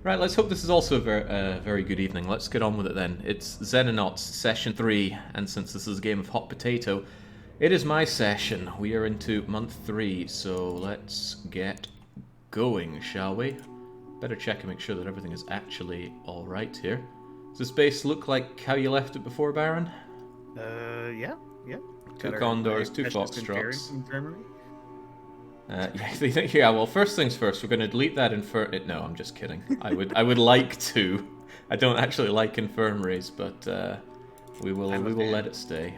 Right, let's hope this is also a very good evening. Let's get on with it then. It's Xenonauts Session 3, and since this is a game of hot potato, it is my session. We are into month 3, so let's get going, shall we? Better check and make sure that everything is actually alright here. Does this base look like how you left it before, Baron? Yeah. 2 condors, 2 foxtrots. Infirmary. Yeah, well, first things first, we're going to delete that No, I'm just kidding. I would like to. I don't actually like infirmaries, but we will let it stay.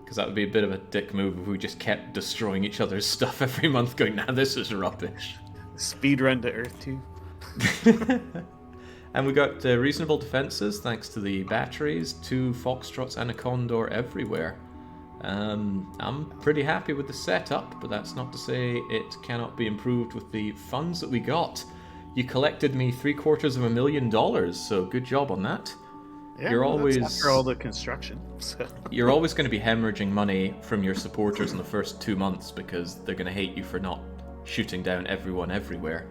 Because that would be a bit of a dick move if we just kept destroying each other's stuff every month, going, nah, this is rubbish. Speed run to Earth 2. And we got reasonable defenses thanks to the batteries, 2 foxtrots and a condor everywhere. I'm pretty happy with the setup, but that's not to say it cannot be improved with the funds that we got. You collected me $750,000, so good job on that. Yeah, you're always after all the construction. So. You're always going to be hemorrhaging money from your supporters in the first 2 months because they're going to hate you for not shooting down everyone everywhere.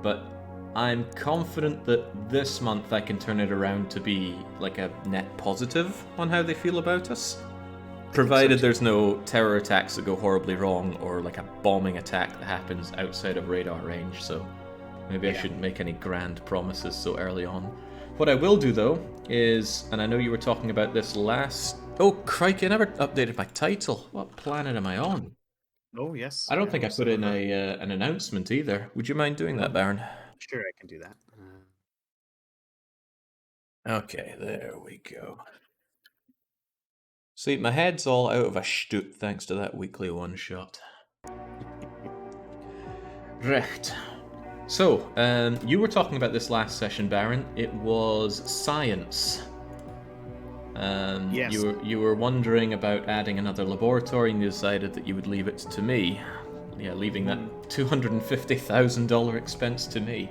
But I'm confident that this month I can turn it around to be like a net positive on how they feel about us. Provided there's no terror attacks that go horribly wrong or like a bombing attack that happens outside of radar range, so maybe I shouldn't make any grand promises so early on. What I will do though is, and I know you were talking about this last... Oh crikey, I never updated my title. What planet am I on? Oh yes. I don't think I put in an announcement either. Would you mind doing that, Baron? Sure, I can do that. Okay, there we go. See, my head's all out of a shtoot thanks to that weekly one-shot. Recht. So, you were talking about this last session, Baron. It was science. Yes. You were wondering about adding another laboratory and you decided that you would leave it to me. Yeah, leaving that $250,000 expense to me.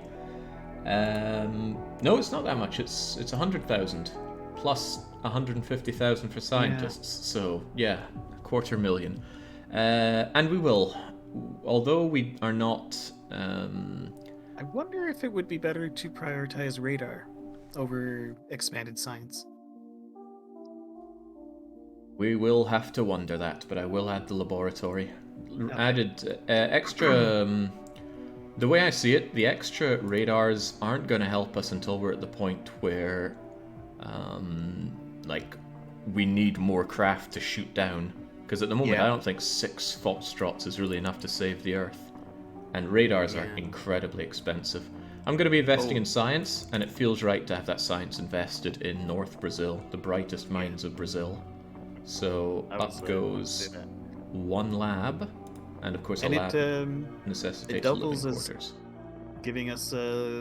No, it's not that much. It's 100,000 plus 150,000 for scientists. So yeah, $250,000. And we will, although we are not. I wonder if it would be better to prioritize radar over expanded science. We will have to wonder that, but I will add the laboratory. Okay. Added extra. The way I see it, the extra radars aren't going to help us until we're at the point where, like, we need more craft to shoot down. Because at the moment, I don't think 6 foxtrots is really enough to save the Earth. And radars are incredibly expensive. I'm going to be investing in science, and it feels right to have that science invested in North Brazil, the brightest mines of Brazil. So up goes 1 lab, and of course a lab necessitates it doubles living quarters. Giving us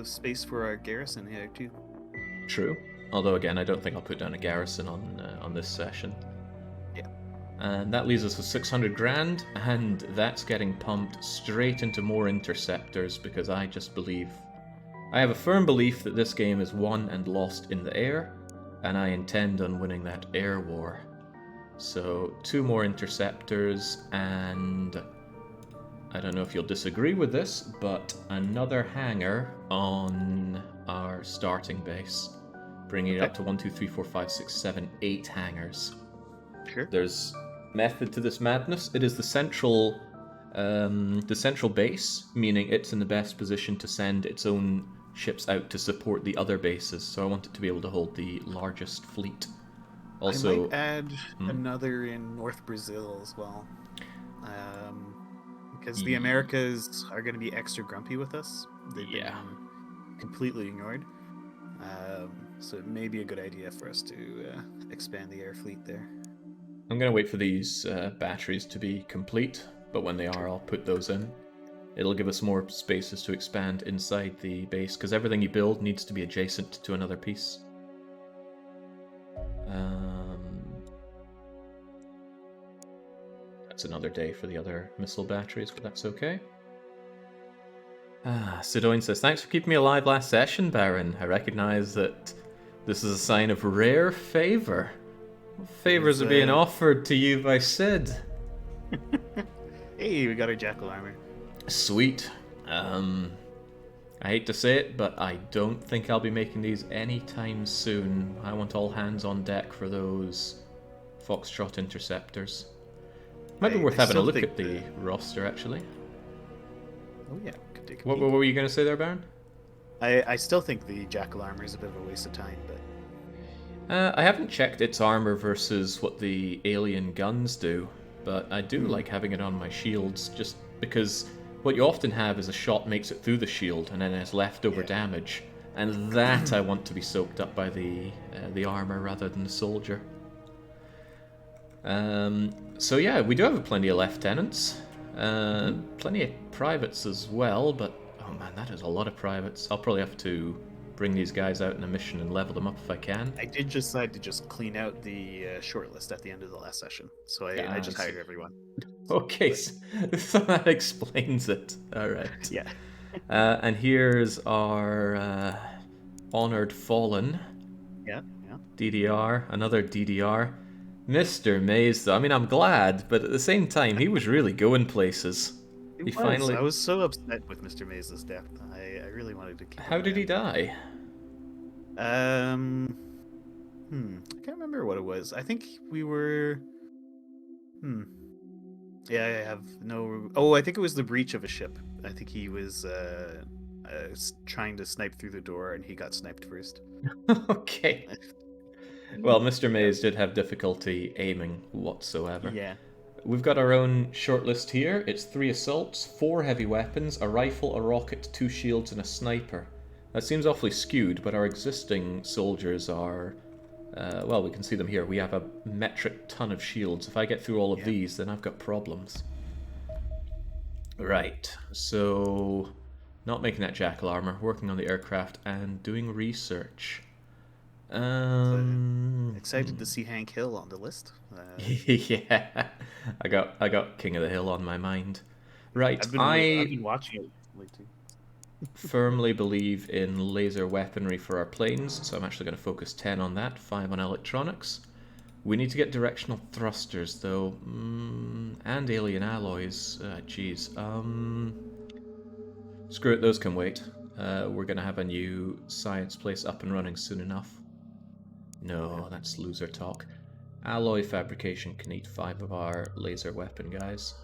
space for our garrison here too. True. Although again, I don't think I'll put down a garrison on this session. Yeah. And that leaves us with 600 grand, and that's getting pumped straight into more interceptors because I have a firm belief that this game is won and lost in the air, and I intend on winning that air war. So 2 more interceptors, and I don't know if you'll disagree with this, but another hangar on our starting base, bringing it up to 1, 2, 3, 4, 5, 6, 7, 8 hangars. Sure. There's method to this madness. It is the central base, meaning it's in the best position to send its own ships out to support the other bases. So I want it to be able to hold the largest fleet. Also, I might add another in North Brazil as well, because the Americas are going to be extra grumpy with us. They've been completely ignored. So it may be a good idea for us to expand the air fleet there. I'm going to wait for these batteries to be complete, but when they are, I'll put those in. It'll give us more spaces to expand inside the base, because everything you build needs to be adjacent to another piece. That's another day for the other missile batteries, but that's okay. Sidoin says, thanks for keeping me alive last session, Baron. I recognize that this is a sign of rare favor. What favors are being offered to you by Sid? Hey, we got our jackal armor. Sweet. I I hate to say it, but I don't think I'll be making these anytime soon. I want all hands on deck for those Foxtrot interceptors. Might be worth having a look at the roster, actually. Oh yeah, could take a What peek. were you going to say there, Baron? I still think the Jackal armor is a bit of a waste of time, but... I haven't checked its armor versus what the alien guns do, but I do like having it on my shields, just because what you often have is a shot makes it through the shield and then has leftover damage, and that I want to be soaked up by the armor rather than the soldier. So yeah, we do have plenty of lieutenants, plenty of privates as well, but oh man, that is a lot of privates. I'll probably have to bring these guys out in a mission and level them up if I can. I did decide to just clean out the shortlist at the end of the last session, so I just hired everyone. Okay, so that explains it. All right. Yeah. And here's our honored fallen. Yeah. DDR, another DDR. Mr. Maze, though. I mean, I'm glad, but at the same time, he was really going places. I was so upset with Mr. Maze's death. I really wanted to keep him How did he around. die? I can't remember what it was. I think we were... Yeah, I have no... Oh, I think it was the breach of a ship. I think he was trying to snipe through the door, and he got sniped first. Okay. Well, Mr. Maze did have difficulty aiming whatsoever. Yeah. We've got our own shortlist here. It's 3 assaults, 4 heavy weapons, a rifle, a rocket, 2 shields, and a sniper. That seems awfully skewed, but our existing soldiers are... well, we can see them here. We have a metric ton of shields. If I get through all of these, then I've got problems. Right, so... Not making that Jackal armor, working on the aircraft, and doing research. Excited to see Hank Hill on the list. Yeah, I got King of the Hill on my mind. Right, I've been watching it lately. Firmly believe in laser weaponry for our planes, so I'm actually going to focus 10 on that, 5 on electronics. We need to get directional thrusters, though, and alien alloys. Geez, screw it, those can wait. We're going to have a new science place up and running soon enough. No, that's loser talk. Alloy fabrication can eat 5 of our laser weapon guys.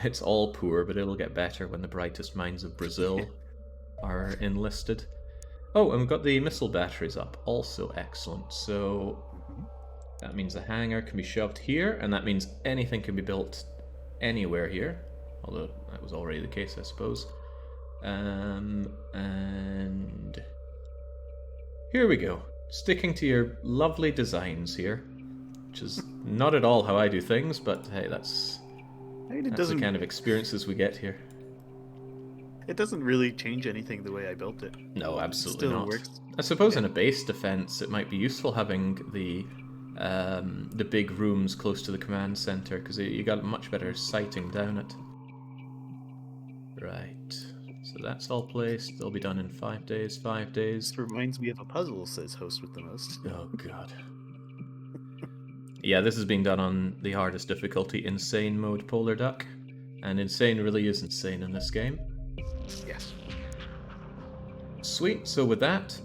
It's all poor, but it'll get better when the brightest minds of Brazil are enlisted. Oh, and we've got the missile batteries up. Also excellent. So that means the hangar can be shoved here, and that means anything can be built anywhere here. Although that was already the case, I suppose. And here we go. Sticking to your lovely designs here, which is not at all how I do things, but hey, that's the kind of experiences we get here. It doesn't really change anything the way I built it. No, absolutely Still not. works. I suppose in a base defense, it might be useful having the big rooms close to the command center, because you got much better sighting down it. Right. So that's all placed. They'll be done in 5 days. 5 days. This reminds me of a puzzle, says host with the most. Oh god. Yeah, this is being done on the hardest difficulty, insane mode, Polar Duck, and insane really is insane in this game. Yes. Sweet. So with that,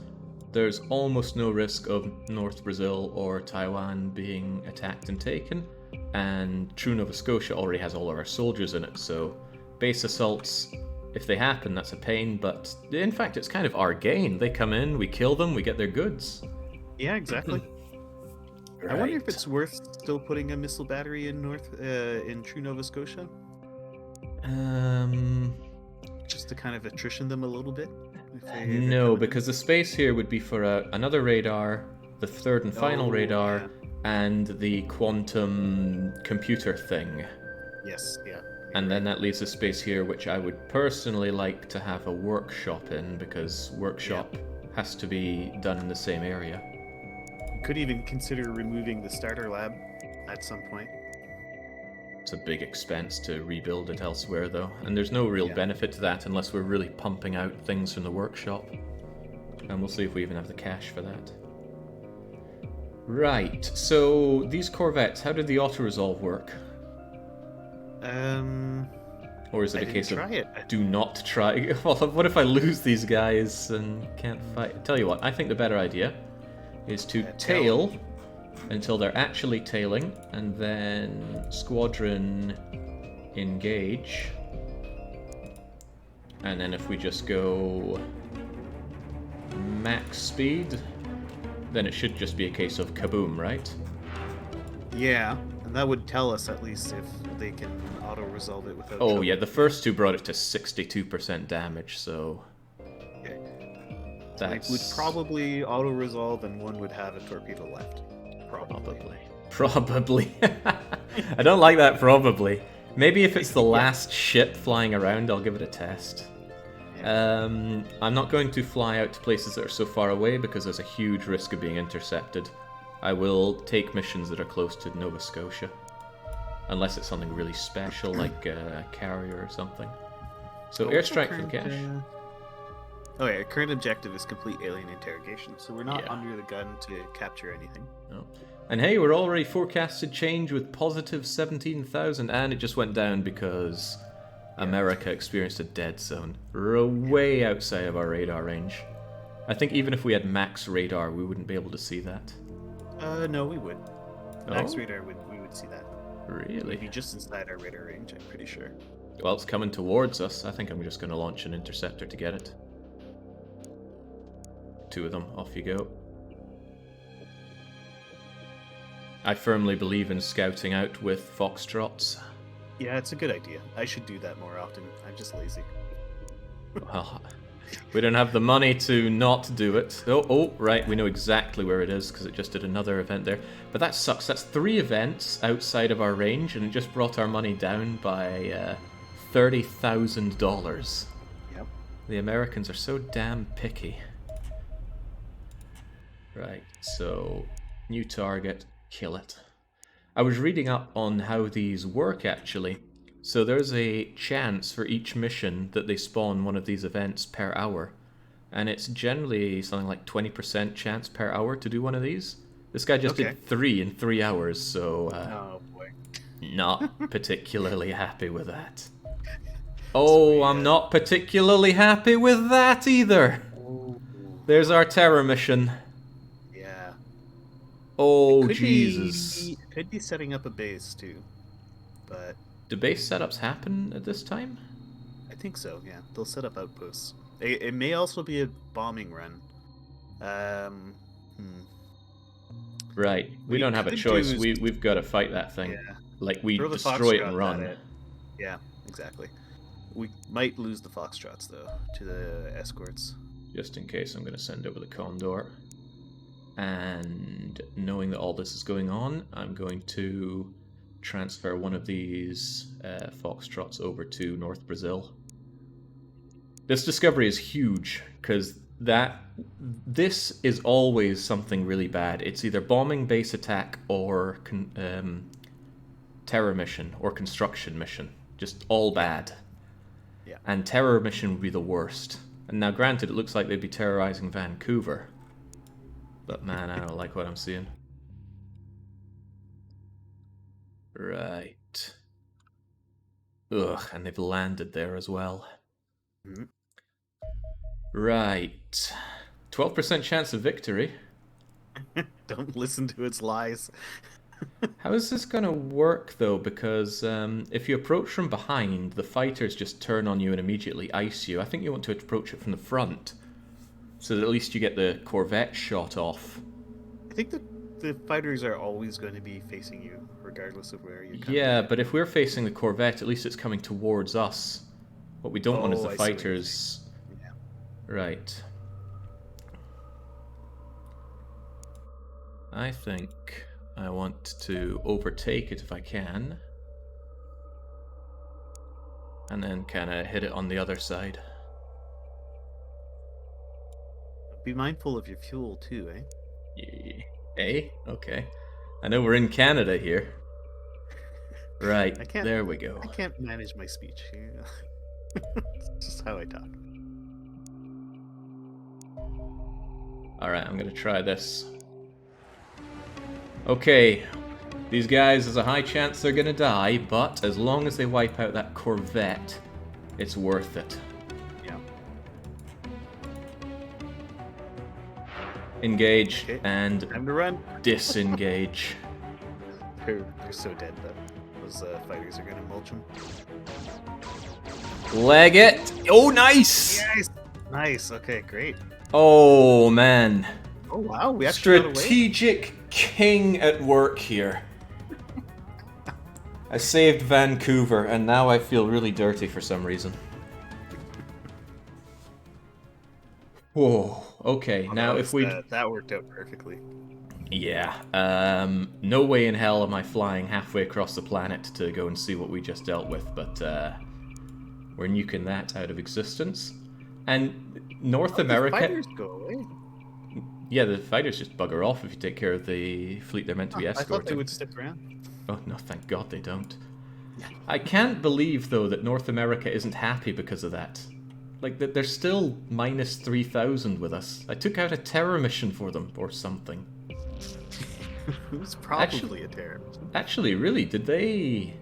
there's almost no risk of North Brazil or Taiwan being attacked and taken, and True Nova Scotia already has all of our soldiers in it, so base assaults, if they happen, that's a pain, but in fact, it's kind of our gain. They come in, we kill them, we get their goods. Yeah, exactly. Right. I wonder if it's worth still putting a missile battery in in True Nova Scotia. Just to kind of attrition them a little bit. No, because the space here would be for another radar, the third and final radar, and the quantum computer thing. Yes, yeah. And then that leaves a space here which I would personally like to have a workshop in, because workshop has to be done in the same area. Could even consider removing the starter lab at some point. It's a big expense to rebuild it elsewhere, though, and there's no real benefit to that unless we're really pumping out things from the workshop. And we'll see if we even have the cash for that. Right, so these corvettes, how did the auto-resolve work? Or is it I a didn't case of try it. do not try? Well, what if I lose these guys and can't fight? Tell you what, I think the better idea is to tail until they're actually tailing, and then squadron engage. And then if we just go max speed, then it should just be a case of kaboom, right? Yeah, and that would tell us at least if they can auto-resolve it without... Oh yeah, the first two brought it to 62% damage, so... Okay. That's... It would probably auto-resolve and one would have a torpedo left. Probably. I don't like that probably. Maybe if it's the last ship flying around, I'll give it a test. Yeah. I'm not going to fly out to places that are so far away because there's a huge risk of being intercepted. I will take missions that are close to Nova Scotia. Unless it's something really special, like a carrier or something. So airstrike for the cash. Oh yeah, current objective is complete alien interrogation, so we're not under the gun to capture anything. No. And hey, we're already forecasted change with positive 17,000, and it just went down because America experienced a dead zone. We're way outside of our radar range. I think even if we had max radar, we wouldn't be able to see that. No, we would. Max radar, we would see that. Really? Maybe just inside our radar range, I'm pretty sure. Well, it's coming towards us. I think I'm just going to launch an interceptor to get it. 2 of them, off you go. I firmly believe in scouting out with foxtrots. Yeah, it's a good idea. I should do that more often. I'm just lazy. Well, we don't have the money to not do it. Oh, right, we know exactly where it is because it just did another event there. But that sucks. That's 3 events outside of our range, and it just brought our money down by $30,000. Yep. The Americans are so damn picky. Right, so new target, kill it. I was reading up on how these work actually. So there's a chance for each mission that they spawn one of these events per hour. And it's generally something like 20% chance per hour to do one of these. This guy just did 3 in 3 hours, so oh boy. Not particularly happy with that. Oh, I'm not particularly happy with that either. There's our terror mission. Yeah. Oh, Jesus. Could be setting up a base too, but... Do base setups happen at this time? I think so, yeah. They'll set up outposts. It may also be a bombing run. Right. We don't have a choice. We've got to fight that thing. Yeah. Like, we destroy it and run. Yeah, exactly. We might lose the Foxtrots, though, to the escorts. Just in case, I'm going to send over the Condor. And knowing that all this is going on, I'm going to transfer one of these Foxtrots over to North Brazil. This discovery is huge, because this is always something really bad. It's either bombing, base attack, or terror mission, or construction mission. Just all bad. Yeah. And terror mission would be the worst. And now granted, it looks like they'd be terrorizing Vancouver. But man, I don't like what I'm seeing. Right. Ugh, and they've landed there as well. Mm-hmm. Right. 12% chance of victory. Don't listen to its lies. How is this going to work, though? Because if you approach from behind, the fighters just turn on you and immediately ice you. I think you want to approach it from the front, so that at least you get the Corvette shot off. I think the fighters are always going to be facing you, regardless of where you come. Yeah, but if we're facing the Corvette, at least it's coming towards us. What we don't want is the fighters... Yeah. Right. I think I want to overtake it if I can. And then kind of hit it on the other side. Be mindful of your fuel too, eh? Yeah. Eh? Okay. I know we're in Canada here. Right, there we go. I can't manage my speech. It's just how I talk. Alright, I'm gonna try this. Okay. These guys, there's a high chance they're gonna die, but as long as they wipe out that Corvette, it's worth it. Yeah. Engage Okay. and Time to run. disengage. They're so dead though. Those fighters are gonna mulch them. Leg it! Oh, nice! Nice. Nice. Okay, great. Oh, man. Oh wow, we actually got away. Strategic king at work here. I saved Vancouver, and now I feel really dirty for some reason. Whoa. Okay, Oh, now if we... that worked out perfectly. Yeah. No way in hell am I flying halfway across the planet to go and see what we just dealt with, but we're nuking that out of existence. And North America... The fighters go away. Yeah, the fighters just bugger off if you take care of the fleet they're meant to be escorting. I thought they would stick around. Oh, no, thank God they don't. I can't believe, though, that North America isn't happy because of that. Like, they're still minus 3,000 with us. I took out a terror mission for them, or something. It was probably a terror. Actually, really, did they...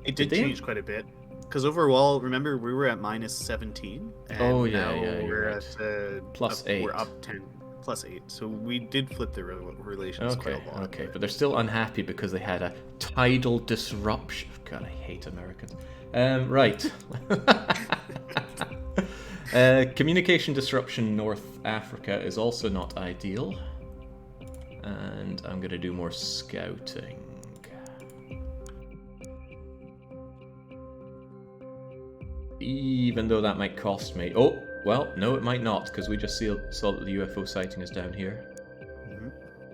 It did change quite a bit. Because overall, remember, we were at minus 17. And oh, yeah, now yeah, we're right. at... Plus 8. We're up 10. Plus 8. So we did flip the relations quite a lot. Okay, but they're still unhappy because they had a tidal disruption. God, I hate Americans. Right. Communication disruption in North Africa is also not ideal. And I'm going to do more scouting. Even though that might cost me... Oh, well, no, it might not, because we just saw that the UFO sighting is down here.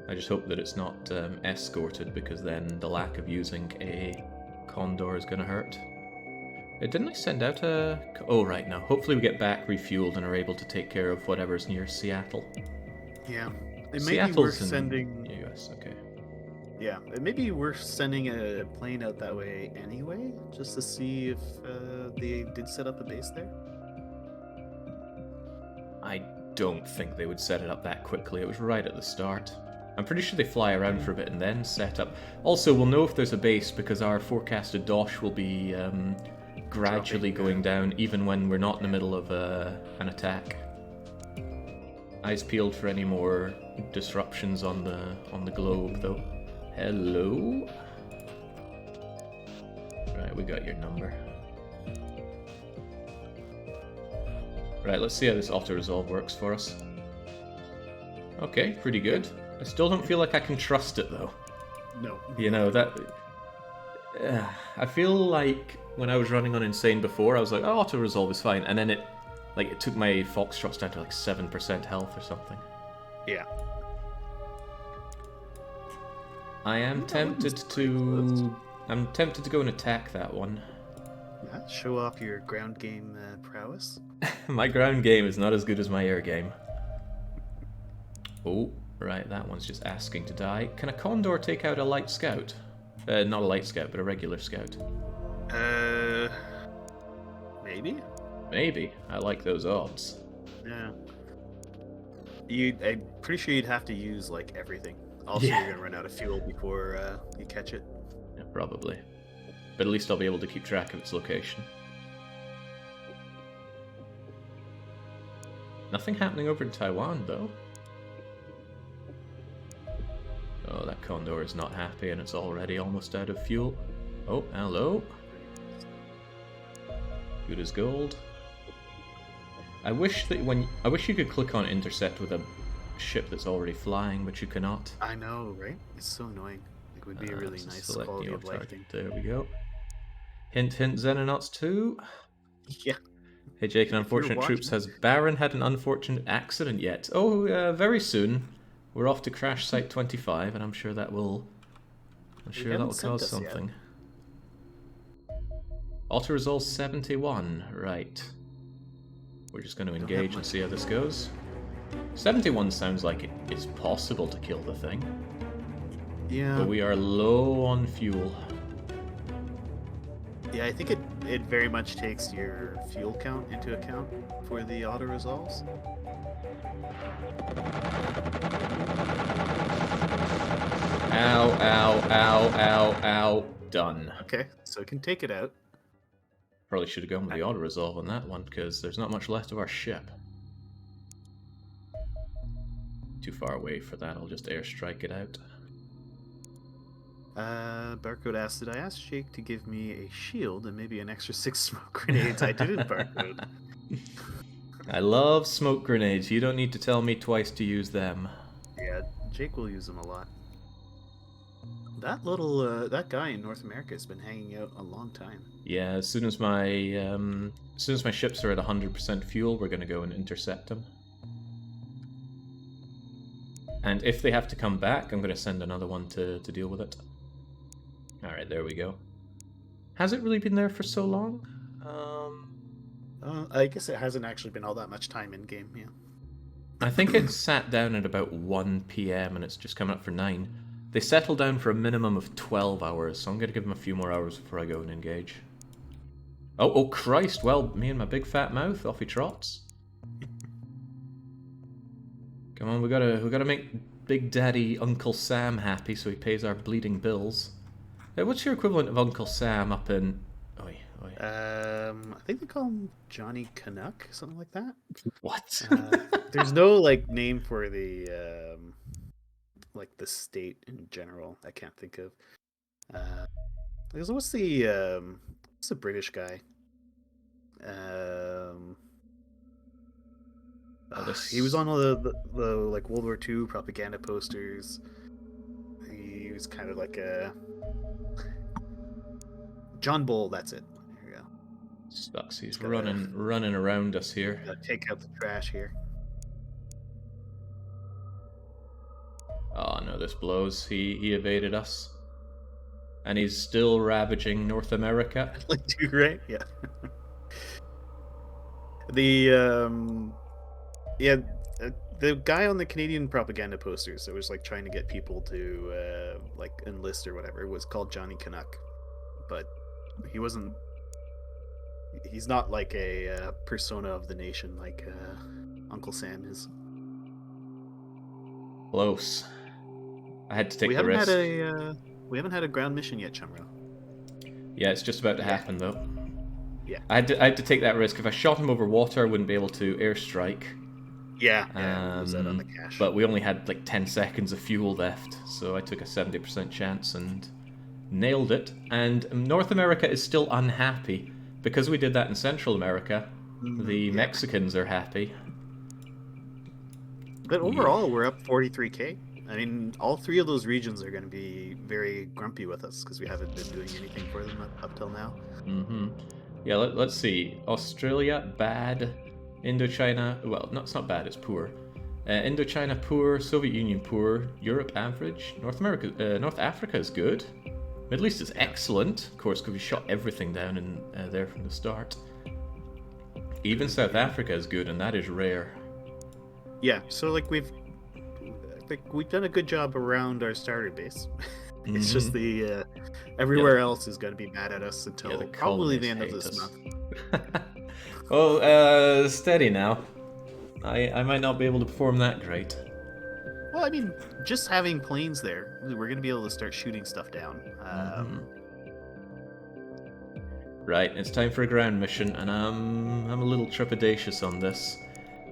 I just hope that it's not escorted, because then the lack of using a Condor is going to hurt. Didn't I send out a... Oh, right, no. Hopefully we get back refueled and are able to take care of whatever's near Seattle. Yeah. It may Seattle's be worth sending... US, okay. Yeah, it may be worth sending a plane out that way anyway, just to see if they did set up a base there. I don't think they would set it up that quickly. It was right at the start. I'm pretty sure they fly around for a bit and then set up. Also, we'll know if there's a base because our forecasted DOSH will be gradually going down, even when we're not in the middle of an attack. Eyes peeled for any more disruptions on the globe, though. Hello? Right, we got your number. Right, let's see how this auto-resolve works for us. Okay, pretty good. I still don't feel like I can trust it, though. No. You know, that... I feel like when I was running on Insane before, I was like, oh, auto-resolve is fine, and then it took my Foxtrots down to like 7% health or something. Yeah. I'm tempted to go and attack that one. Yeah, show off your ground game prowess. My ground game is not as good as my air game. Oh, right, that one's just asking to die. Can a Condor take out a light scout? Not a light scout, but a regular scout. Maybe? Maybe. I like those odds. Yeah. I'm pretty sure you'd have to use, like, everything. Also, Yeah. you're gonna run out of fuel before you catch it. Yeah, probably. But at least I'll be able to keep track of its location. Nothing happening over in Taiwan, though. Oh, that Condor is not happy and it's already almost out of fuel. Oh, hello. Good as gold. I wish you could click on intercept with a ship that's already flying, but you cannot. I know, right? It's so annoying. It would be a really nice select quality your of life target. thing. There we go. Hint, hint, Xenonauts 2. Yeah. Hey Jake, an unfortunate troops. Has Baron had an unfortunate accident yet? Oh, very soon. We're off to crash site 25, and I'm sure that will... I'm sure that will cause something. Auto-resolve 71. Right. We're just going to engage and see how this goes. 71 sounds like it is possible to kill the thing. Yeah. But we are low on fuel. Yeah, I think it very much takes your fuel count into account for the auto resolves. Ow, ow, ow, ow, ow. Done. Okay, so I can take it out. Probably should have gone with the auto-resolve on that one, because there's not much left of our ship. Too far away for that, I'll just airstrike it out. Barcode asked, did I ask Jake to give me a shield and maybe an extra 6 smoke grenades? I didn't, Barcode. I love smoke grenades. You don't need to tell me twice to use them. Yeah, Jake will use them a lot. That little, that guy in North America has been hanging out a long time. Yeah, as soon as my ships are at 100% fuel, we're going to go and intercept them. And if they have to come back, I'm going to send another one to deal with it. Alright, there we go. Has it really been there for so long? I guess it hasn't actually been all that much time in game, yeah. I think it sat down at about 1 PM and it's just coming up for 9. They settle down for a minimum of 12 hours, so I'm going to give them a few more hours before I go and engage. Oh Christ, well, me and my big fat mouth, off he trots. Come on, we gotta make Big Daddy Uncle Sam happy so he pays our bleeding bills. What's your equivalent of Uncle Sam up in... Oi. I think they call him Johnny Canuck, something like that. What? There's no, like, name for the, like, the state in general. I can't think of. What's the British guy? He was on all the like World War II propaganda posters. He was kind of like a John Bull. That's it. There you go. Sucks. He's running around us here. Take out the trash here. Oh no, this blows. He evaded us, and he's still ravaging North America. Like, right? Yeah. The guy on the Canadian propaganda posters that was like trying to get people to like enlist or whatever was called Johnny Canuck, but he wasn't. He's not like a persona of the nation like Uncle Sam is. Close. I had to take the risk. We haven't had a ground mission yet, Chumro. Yeah, it's just about to happen though. Yeah. I had to take that risk. If I shot him over water, I wouldn't be able to airstrike. Yeah. Was that on the cache? But we only had like 10 seconds of fuel left, so I took a 70% chance and nailed it. And North America is still unhappy. Because we did that in Central America, the Mexicans are happy. But overall, we're up 43k. I mean, all 3 of those regions are going to be very grumpy with us because we haven't been doing anything for them up till now. Mm-hmm. Yeah, let's see. Australia, bad. Indochina, well, no, it's not bad, it's poor. Indochina, poor. Soviet Union, poor. Europe, average. North Africa is good. Middle East is excellent, of course, because we shot everything down in there from the start. Even South Africa is good, and that is rare. Yeah, so like we've done a good job around our starter base. It's just the everywhere else is going to be mad at us until probably the end of this month. Well, steady now. I might not be able to perform that great. Well, I mean, just having planes there, we're going to be able to start shooting stuff down. Right, it's time for a ground mission, and I'm a little trepidatious on this.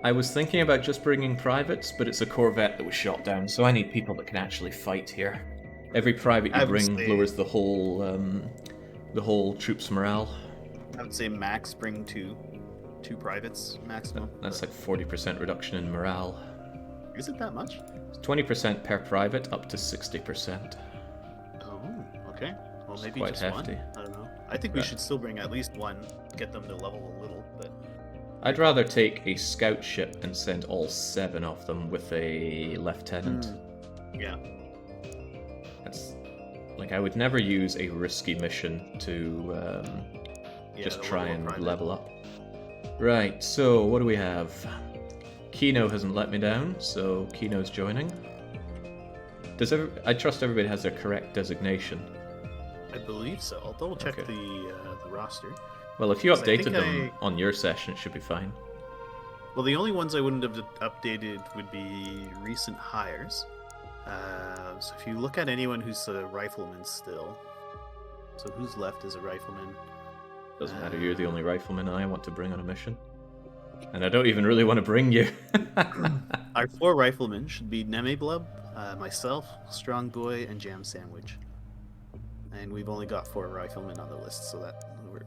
I was thinking about just bringing privates, but it's a Corvette that was shot down, so I need people that can actually fight here. Every private you bring lowers the whole troops' morale. I would say max bring two privates maximum. That's like 40% reduction in morale. Is it that much? It's 20% per private, up to 60%. Oh, okay. Well, it's maybe quite just hefty. one. I don't know. I think we should still bring at least one, get them to level a little, but... I'd rather take a scout ship and send all 7 of them with a lieutenant. Yeah. That's like, I would never use a risky mission to just try and level up. Right, so what do we have? Kino hasn't let me down, so Kino's joining. I trust everybody has their correct designation. I believe so. I'll double check the roster. Well, if you updated them on your session, it should be fine. Well, the only ones I wouldn't have updated would be recent hires. So if you look at anyone who's a rifleman still, so who's left as a rifleman? Doesn't matter, you're the only rifleman I want to bring on a mission. And I don't even really want to bring you. Our 4 riflemen should be Nemeblub, myself, Strong Boy, and Jam Sandwich. And we've only got 4 riflemen on the list, so that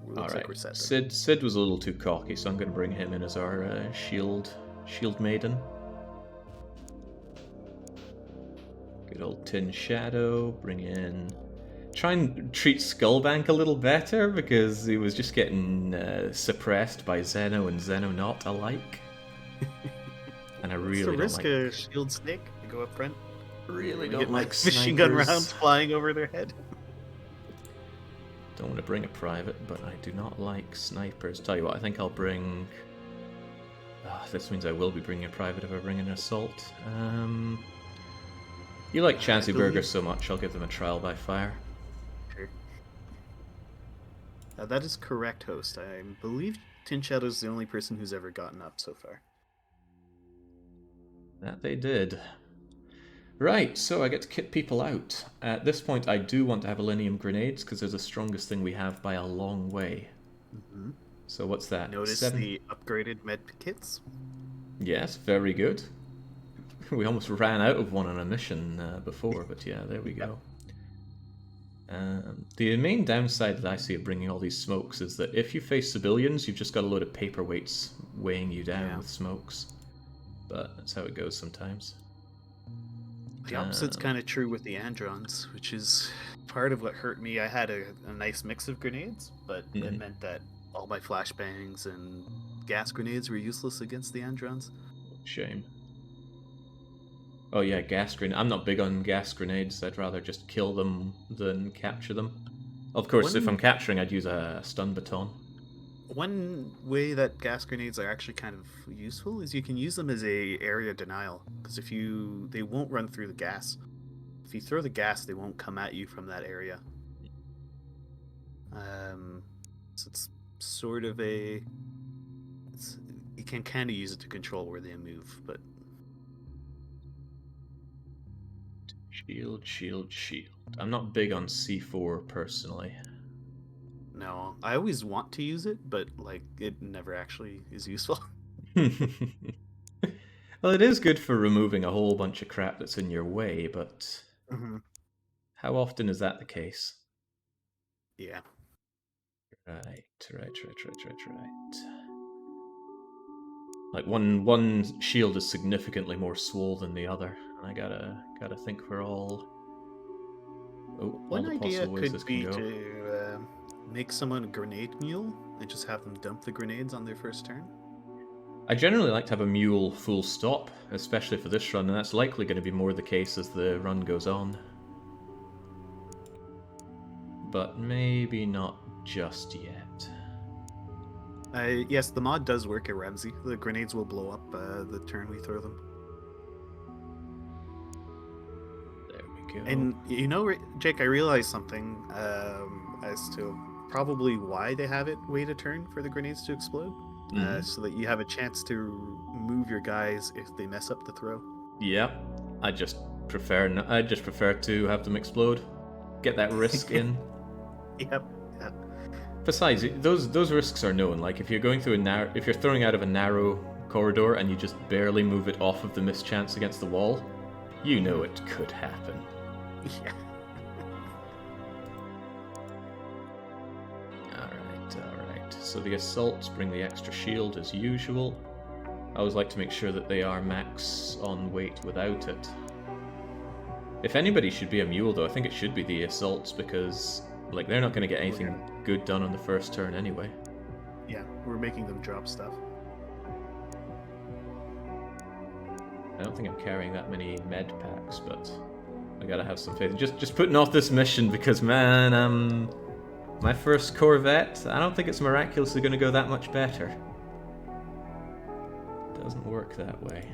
looks like we're set there. Sid was a little too cocky, so I'm going to bring him in as our shield maiden. Good old Tin Shadow. Bring in. Try and treat Skullbank a little better because he was just getting suppressed by Xeno and Xenonaut alike. And I really don't like. A shield snake to go up front. Really don't like machine gun rounds flying over their head. Don't want to bring a private, but I do not like snipers. Tell you what, I think I'll bring. This means I will be bringing a private if I bring an assault. You like Chansey Burger so much, I'll give them a trial by fire. Sure. That is correct, host. I believe Tin Shadow's the only person who's ever gotten up so far. That they did. Right, so I get to kit people out. At this point, I do want to have Elenium grenades because they're the strongest thing we have by a long way. Mm-hmm. So what's that? Notice 7? The upgraded med kits? Yes, very good. We almost ran out of one on a mission before, but yeah, there we go. The main downside that I see of bringing all these smokes is that if you face civilians, you've just got a load of paperweights weighing you down with smokes. But that's how it goes sometimes. The opposite's kind of true with the Androns, which is part of what hurt me. I had a nice mix of grenades, but it meant that all my flashbangs and gas grenades were useless against the Androns. Shame. Oh yeah, gas grenade. I'm not big on gas grenades. I'd rather just kill them than capture them. Of course, if I'm capturing, I'd use a stun baton. One way that gas grenades are actually kind of useful is you can use them as a area denial, because they won't run through the gas. If you throw the gas, they won't come at you from that area. So it's sort of you can kind of use it to control where they move, but Shield. I'm not big on C4 personally. no, I always want to use it, but like it never actually is useful. Well, it is good for removing a whole bunch of crap that's in your way, but how often is that the case? Yeah. Right. Like one shield is significantly more swole than the other, and I gotta think we're all. One idea could be to make someone a grenade mule and just have them dump the grenades on their first turn. I generally like to have a mule full stop, especially for this run, and that's likely going to be more the case as the run goes on. But maybe not just yet. Yes, the mod does work at Ramsey. The grenades will blow up the turn we throw them. There we go. And you know, Jake, I realized something as to probably why they have it wait a turn for the grenades to explode. So that you have a chance to move your guys if they mess up the throw. Yeah, I just prefer to have them explode. Get that risk in. Yep. Besides, those risks are known. Like if you're going through if you're throwing out of a narrow corridor and you just barely move it off of the mischance against the wall, you know it could happen. Yeah. Alright. So the assaults bring the extra shield as usual. I always like to make sure that they are max on weight without it. If anybody should be a mule though, I think it should be the assaults because like they're not going to get anything good done on the first turn anyway. Yeah, we're making them drop stuff. I don't think I'm carrying that many med packs, but I gotta have some faith. Just putting off this mission because, man, my first Corvette, I don't think it's miraculously going to go that much better. It doesn't work that way.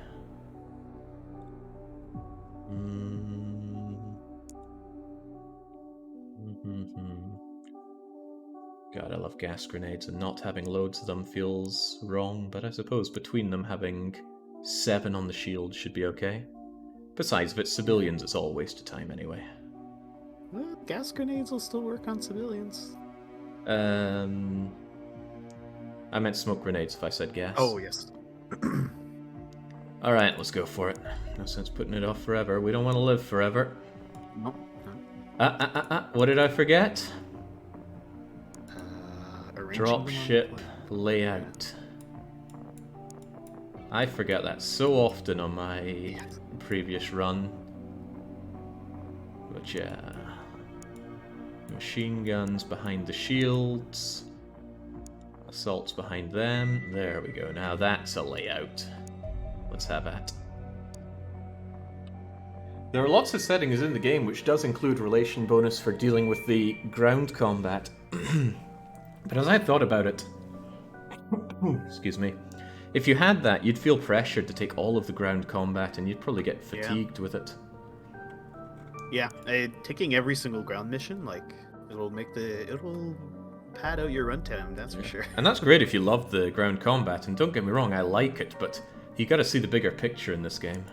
God, I love gas grenades, and not having loads of them feels wrong, but I suppose between them having 7 on the shield should be okay. Besides, if it's civilians, it's all a waste of time anyway. Well, gas grenades will still work on civilians. I meant smoke grenades if I said gas. Oh, yes. Alright, let's go for it. No sense putting it off forever. We don't want to live forever. Nope. What did I forget? Arranging Drop them on ship the layout. I forget that so often on my previous run. But yeah. Machine guns behind the shields. Assaults behind them. There we go. Now that's a layout. Let's have that. There are lots of settings in the game which does include relation bonus for dealing with the ground combat. But as I thought about it, excuse me, if you had that, you'd feel pressured to take all of the ground combat and you'd probably get fatigued with it. Yeah, taking every single ground mission, like, it'll pad out your runtime, that's for sure. And that's great if you love the ground combat, and don't get me wrong, I like it, but you gotta see the bigger picture in this game.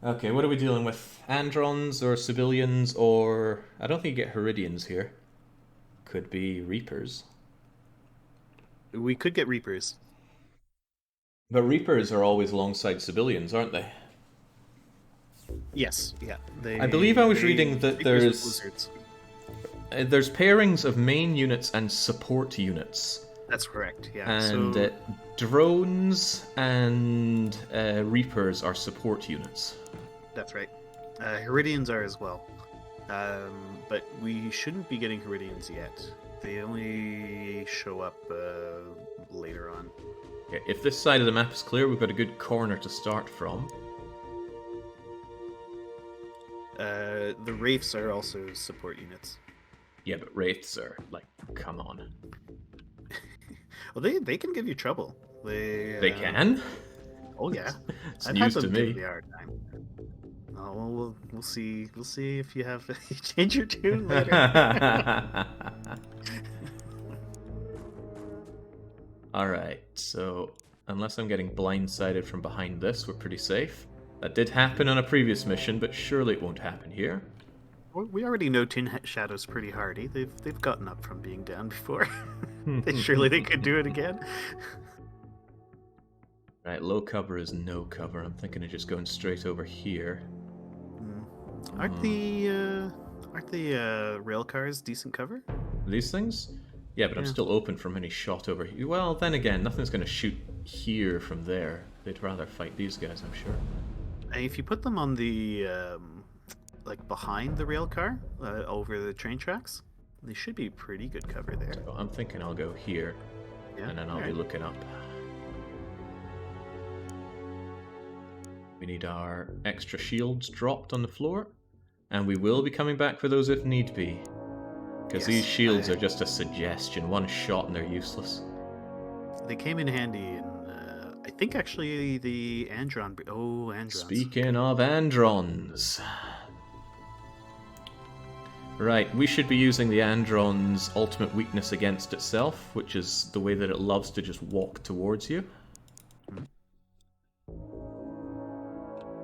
Okay, what are we dealing with? Androns or civilians or... I don't think you get Heridians here. Could be Reapers. We could get Reapers. But Reapers are always alongside civilians, aren't they? Yes, yeah. I believe I was reading that there's pairings of main units and support units. That's correct, yeah. And drones and Reapers are support units. That's right. Heridians are as well. But we shouldn't be getting Heridians yet. They only show up later on. Okay, if this side of the map is clear, we've got a good corner to start from. The Wraiths are also support units. Yeah, but Wraiths are, like, come on. Well, they can give you trouble. They can? Oh, yeah. It's I've news had to them me. give me a hard time. Oh, well, we'll see. We'll see if you have you change your tune later. Alright, so unless I'm getting blindsided from behind this, we're pretty safe. That did happen on a previous mission, but surely it won't happen here. We already know Tin Shadow's pretty hardy. They've gotten up from being down before. Surely they could do it again. Right, low cover is no cover. I'm thinking of just going straight over here. Aren't the rail cars decent cover? These things? Yeah, but I'm still open from any shot over here. Well, then again, nothing's going to shoot here from there. They'd rather fight these guys, I'm sure. And if you put them on the like behind the rail car, over the train tracks, they should be pretty good cover there. So I'm thinking I'll go here, and then I'll be looking up. We need our extra shields dropped on the floor, and we will be coming back for those if need be. Because these shields are just a suggestion. One shot and they're useless. They came in handy in, I think actually the Andron... Oh, Androns. Speaking of Androns... Right, we should be using the Andron's ultimate weakness against itself, which is the way that it loves to just walk towards you.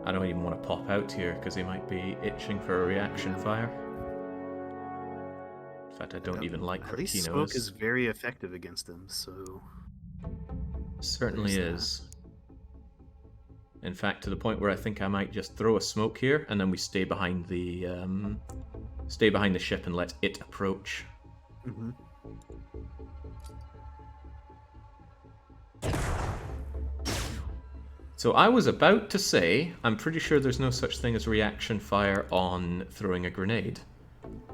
I don't even want to pop out here, because he might be itching for a reaction fire. In fact, I don't even like At least smoke is very effective against them, so... Certainly is. In fact, to the point where I think I might just throw a smoke here, and then we stay behind the ship and let it approach. Mm-hmm. So I was about to say, I'm pretty sure there's no such thing as reaction fire on throwing a grenade.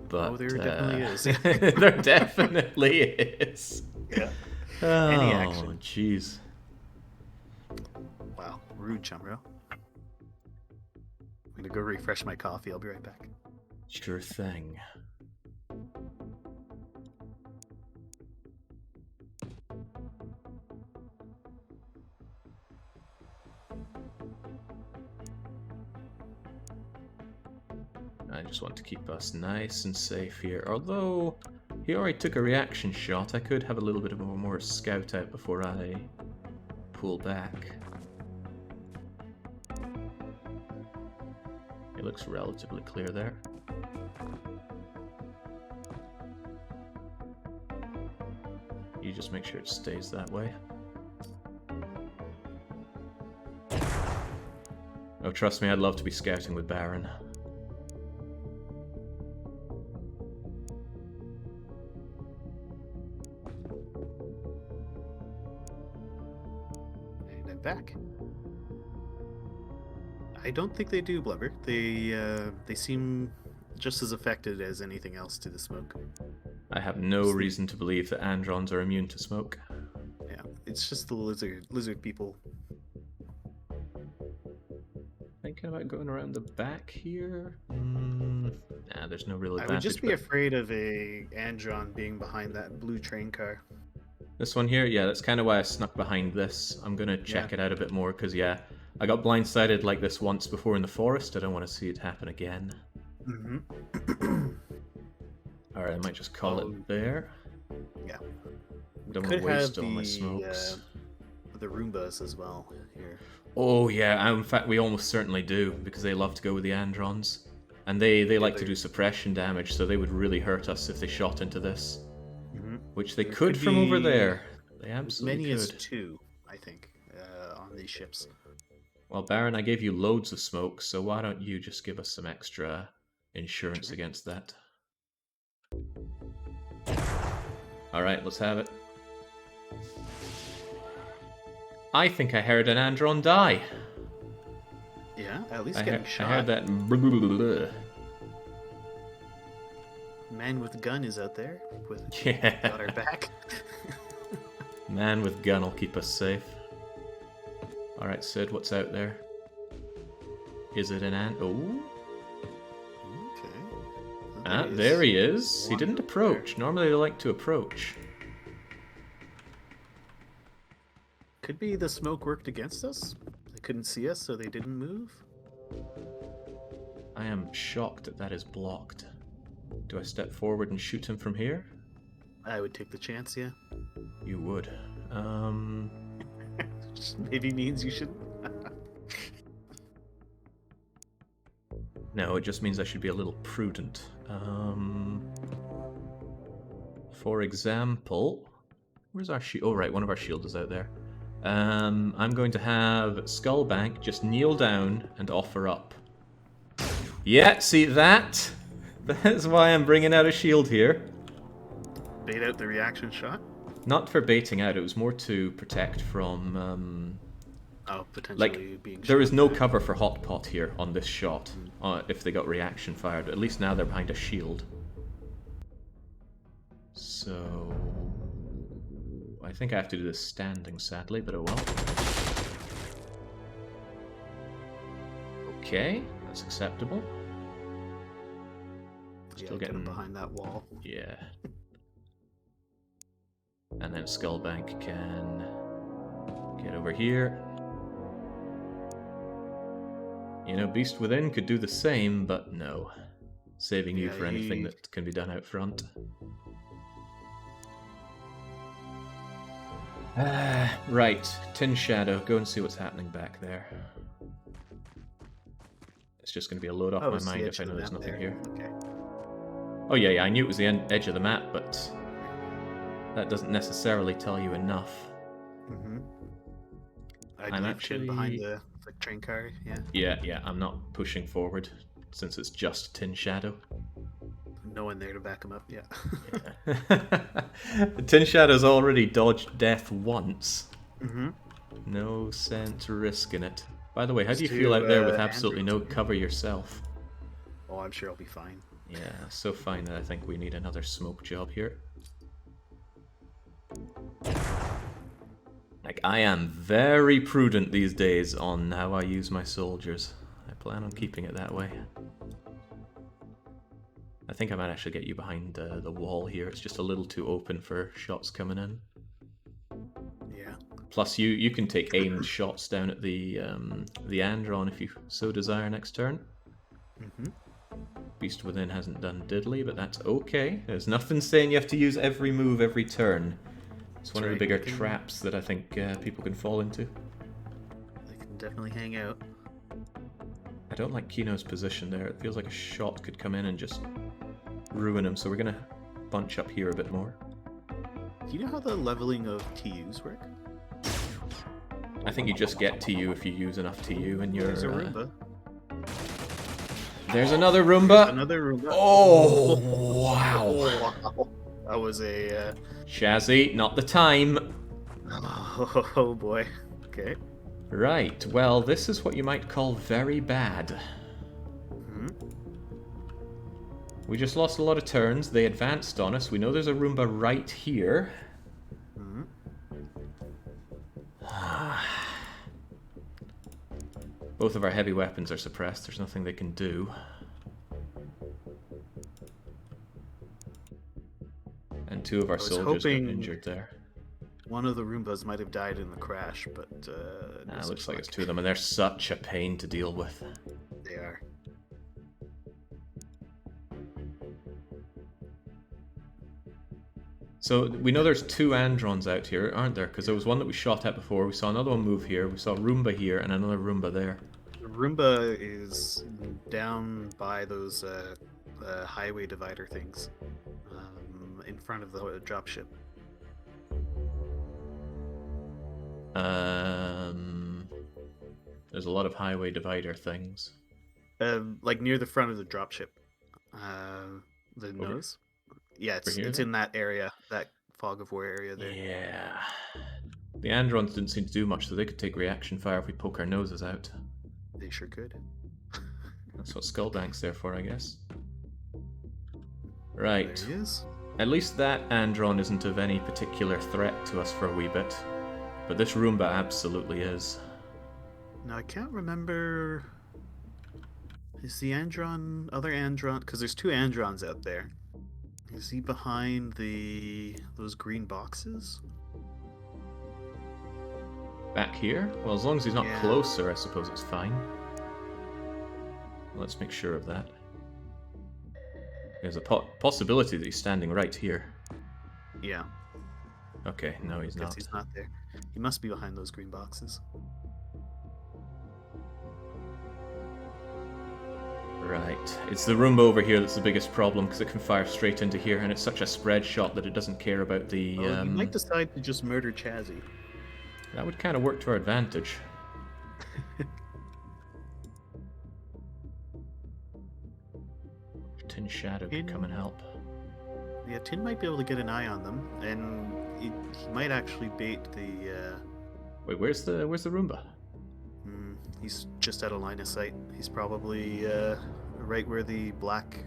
But, oh, there definitely is. There definitely is. Yeah. Oh, Any action. Jeez. Wow, rude, Chumro. I'm gonna go refresh my coffee. I'll be right back. Sure thing. I just want to keep us nice and safe here. Although he already took a reaction shot, I could have a little bit of a more scout out before I pull back. looks relatively clear there. You just make sure it stays that way. Oh, trust me, I'd love to be scouting with Baron. And I'm back. I don't think they do blubber. They seem just as affected as anything else to the smoke. I have no reason to believe that androns are immune to smoke. Yeah, it's just the lizard people. Thinking about going around the back here? Nah, there's no real advantage. I would just be afraid of a andron being behind that blue train car. This one here? Yeah, that's kind of why I snuck behind this. I'm going to check it out a bit more, because, yeah, I got blindsided like this once before in the forest. I don't want to see it happen again. Mm-hmm. Alright, I might just call it there. Yeah. Don't want to waste all my smokes. The Roombas as well here. Oh, yeah, in fact, we almost certainly do, because they love to go with the androns. And they like to do suppression damage, so they would really hurt us if they shot into this. Which they could from over there. They absolutely could. As many as 2, I think, on these ships. Well, Baron, I gave you loads of smoke, so why don't you just give us some extra insurance against that? Alright, let's have it. I think I heard an andron die. Yeah, at least getting shot. I heard that. Man with gun is out there with got our back. Man with gun will keep us safe. Alright, Sid, what's out there? Is it an ant? Oh. Okay. Ah, there he is. He didn't approach. Normally they like to approach. Could be the smoke worked against us. They couldn't see us, so they didn't move. I am shocked that that is blocked. Do I step forward and shoot him from here? I would take the chance, yeah. You would. Maybe means you should. No, it just means I should be a little prudent. For example, where's our shield? Oh, right, one of our shields is out there. I'm going to have Skullbank just kneel down and offer up. Yeah, see that? That's why I'm bringing out a shield here. Bait out the reaction shot? Not for baiting out, it was more to protect from... potentially being shot. There is no cover for Hot Pot here on this shot, if they got reaction fired. At least now they're behind a shield. So... I think I have to do this standing, sadly, but oh well. Okay, that's acceptable. Still getting behind that wall. Yeah. And then Skullbank can get over here. You know, Beast Within could do the same, but no. Saving you for anything that can be done out front. Right, Tin Shadow, go and see what's happening back there. It's just going to be a load off my mind if I know there's nothing here. Okay. Oh yeah, I knew it was the edge of the map, but that doesn't necessarily tell you enough. I'm actually behind the train car, yeah. Yeah, I'm not pushing forward, since it's just Tin Shadow. No one there to back him up, yeah. Tin Shadow's already dodged death once. No sense risking it. By the way, how do you feel out there with absolutely no cover yourself? Oh, I'm sure I'll be fine. Yeah, so fine that I think we need another smoke job here. Like, I am very prudent these days on how I use my soldiers. I plan on keeping it that way. I think I might actually get you behind the wall here. It's just a little too open for shots coming in. Yeah. Plus, you can take aimed shots down at the Andron if you so desire next turn. Beast Within hasn't done diddly, but that's okay. There's nothing saying you have to use every move every turn. It's one of the bigger traps that I think people can fall into. They can definitely hang out. don't like Kino's position there. It feels like a shot could come in and just ruin him, so we're gonna bunch up here a bit more. Do you know how the leveling of TUs work? I think you just get TU if you use enough TU and you're... There's a Roomba. There's another Roomba! Another Roomba. Oh, wow! Wow. That was a... Shazzy, not the time! Oh boy. Okay. Right, well, this is what you might call very bad. Hmm? We just lost a lot of turns, they advanced on us, we know there's a Roomba right here. Hmm? Both of our heavy weapons are suppressed, there's nothing they can do. And two of our soldiers got injured there. One of the Roombas might have died in the crash, but... Nah, looks like it's two of them, and they're such a pain to deal with. They are. So, we know there's two Androns out here, aren't there? Because there was one that we shot at before, we saw another one move here, we saw a Roomba here, and another Roomba there. The Roomba is down by those highway divider things, in front of the dropship. There's a lot of highway divider things. Like near the front of the dropship. The nose? Yeah, it's in that area, that fog of war area there. Yeah. The Androns didn't seem to do much, so they could take reaction fire if we poke our noses out. They sure could. That's what Skullbank's there for, I guess. Right. There he is. At least that Andron isn't of any particular threat to us for a wee bit. But this Roomba absolutely is. Now, I can't remember... Is the Andron... Other Andron... Because there's two Androns out there. Is he behind those green boxes? Back here? Well, as long as he's not Yeah. closer, I suppose it's fine. Let's make sure of that. There's a possibility that he's standing right here. Yeah. Okay, no, he's Guess not. he's not there. He must be behind those green boxes. Right. It's the Roomba over here that's the biggest problem, because it can fire straight into here, and it's such a spread shot that it doesn't care about the... You might decide to just murder Chazzy. That would kind of work to our advantage. Tin Shadow could come and help. Yeah, Tin might be able to get an eye on them, and he might actually bait the... Wait, where's the Roomba? He's just out of line of sight. He's probably right where the black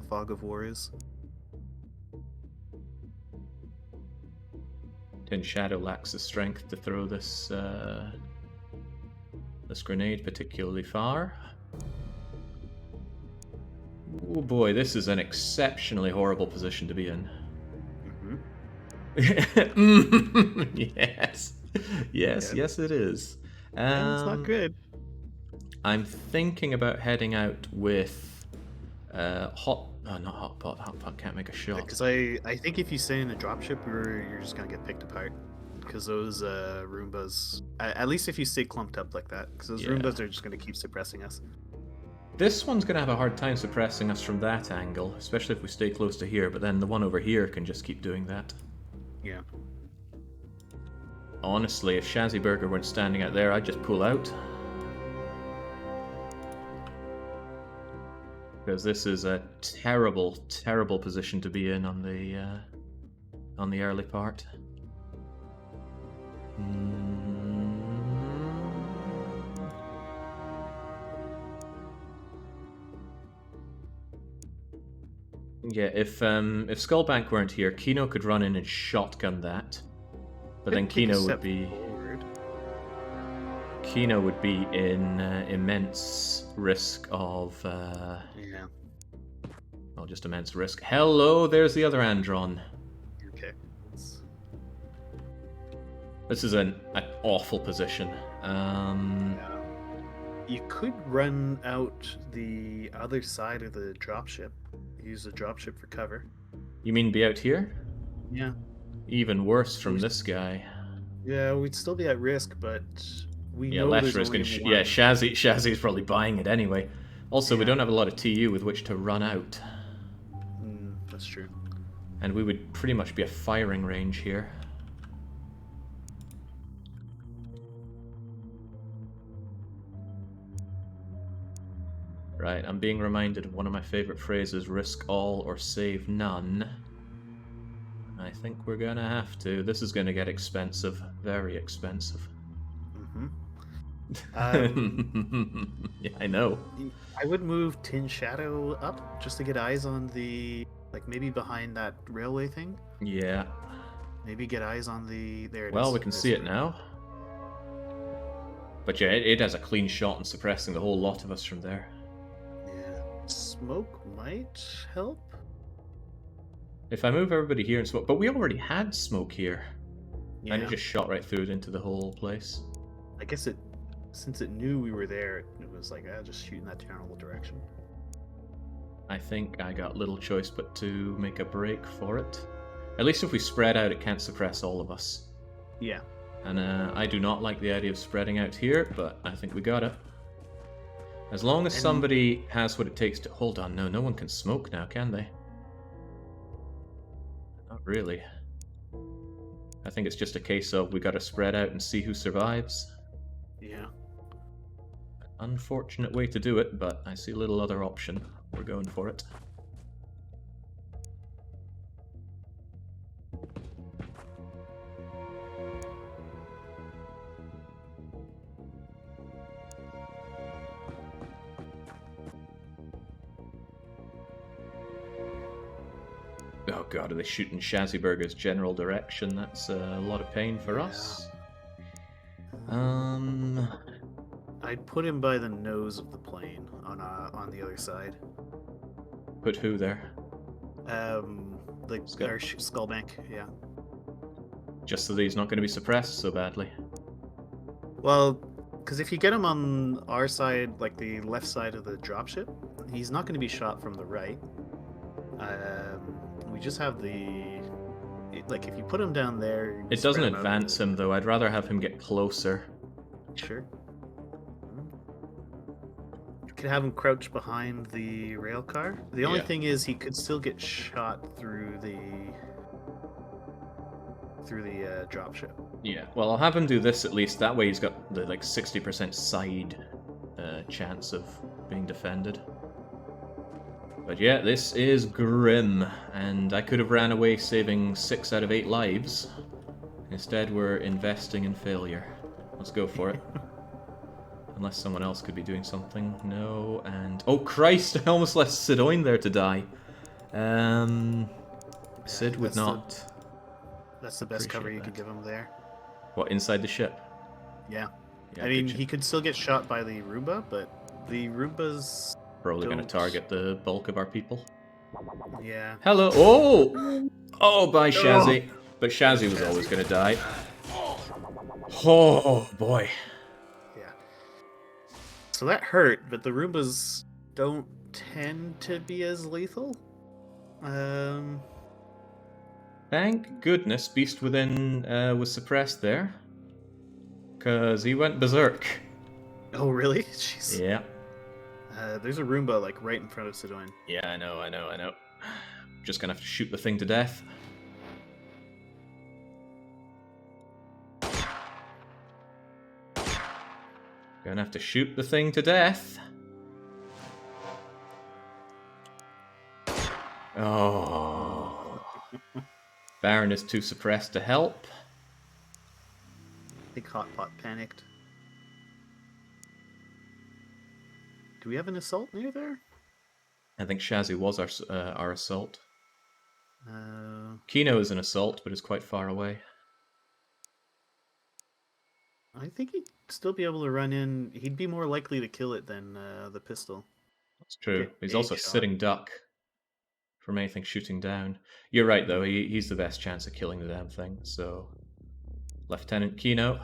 fog of war is. Tin Shadow lacks the strength to throw this grenade particularly far. Oh boy, this is an exceptionally horrible position to be in. Yes. Yes, it is. It's not good. I'm thinking about heading out with not Hot Pot. Hot Pot can't make a shot. Because I think if you stay in the dropship, you're just gonna get picked apart. Because those Roombas, at least if you stay clumped up like that, because those Roombas are just gonna keep suppressing us. This one's gonna have a hard time suppressing us from that angle, especially if we stay close to here. But then the one over here can just keep doing that. Yeah. Honestly, if Shazzy Burger weren't standing out there, I'd just pull out. Because this is a terrible, terrible position to be in on the early part. Yeah, if Skullbank weren't here, Kino could run in and shotgun that. But then Kino would be in immense risk of well, just immense risk. Hello, there's the other Andron. Okay. This is an awful position. You could run out the other side of the dropship. Use the dropship for cover. You mean be out here? Yeah. Even worse from this guy. Yeah, we'd still be at risk, but We Yeah, know there's Leshra's only going to... one. Yeah, Shazzy's probably buying it anyway. Also, we Yeah. don't have a lot of TU with which to run out. That's true. And we would pretty much be a firing range here. Right, I'm being reminded of one of my favourite phrases, risk all or save none. I think we're gonna have to. This is gonna get expensive. Very expensive. Yeah, I know. I would move Tin Shadow up just to get eyes on the... Like, maybe behind that railway thing? Yeah. Maybe get eyes on the... There it is. Well, we can see it now. But yeah, it has a clean shot in suppressing the whole lot of us from there. Yeah. Smoke might help? If I move everybody here and smoke... But we already had smoke here. Yeah. And it just shot right through it into the whole place. I guess it... Since it knew we were there, it was like, just shoot in that general direction. I think I got little choice but to make a break for it. At least if we spread out, it can't suppress all of us. Yeah. And I do not like the idea of spreading out here, but I think we got it. As long as somebody has what it takes to... Hold on, no one can smoke now, can they? Not really. I think it's just a case of we gotta spread out and see who survives. Yeah. Unfortunate way to do it, but I see a little other option. We're going for it. Oh god, are they shooting Shazzyburger's general direction? That's a lot of pain for us. I'd put him by the nose of the plane on the other side. Put who there? Like our skull bank, yeah. Just so that he's not going to be suppressed so badly. Well, because if you get him on our side, like the left side of the dropship, he's not going to be shot from the right. We just have the... Like, if you put him down there... It doesn't advance him, though. I'd rather have him get closer. Sure. You could have him crouch behind the rail car. The only thing is he could still get shot through the dropship. Yeah, well, I'll have him do this at least. That way he's got the, 60% side chance of being defended. But yeah, this is grim, and I could have ran away saving 6 out of 8 lives. Instead, we're investing in failure. Let's go for it. Unless someone else could be doing something. No, and... Oh, Christ! I almost left Sidoin there to die. Sid would not... That's the best cover you could give him there. What, inside the ship? Yeah. I mean, he could still get shot by the Roomba, but the Roombas... Probably going to target the bulk of our people. Yeah. Hello! Oh! Oh, by Shazzy. But Shazzy was always going to die. Oh, boy. Yeah. So that hurt, but the Roombas don't tend to be as lethal. Thank goodness Beast Within was suppressed there. Because he went berserk. Oh, really? Jeez. Yeah. There's a Roomba, like, right in front of Sidoin. Yeah, I know. Just gonna have to shoot the thing to death. Gonna have to shoot the thing to death. Oh. Baron is too suppressed to help. I think Hotpot panicked. Do we have an assault near there? I think Shazzy was our assault. Kino is an assault, but is quite far away. I think he'd still be able to run in. He'd be more likely to kill it than the pistol. That's true. He's also sitting duck from anything shooting down. You're right, though. He's the best chance of killing the damn thing. So, Lieutenant Kino,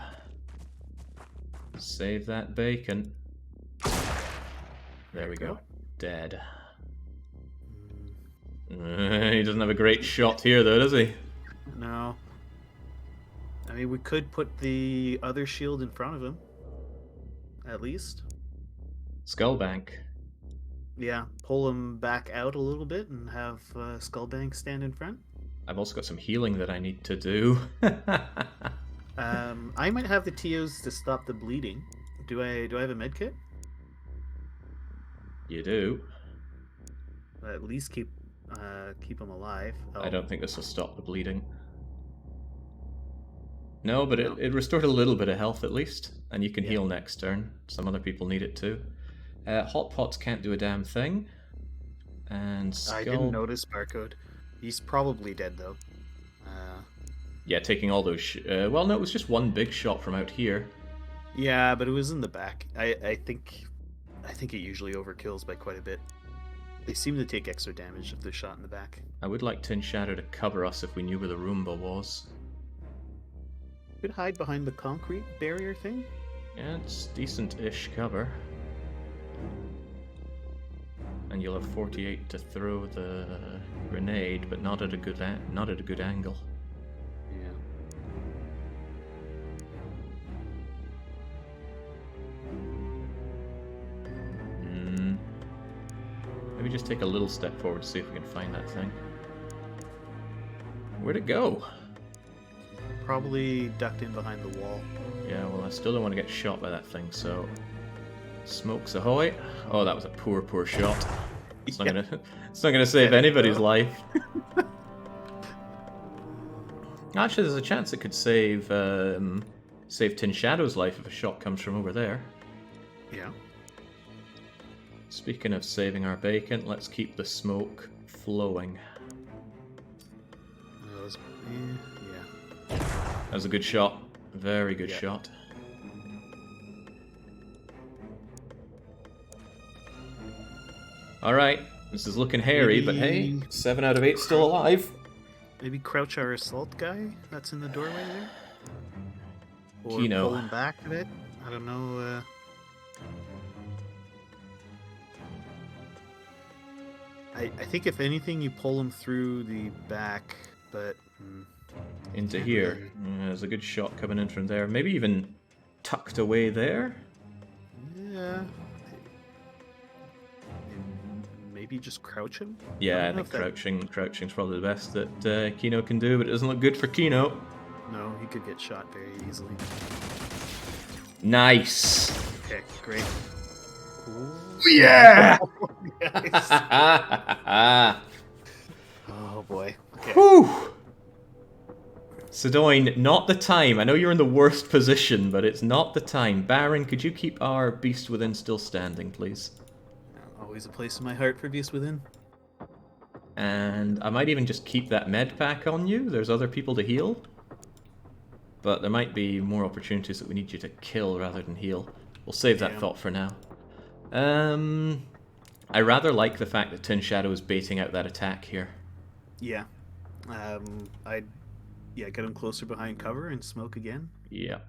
save that bacon. There we go. Dead. He doesn't have a great shot here, though, does he? No. I mean, we could put the other shield in front of him. at least. Skullbank. Yeah, pull him back out a little bit and have Skullbank stand in front. I've also got some healing that I need to do. I might have the TOs to stop the bleeding. Do I have a med kit? You do. At least keep him alive. Oh. I don't think this will stop the bleeding. No, but No. it restored a little bit of health at least, and you can Yeah. heal next turn. Some other people need it too. Hot Pots can't do a damn thing. And Skull... I didn't notice barcode. He's probably dead though. Yeah, taking all those... well, no, it was just one big shot from out here. Yeah, but it was in the back. I think it usually overkills by quite a bit. They seem to take extra damage if they're shot in the back. I would like Tin Shadow to cover us if we knew where the Roomba was. Could hide behind the concrete barrier thing. Yeah, it's decent-ish cover. And you'll have 48 to throw the grenade, but not at a good angle. Yeah. Maybe just take a little step forward to see if we can find that thing. Where'd it go? Probably ducked in behind the wall. Yeah, well, I still don't want to get shot by that thing, so... Smokes ahoy. Oh, that was a poor, poor shot. It's not gonna save anybody's life. Actually, there's a chance it could save Tin Shadow's life if a shot comes from over there. Yeah. Speaking of saving our bacon, let's keep the smoke flowing. Yeah. That was a good shot. Very good Yeah. shot. Alright, this is looking hairy, but hey, 7 out of 8 still alive. Maybe crouch our assault guy that's in the doorway there? Or Kino. pull him back a bit? I don't know. I think if anything, you pull him through the back, but... Into here. Yeah, there's a good shot coming in from there. Maybe even tucked away there? Yeah. Maybe just crouch him? Yeah, I think crouching's probably the best that Kino can do, but it doesn't look good for Kino. No, he could get shot very easily. Nice! Okay, great. Ooh. Yeah! Nice. Oh boy. Okay. Whew! Sidoin, not the time. I know you're in the worst position, but it's not the time. Baron, could you keep our Beast Within still standing, please? Always a place in my heart for Beast Within. And I might even just keep that med pack on you. There's other people to heal. But there might be more opportunities that we need you to kill rather than heal. We'll save that thought for now. I rather like the fact that Tin Shadow is baiting out that attack here. Yeah. Get him closer behind cover and smoke again. Yeah.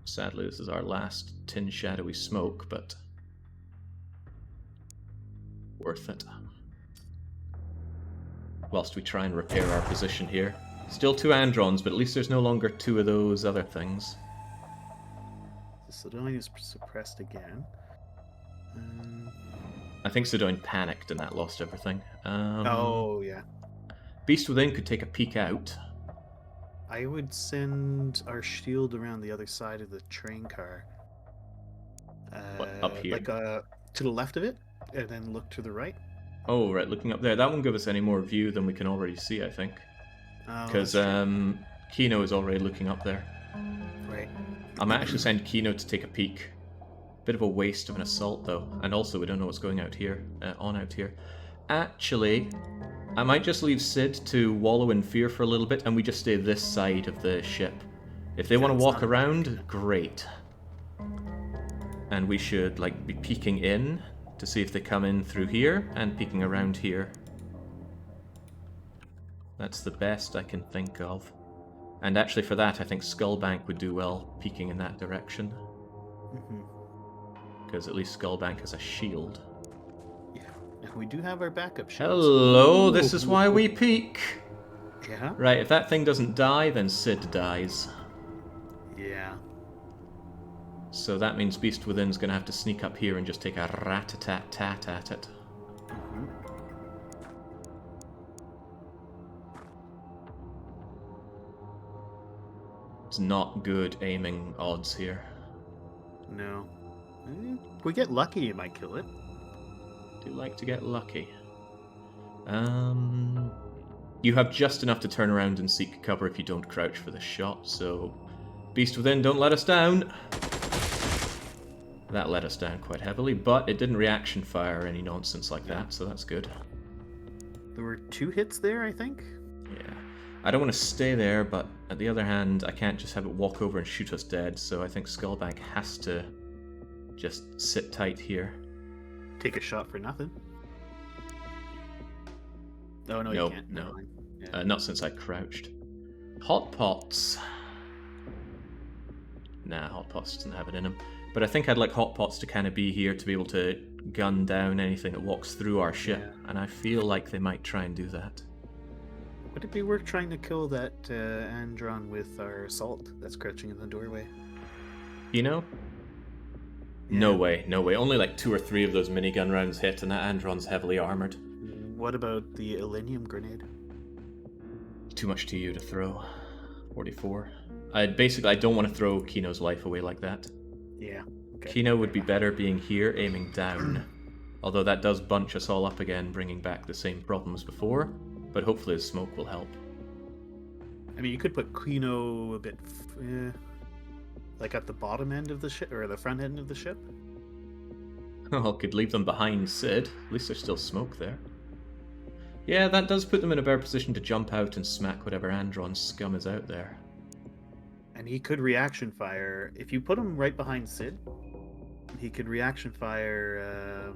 Sadly, this is our last Tin Shadowy smoke, but... worth it. Whilst we try and repair our position here. Still 2 Androns, but at least there's no longer 2 of those other things. The Sidoin is suppressed again. I think Sidoin panicked and that lost everything. Oh, yeah. Beast Within could take a peek out. I would send our shield around the other side of the train car. What, up here? Like to the left of it, and then look to the right. Oh, right, looking up there. That won't give us any more view than we can already see, I think. Because Kino is already looking up there. Right. I might actually send Kino to take a peek. Bit of a waste of an assault, though. And also, we don't know what's going out here. Out here. Actually, I might just leave Sid to wallow in fear for a little bit, and we just stay this side of the ship. If they want to walk around, great. And we should, like, be peeking in to see if they come in through here, and peeking around here. That's the best I can think of. And actually for that, I think Skullbank would do well peeking in that direction. Because at least Skullbank has a shield. Yeah, and we do have our backup shields. Hello, this is why we peek! Yeah? Right, if that thing doesn't die, then Sid dies. Yeah. So that means Beast Within's going to have to sneak up here and just take a rat-a-tat-tat at it. Mhm. It's not good aiming odds here. No. If we get lucky, you might kill it. Do like to get lucky. You have just enough to turn around and seek cover if you don't crouch for the shot, so... Beast Within, don't let us down! That let us down quite heavily, but it didn't reaction fire or any nonsense like that, so that's good. There were 2 hits there, I think? Yeah. I don't want to stay there, but at the other hand, I can't just have it walk over and shoot us dead, so I think Skullbag has to just sit tight here. Take a shot for nothing. Oh, no, Nope, you can't. no. Never mind. Yeah. Not since I crouched. Hot Pots. Nah, Hot Pots doesn't have it in him. But I think I'd like Hot Pots to kind of be here to be able to gun down anything that walks through our ship, and I feel like they might try and do that. Would it be worth trying to kill that Andron with our assault that's crouching in the doorway? You know? Yeah. No way, no way. Only like 2 or 3 of those minigun rounds hit, and that Andron's heavily armored. What about the Illinium grenade? Too much to you to throw. 44. I don't want to throw Kino's life away like that. Yeah. Okay. Kino would be better being here, aiming down. Although that does bunch us all up again, bringing back the same problems before. But hopefully his smoke will help. I mean, you could put Kino a bit, like at the bottom end of the ship, or the front end of the ship. Oh, could leave them behind Sid. At least there's still smoke there. Yeah, that does put them in a better position to jump out and smack whatever Andron scum is out there. And he could reaction fire. If you put him right behind Sid, he could reaction fire.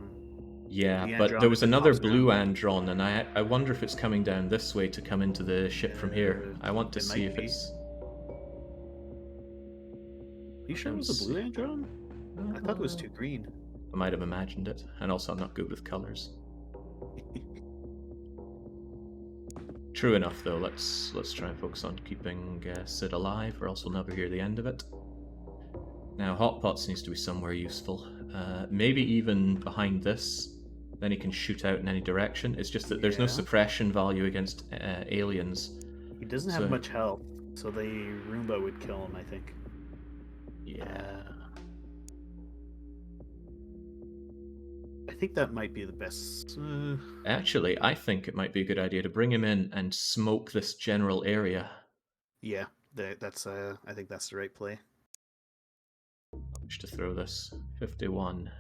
Yeah, the but Andron there was if it another pops blue down. Andron, and I wonder if it's coming down this way to come into the ship from here. I want to it see might if be. it's... You sure it was a blue Andron? I thought it was 2 green. I might have imagined it, and also I'm not good with colours. True enough, though. Let's try and focus on keeping Sid alive, or else we'll never hear the end of it. Now, Hot Pots needs to be somewhere useful. Maybe even behind this. Then he can shoot out in any direction. It's just that there's no Yeah. suppression value against aliens. He doesn't have much health, so the Roomba would kill him, I think. Yeah. I think that might be the best. Actually, I think it might be a good idea to bring him in and smoke this general area. Yeah, that's. I think that's the right play. How much to throw this? 51.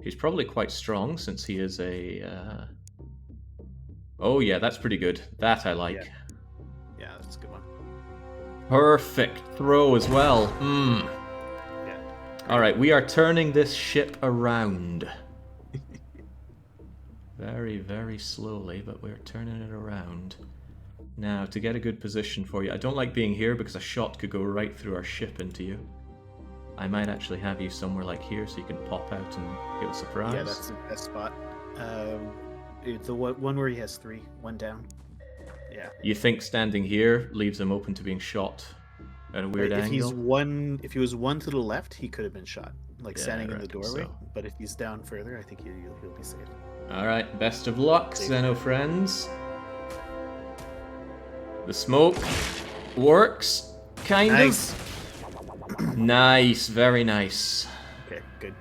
He's probably quite strong since he is a... Oh yeah, that's pretty good. That I like. Yeah, that's a good one. Perfect throw as well. Yeah. Alright, we are turning this ship around. Very, very slowly, but we're turning it around. Now, to get a good position for you, I don't like being here because a shot could go right through our ship into you. I might actually have you somewhere like here so you can pop out and give a surprise. Yeah, that's the best spot. The one where he has 3, 1 down. Yeah. You think standing here leaves him open to being shot at a weird if angle? if he was 1 to the left, he could have been shot, like Yeah, standing I in the reckon doorway. so. But if he's down further, I think he'll be safe. Alright, best of luck, Xeno friends. The smoke works, kind Nice. of. Nice, very nice. Okay, good.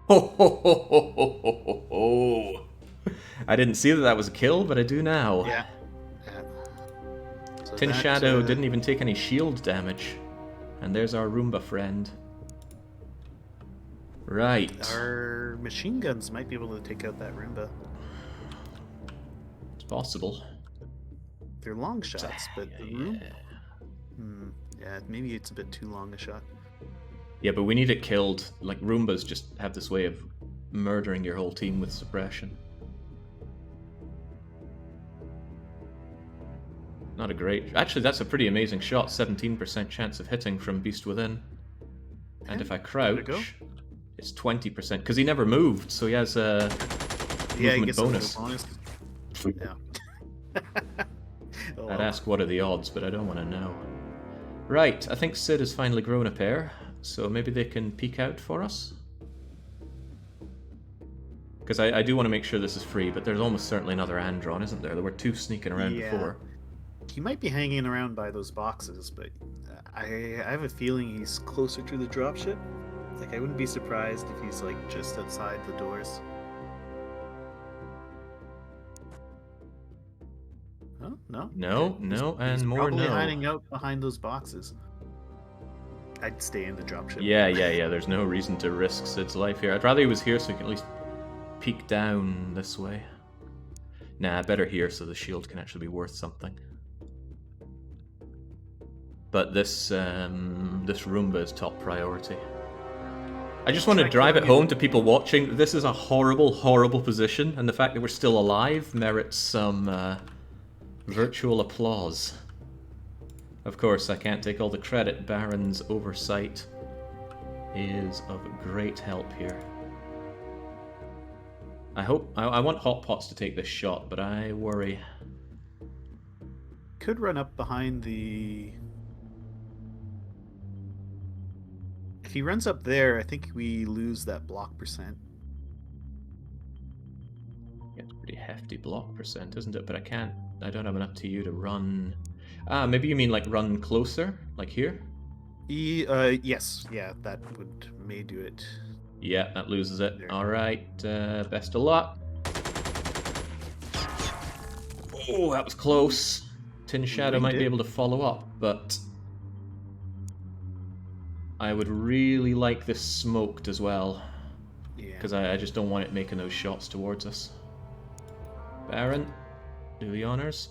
Ho ho ho ho ho ho ho. I didn't see that was a kill, but I do now. Yeah. So Tin that, Shadow didn't even take any shield damage. And there's our Roomba friend. Right. Our machine guns might be able to take out that Roomba. It's possible. They're long shots, but the room. Yeah. Yeah, maybe it's a bit too long a shot. Yeah, but we need it killed. Like, Roombas just have this way of murdering your whole team with suppression. Not a great... Actually, that's a pretty amazing shot. 17% chance of hitting from Beast Within. And if I crouch, it's 20%. Because he never moved, so he has a he movement gets bonus. a bonus. Yeah. I'd ask what are the odds, but I don't want to know. Right, I think Sid has finally grown a pair, so maybe they can peek out for us. Because I do want to make sure this is free, but there's almost certainly another Andron, isn't there? There were two sneaking around before. He might be hanging around by those boxes, but I have a feeling he's closer to the dropship. Like, I wouldn't be surprised if he's, like, just outside the doors. Oh, no? No, and he's more probably no. hiding out behind those boxes. I'd stay in the dropship. Yeah, there's no reason to risk Sid's life here. I'd rather he was here so he can at least peek down this way. Nah, better here so the shield can actually be worth something. But this Roomba is top priority. I just want to drive it home to people watching. This is a horrible, horrible position, and the fact that we're still alive merits some virtual applause. Of course, I can't take all the credit. Baron's oversight is of great help here. I want Hot Pots to take this shot, but I worry. Could run up behind the... If he runs up there, I think we lose that block percent. Yeah, it's a pretty hefty block percent, isn't it? But I don't have enough to you to run... Ah, maybe you mean like run closer? Like here? Yes. Yeah, that may do it. Yeah, that loses it. There. Alright, best of luck. Oh, that was close. Tin Shadow might be able to follow up, but... I would really like this smoked as well. Yeah. Because I just don't want it making those shots towards us. Baron, do the honors.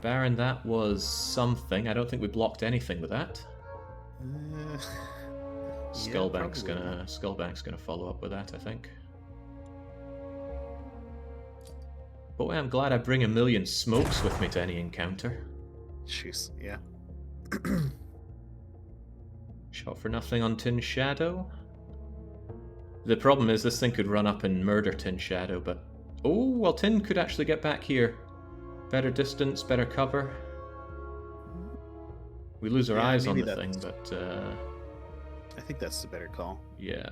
Baron, that was something. I don't think we blocked anything with that. Skullbank's gonna follow up with that, I think. Boy, I'm glad I bring 1,000,000 smokes with me to any encounter. Jeez, yeah. Shot for nothing on Tin Shadow. The problem is this thing could run up and murder Tin Shadow, but... Oh, well, Tin could actually get back here. Better distance, better cover. We lose our eyes on the thing, but... I think that's the better call. Yeah.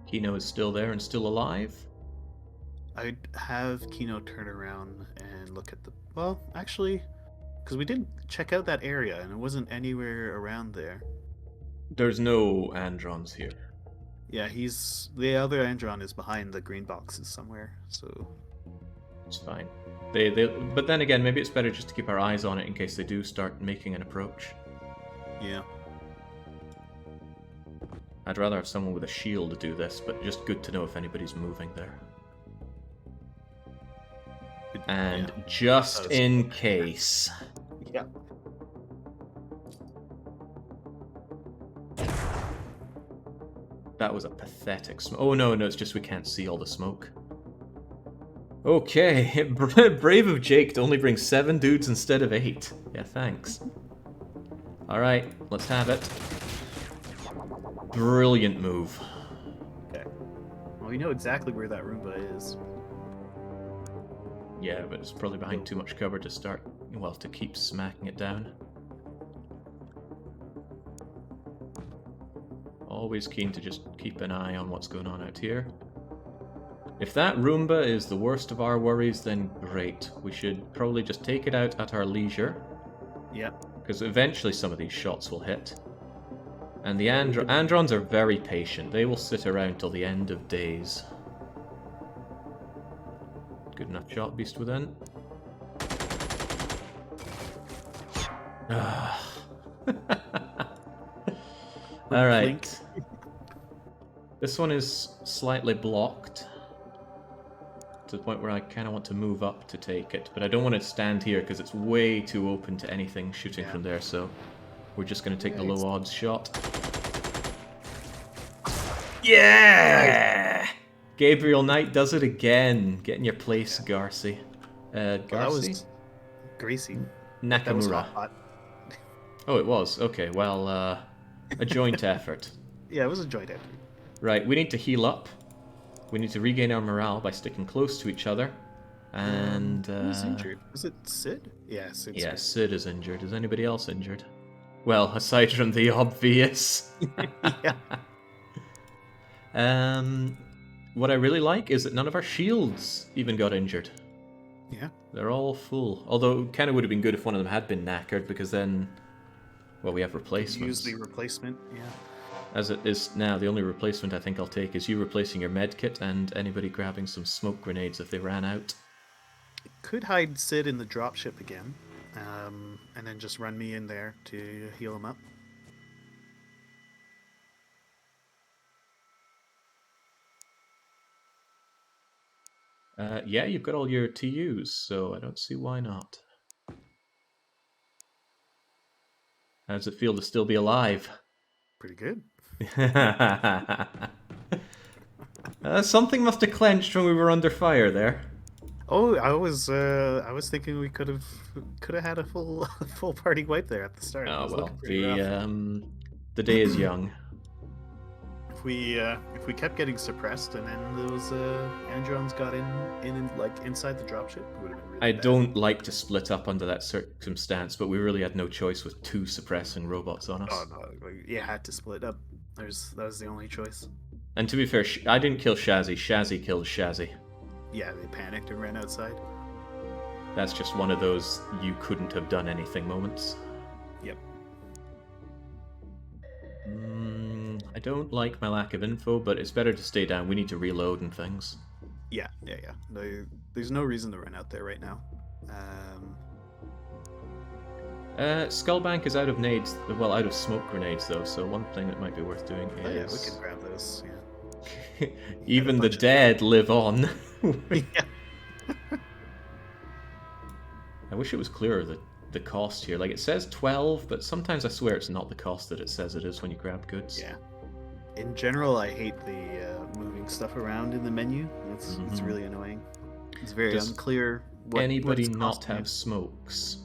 Kino is still there and still alive. I'd have Kino turn around and look at the... Well, actually, because we did check out that area and it wasn't anywhere around there. There's no Androns here. Yeah, the other Andron is behind the green boxes somewhere, so... It's fine. But then again, maybe it's better just to keep our eyes on it in case they do start making an approach. Yeah. I'd rather have someone with a shield to do this, but just good to know if anybody's moving there. And just in case. Yeah. That was a pathetic smoke. Oh no, it's just we can't see all the smoke. Okay, Brave of Jake to only bring 7 dudes instead of 8. Yeah, thanks. Alright, let's have it. Brilliant move. Okay. Well, we know exactly where that Roomba is. Yeah, but it's probably behind too much cover to start, well, to keep smacking it down. Always keen to just keep an eye on what's going on out here. If that Roomba is the worst of our worries, then great. We should probably just take it out at our leisure. Yep. Because eventually some of these shots will hit. And the Androns are very patient. They will sit around till the end of days. Good enough shot, Beast Within. Alright. This one is slightly blocked. To the point where I kind of want to move up to take it. But I don't want to stand here because it's way too open to anything shooting from there. So we're just going to take the low odds shot. Yeah! Gabriel Knight does it again. Get in your place, Garci. Garci? That was Gracie. Nakamura. That was hot. Oh, it was? Okay, well, a joint effort. Yeah, it was a joint effort. Right, we need to heal up. We need to regain our morale by sticking close to each other. And Who's injured? Was it Sid? Yeah, Sid's yeah, hurt. Sid is injured. Is anybody else injured? Well, aside from the obvious. Yeah. What I really like is that none of our shields even got injured. Yeah. They're all full. Although, it kind of would have been good if one of them had been knackered, because then, well, we have replacements. Use the replacement. Yeah. As it is now, the only replacement I think I'll take is you replacing your med kit and anybody grabbing some smoke grenades if they ran out. Could hide Sid in the dropship again, and then just run me in there to heal him up. Yeah, you've got all your TUs, so I don't see why not. How does it feel to still be alive? Pretty good. Something must have clenched when we were under fire there. Oh, I was thinking we could have had a full party wipe there at the start. Oh well, the day is young. If we kept getting suppressed and then those androns got in like inside the dropship, it would have been really I bad. don't like to split up under that circumstance, but we really had no choice with 2 suppressing robots on us. Oh no, you had to split up. That was the only choice. And to be fair, I didn't kill Shazzy. Shazzy killed Shazzy. Yeah, they panicked and ran outside. That's just one of those you couldn't have done anything moments. Yep. I don't like my lack of info, but it's better to stay down. We need to reload and things. Yeah. There's no reason to run out there right now. Skullbank is out of nades, well, out of smoke grenades though, so one thing that might be worth doing is... Oh yeah, we can grab those, yeah. Even the dead live on. Yeah. I wish it was clearer, the cost here. Like, it says 12, but sometimes I swear it's not the cost that it says it is when you grab goods. Yeah. In general, I hate the moving stuff around in the menu. It's really annoying. It's very Does unclear what anybody it's not costing you. have smokes?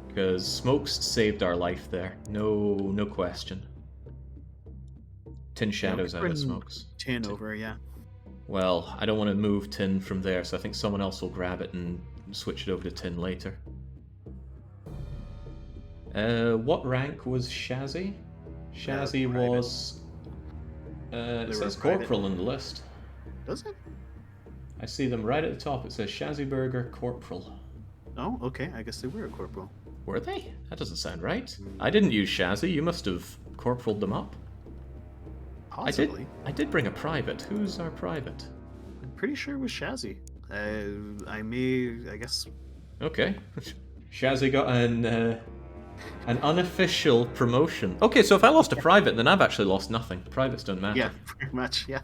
Because smokes saved our life there. No question. Tin Shadow's out of smokes. Tin over, yeah. Well, I don't want to move Tin from there, so I think someone else will grab it and switch it over to Tin later. What rank was Shazzy? Shazzy was... it says Corporal on the list. Does it? I see them right at the top. It says Shazzy Burger Corporal. Oh, okay. I guess they were a corporal. Were they? That doesn't sound right. I didn't use Shazzy. You must have corporaled them up. Possibly. I did bring a private. Who's our private? I'm pretty sure it was Shazzy. I guess. Okay. Shazzy got an unofficial promotion. Okay, so if I lost a private, then I've actually lost nothing. Privates don't matter. Yeah, pretty much, yeah.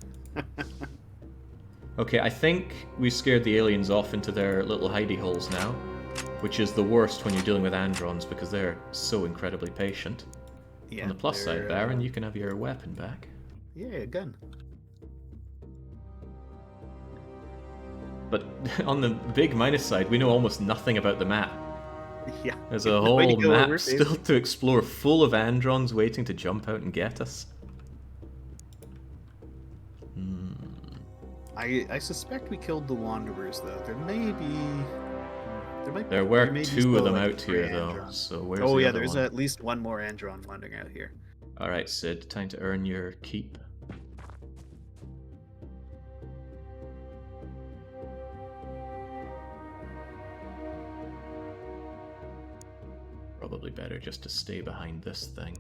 Okay, I think we scared the aliens off into their little hidey holes now, which is the worst when you're dealing with androns because they're so incredibly patient. Yeah, on the plus side, Baron, you can have your weapon back. Yeah, a gun. But on the big minus side, we know almost nothing about the map. Yeah. There's a whole map still to explore full of androns waiting to jump out and get us. I suspect we killed the Wanderers, though. There were may be 2 of them like out here, 3 though. androns. So where's Oh the yeah, other there's one? at least one more andron wandering out here. All right, Sid, time to earn your keep. Probably better just to stay behind this thing.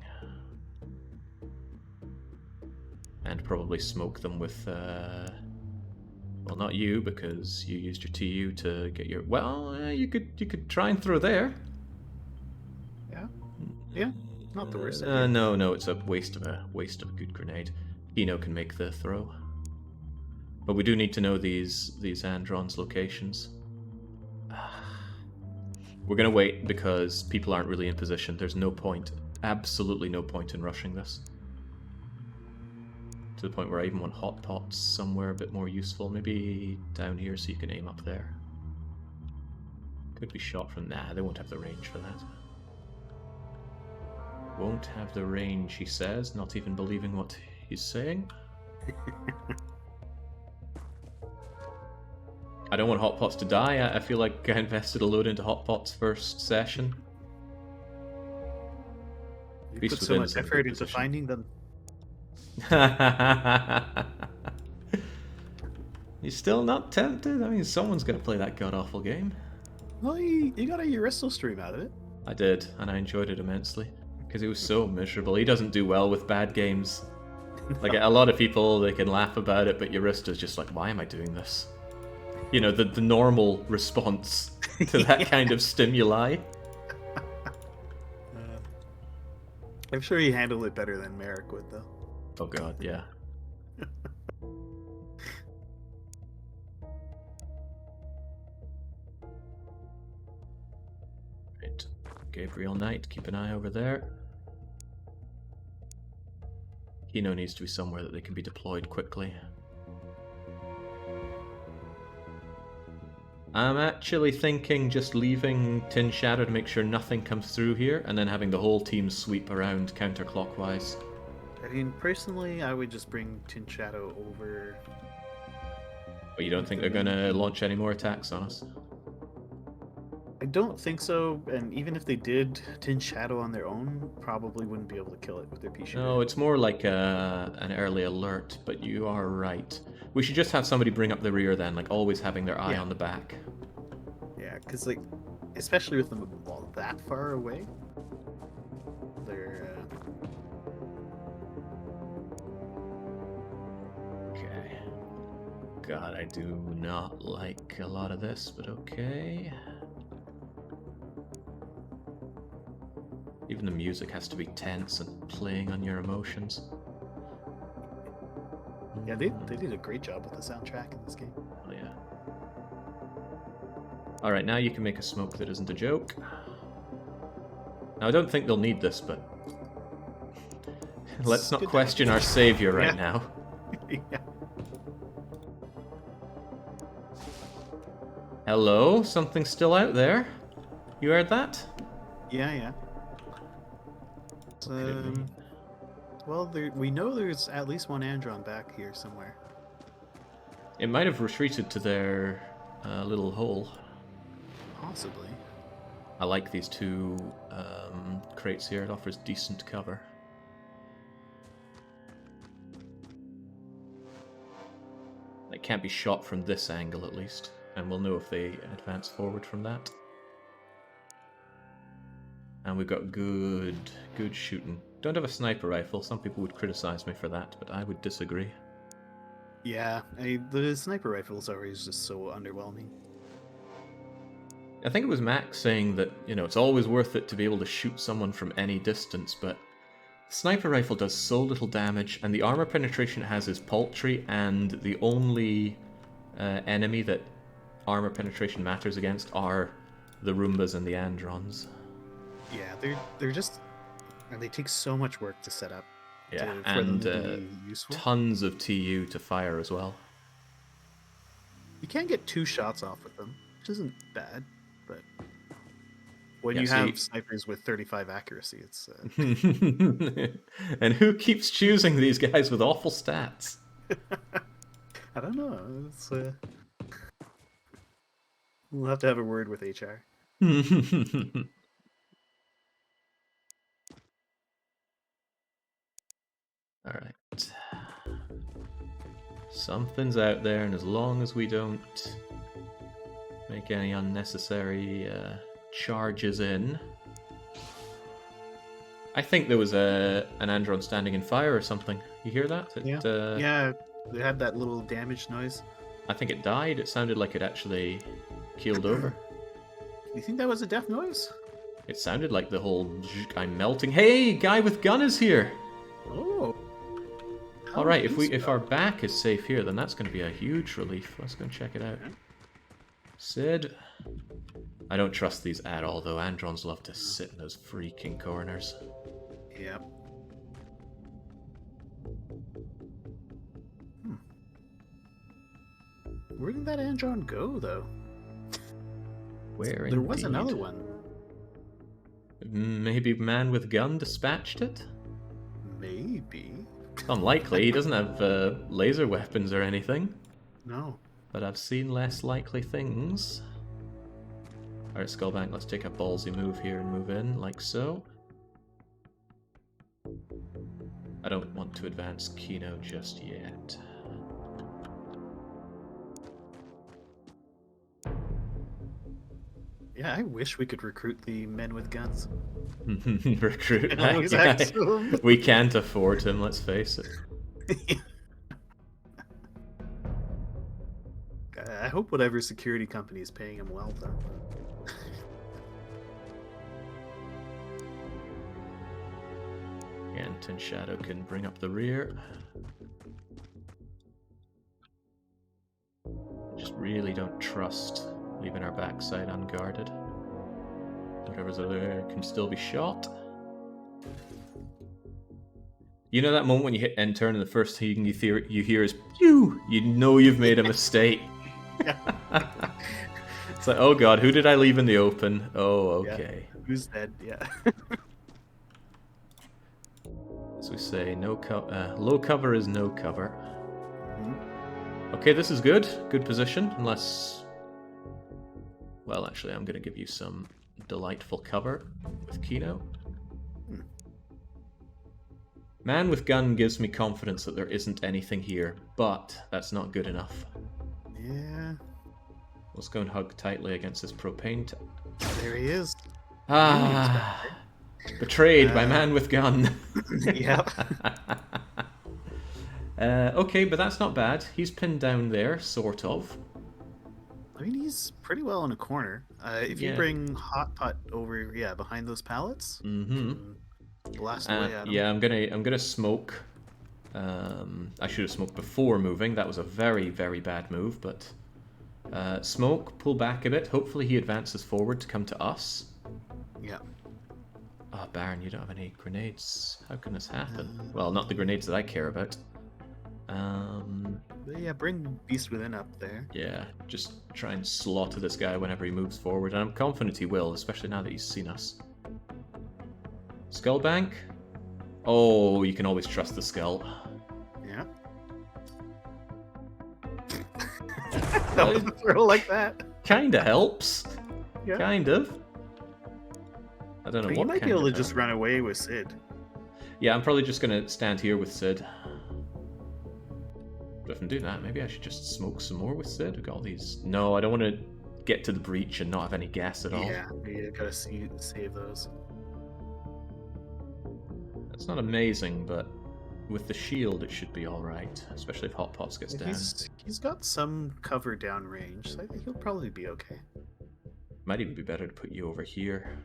And probably smoke them with, well, not you, because you used your TU to get your... Well, you could try and throw there. Yeah, not the worst. No, it's a waste of a good grenade. Kino can make the throw. But we do need to know these androns' locations. We're gonna wait because people aren't really in position. There's no point, absolutely no point in rushing this. To the point where I even want hot pots somewhere a bit more useful. Maybe down here so you can aim up there. Could be shot from... Nah, they won't have the range for that. Won't have the range, he says, not even believing what he's saying. I don't want Hotpots to die. I feel like I invested a load into Hotpots first session. You Beast put so Within much is in a good effort into position. finding them. You still not tempted? I mean, someone's gonna play that god-awful game. Well, you got a Uristo stream out of it. I did, and I enjoyed it immensely. Because it was so miserable. He doesn't do well with bad games. Like, a lot of people, they can laugh about it, but Yurista's just like, why am I doing this? You know, the normal response to that kind of stimuli. I'm sure he handled it better than Merrick would, though. Oh god, yeah. Right. Gabriel Knight, keep an eye over there. Kino needs to be somewhere that they can be deployed quickly. I'm actually thinking just leaving Tin Shadow to make sure nothing comes through here, and then having the whole team sweep around counterclockwise. I mean, personally, I would just bring Tin Shadow over. But you don't think they're gonna launch any more attacks on us? I don't think so, and even if they did, Tin Shadow on their own probably wouldn't be able to kill it with their pea shooter. No, it's more like an early alert, but you are right. We should just have somebody bring up the rear then, like always having their eye on the back. Yeah, because, like, especially with them that far away, they're... Okay. God, I do not like a lot of this, but okay. Even the music has to be tense and playing on your emotions. Yeah, they did a great job with the soundtrack in this game. Oh, yeah. Alright, now you can make a smoke that isn't a joke. Now, I don't think they'll need this, but... Let's not question our savior right now. Yeah. Hello? Something's still out there? You heard that? Yeah. Well, we know there's at least one Andron back here somewhere. It might have retreated to their little hole. Possibly. I like these two crates here. It offers decent cover. It can't be shot from this angle at least, and we'll know if they advance forward from that. And we've got good shooting. Don't have a sniper rifle. Some people would criticize me for that, but I would disagree. Yeah, the sniper rifles are always just so underwhelming. I think it was Max saying that, you know, it's always worth it to be able to shoot someone from any distance, but the sniper rifle does so little damage, and the armor penetration it has is paltry, and the only enemy that armor penetration matters against are the Roombas and the Androns. Yeah, they're just... And they take so much work to set up. Yeah, for them and to be useful. tons of TU to fire as well. You can get 2 shots off with them, which isn't bad, but when Yeah, you so have snipers with 35 accuracy, it's... And who keeps choosing these guys with awful stats? I don't know. It's, we'll have to have a word with HR. Alright. Something's out there, and as long as we don't make any unnecessary charges in... I think there was an Andron standing in fire or something. You hear that? Yeah, they had that little damage noise. I think it died. It sounded like it actually keeled over. You think that was a death noise? It sounded like the whole I'm melting. Hey, guy with gun is here! Oh. All right, if our back is safe here, then that's going to be a huge relief. Let's go and check it out. Sid. I don't trust these at all, though. Androns love to sit in those freaking corners. Yep. Where did that Andron go, though? Where There was indeed? another one. Maybe man with gun dispatched it? Maybe. Unlikely. He doesn't have laser weapons or anything. No. but I've seen less likely things. Alright, Skullbank, let's take a ballsy move here and move in, like so. I don't want to advance Kino just yet. Yeah, I wish we could recruit the men with guns. Recruit. Yeah. We can't afford him, let's face it. I hope whatever security company is paying him well, though. Anton Shadow can bring up the rear. Just really don't trust leaving our backside unguarded. Whatever's there can still be shot. You know that moment when you hit end turn and the first thing you hear is pew! You know you've made a mistake. It's like, oh god, who did I leave in the open? Oh, okay. Yeah. Who's dead? Yeah. As we say, low cover is no cover. Mm-hmm. Okay, this is good. Good position, unless... Well, actually, I'm going to give you some delightful cover with Kino. Man with gun gives me confidence that there isn't anything here, but that's not good enough. Yeah. Let's go and hug tightly against this propane. There he is. Ah, betrayed by man with gun. Yep. Okay, but that's not bad. He's pinned down there, sort of. I mean, he's pretty well in a corner. If you bring Hot Pot over, behind those pallets, blast away at him. Yeah, I'm gonna smoke. I should have smoked before moving. That was a very, very bad move. But smoke, pull back a bit. Hopefully, he advances forward to come to us. Yeah. Ah, oh, Baron, you don't have any grenades. How can this happen? Well, not the grenades that I care about. Yeah, bring Beast Within up there. Yeah, just try and slaughter this guy whenever he moves forward, and I'm confident he will, especially now that he's seen us. Skullbank? Oh, you can always trust the skull. Yeah. That was a throw like that. Kinda helps. Yeah. Kind of. I don't know But what you might be kind able of to just help. run away with Sid. Yeah, I'm probably just gonna stand here with Sid. But if I'm doing that, maybe I should just smoke some more with Sid. We've got all these... No, I don't want to get to the breach and not have any gas at all. Yeah, you gotta save those. It's not amazing, but with the shield it should be alright. Especially if Hot Pots gets down. He's got some cover down range, so I think he'll probably be okay. Might even be better to put you over here.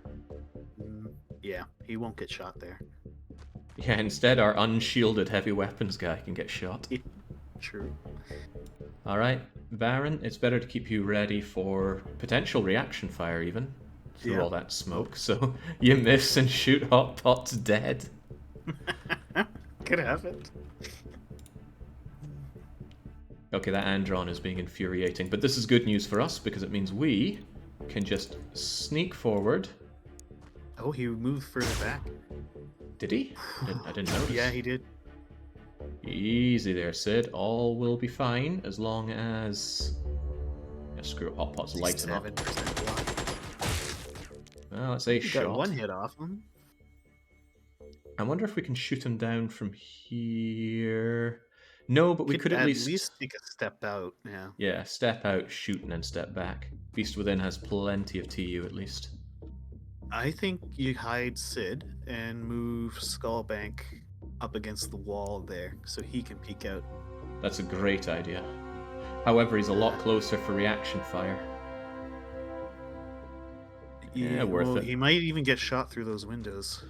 Yeah, he won't get shot there. Yeah, instead our unshielded heavy weapons guy can get shot. True. Alright, Baron, it's better to keep you ready for potential reaction fire even. Through all that smoke, so you miss and shoot Hot Pot's dead. Could happen. Okay, that Andron is being infuriating, but this is good news for us because it means we can just sneak forward. Oh, he moved further back. Did he? I didn't notice. Yeah, he did. Easy there, Sid. All will be fine as long as... Yeah, screw it, Hot Pot's light him up. 7% block. Well, that's a shot. Got one hit off him. I wonder if we can shoot him down from here. No, but we could at least take a step out. Yeah. Yeah, step out, shoot, and then step back. Beast Within has plenty of TU at least. I think you hide Sid and move Skullbank up against the wall there so he can peek out. That's a great idea. However, he's a lot closer for reaction fire. Yeah, worth it. He might even get shot through those windows.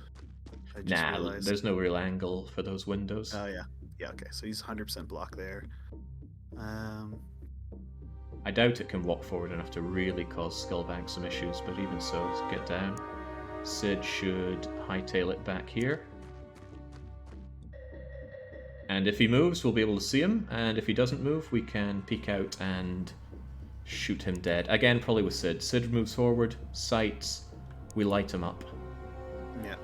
I just realized. There's no real angle for those windows. Oh, yeah. Yeah, okay, so he's 100% block there. I doubt it can walk forward enough to really cause Skullbank some issues, but even so, let's get down. Sid should hightail it back here. And if he moves, we'll be able to see him, and if he doesn't move, we can peek out and shoot him dead. Again, probably with Sid. Sid moves forward, sights, we light him up. Yeah.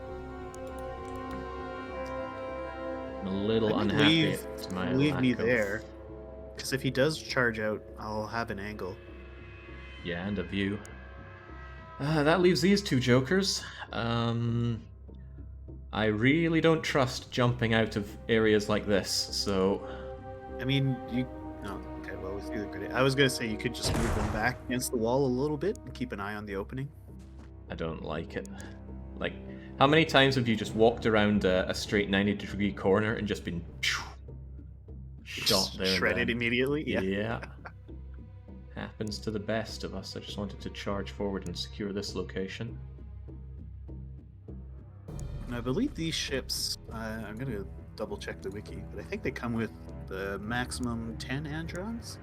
I'm a little unhappy to my leave lack me of... there, Because if he does charge out, I'll have an angle. Yeah, and a view. That leaves these two jokers. I really don't trust jumping out of areas like this, so... I mean, you... No, okay, well, it's either good. I was going to say you could just move them back against the wall a little bit and keep an eye on the opening. I don't like it. Like, how many times have you just walked around a straight 90-degree corner and just been... shot there? Shredded immediately? Yeah. Yeah. Happens to the best of us. I just wanted to charge forward and secure this location. And I believe these ships, I'm going to double check the wiki, but I think they come with the maximum 10 androns.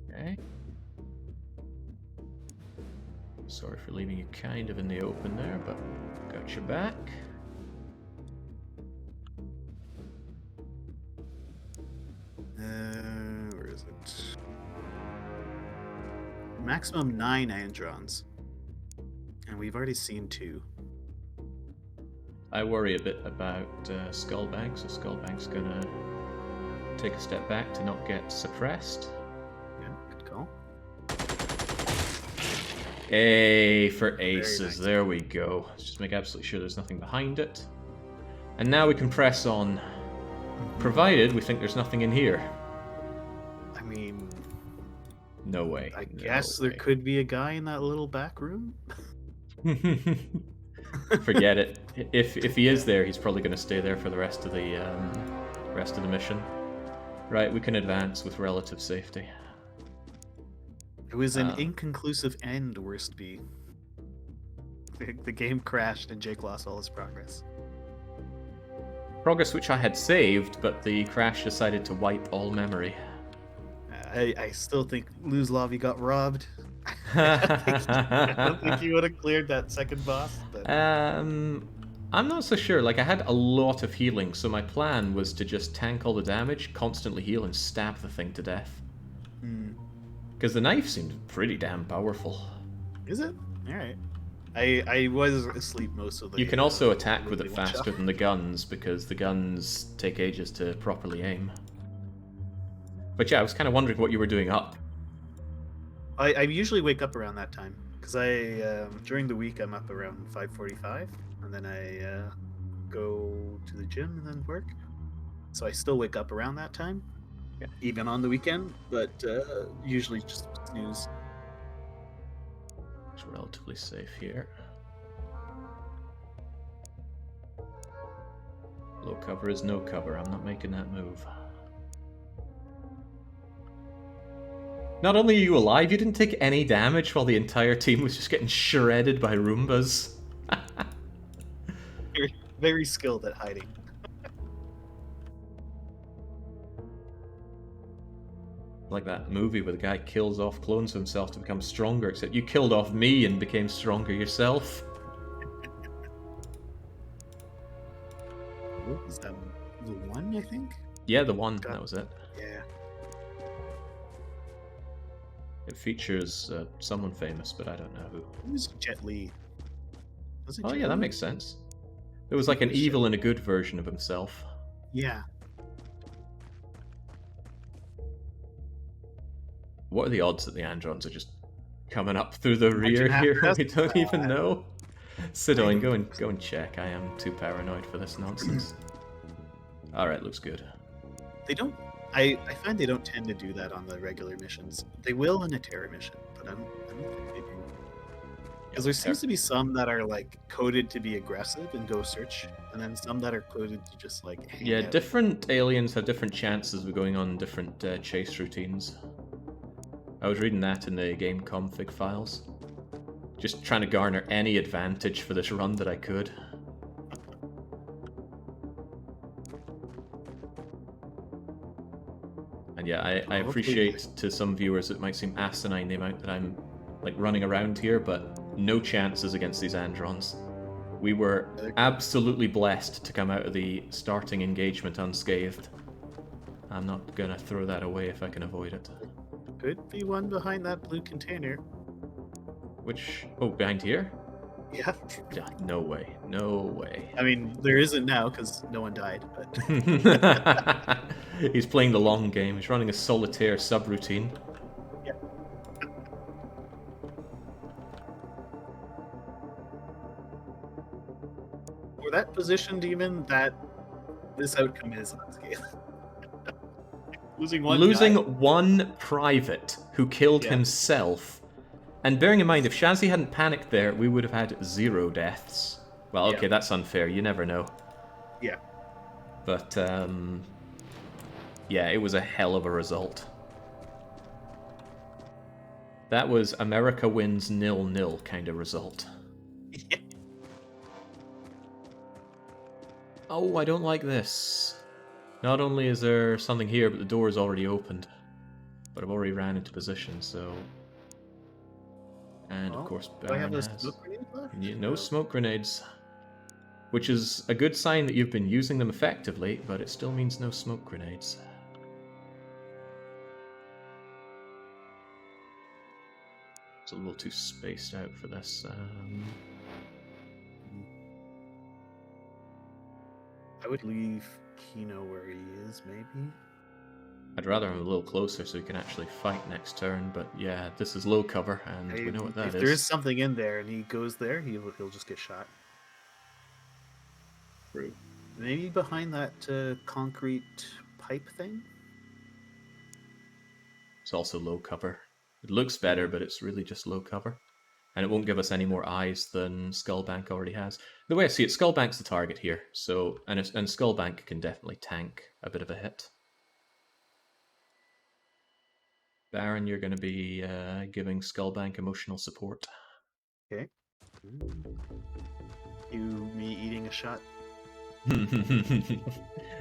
Okay. Sorry for leaving you kind of in the open there, but got your back. Where is it? Maximum 9 androns. And we've already seen 2. I worry a bit about Skullbank, so Skullbank's gonna take a step back to not get suppressed. Yeah, good call. A for aces, nice. There we go. Let's just make absolutely sure there's nothing behind it. And now we can press on, provided we think there's nothing in here. I mean... No way. I guess there could be a guy in that little back room. Forget it. If he is there, he's probably going to stay there for the rest of the mission. Right, we can advance with relative safety. It was an inconclusive end, worst be. The game crashed and Jake lost all his progress. Progress which I had saved, but the crash decided to wipe all memory. I still think Luzlov got robbed. I don't think he would have cleared that second boss. But... I'm not so sure. Like, I had a lot of healing, so my plan was to just tank all the damage, constantly heal, and stab the thing to death. Because the knife seemed pretty damn powerful. Is it? Alright. I was asleep most of the... You can also attack with it faster than the guns, because the guns take ages to properly aim. But yeah, I was kind of wondering what you were doing up. I usually wake up around that time, because during the week I'm up around 5:45, and then I go to the gym and then work. So I still wake up around that time, even on the weekend, but usually just snooze. It's relatively safe here. Low cover is no cover. I'm not making that move. Not only are you alive, you didn't take any damage while the entire team was just getting shredded by Roombas. You're very skilled at hiding. Like that movie where the guy kills off clones of himself to become stronger, except you killed off me and became stronger yourself. What was that? The one, I think? Yeah, the one. That was it. Yeah. It features someone famous, but I don't know who. It was Jet Li. Was it Oh Jet yeah, that Li? makes sense. There was like an evil and a good version of himself. Yeah. What are the odds that the Androns are just coming up through the rear here? We don't even know. Sidoin, go and check. I am too paranoid for this nonsense. Alright, looks good. They don't... I find they don't tend to do that on the regular missions. They will in a Terra mission, but I don't think they do. Because there seems to be some that are like coded to be aggressive and go search, and then some that are coded to just like hang out. Different aliens have different chances of going on different chase routines. I was reading that in the game config files. Just trying to garner any advantage for this run that I could. And yeah, I appreciate to some viewers it might seem asinine the amount that I'm like running around here, but no chances against these Androns. We were absolutely blessed to come out of the starting engagement unscathed. I'm not gonna throw that away if I can avoid it. Could be one behind that blue container. Which... oh, behind here? Yeah. Yeah, no way. No way. I mean, there isn't now because no one died. But He's playing the long game. He's running a solitaire subroutine. yeah. For that positioned even, that this outcome is unscaled. Losing one Losing guy. one private who killed Yeah. himself. And bearing in mind, if Shazzy hadn't panicked there, we would have had 0 deaths. Well, okay, Yeah. that's unfair. You never know. Yeah. But, yeah, it was a hell of a result. That was America wins 0-0 kind of result. Oh, I don't like this. Not only is there something here, but the door is already opened. But I've already ran into position, so... And, Well, of course, do I have Baron a has... smoke grenade left? No smoke grenades. Which is a good sign that you've been using them effectively, but it still means no smoke grenades. It's a little too spaced out for this. I would leave Kino where he is, maybe. I'd rather him a little closer so he can actually fight next turn, but yeah, this is low cover, and we know what that If is. there is something in there and he goes there, he'll just get shot. True. Maybe behind that concrete pipe thing? It's also low cover. It looks better, but it's really just low cover. And it won't give us any more eyes than Skullbank already has. The way I see it, Skullbank's the target here, so and Skullbank can definitely tank a bit of a hit. Baron, you're going to be giving Skullbank emotional support. Okay. Me eating a shot?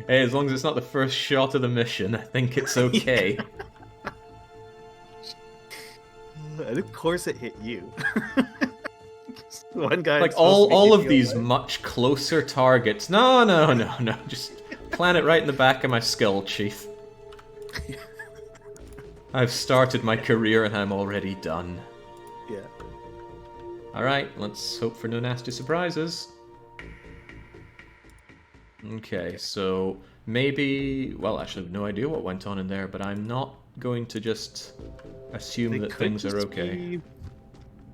Hey, as long as it's not the first shot of the mission, I think it's okay. And of course it hit you. One guy. Like all of these much closer targets. No. Just plant it right in the back of my skull, Chief. I've started my career and I'm already done. Yeah. Alright, let's hope for no nasty surprises. Okay, so maybe... Well, actually, I have no idea what went on in there, but I'm not going to just assume that things are okay.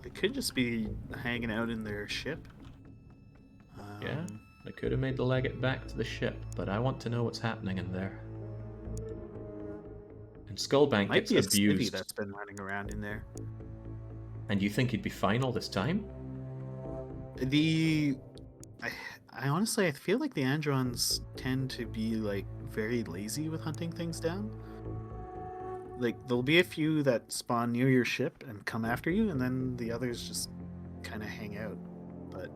They could just be hanging out in their ship. Yeah, they could have made the legate back to the ship, but I want to know what's happening in there. And Skullbank Might gets be a abused. civvy that's been running around in there. And you think he'd be fine all this time? I honestly, I feel like the Androns tend to be like very lazy with hunting things down. Like there'll be a few that spawn near your ship and come after you, and then the others just kind of hang out. But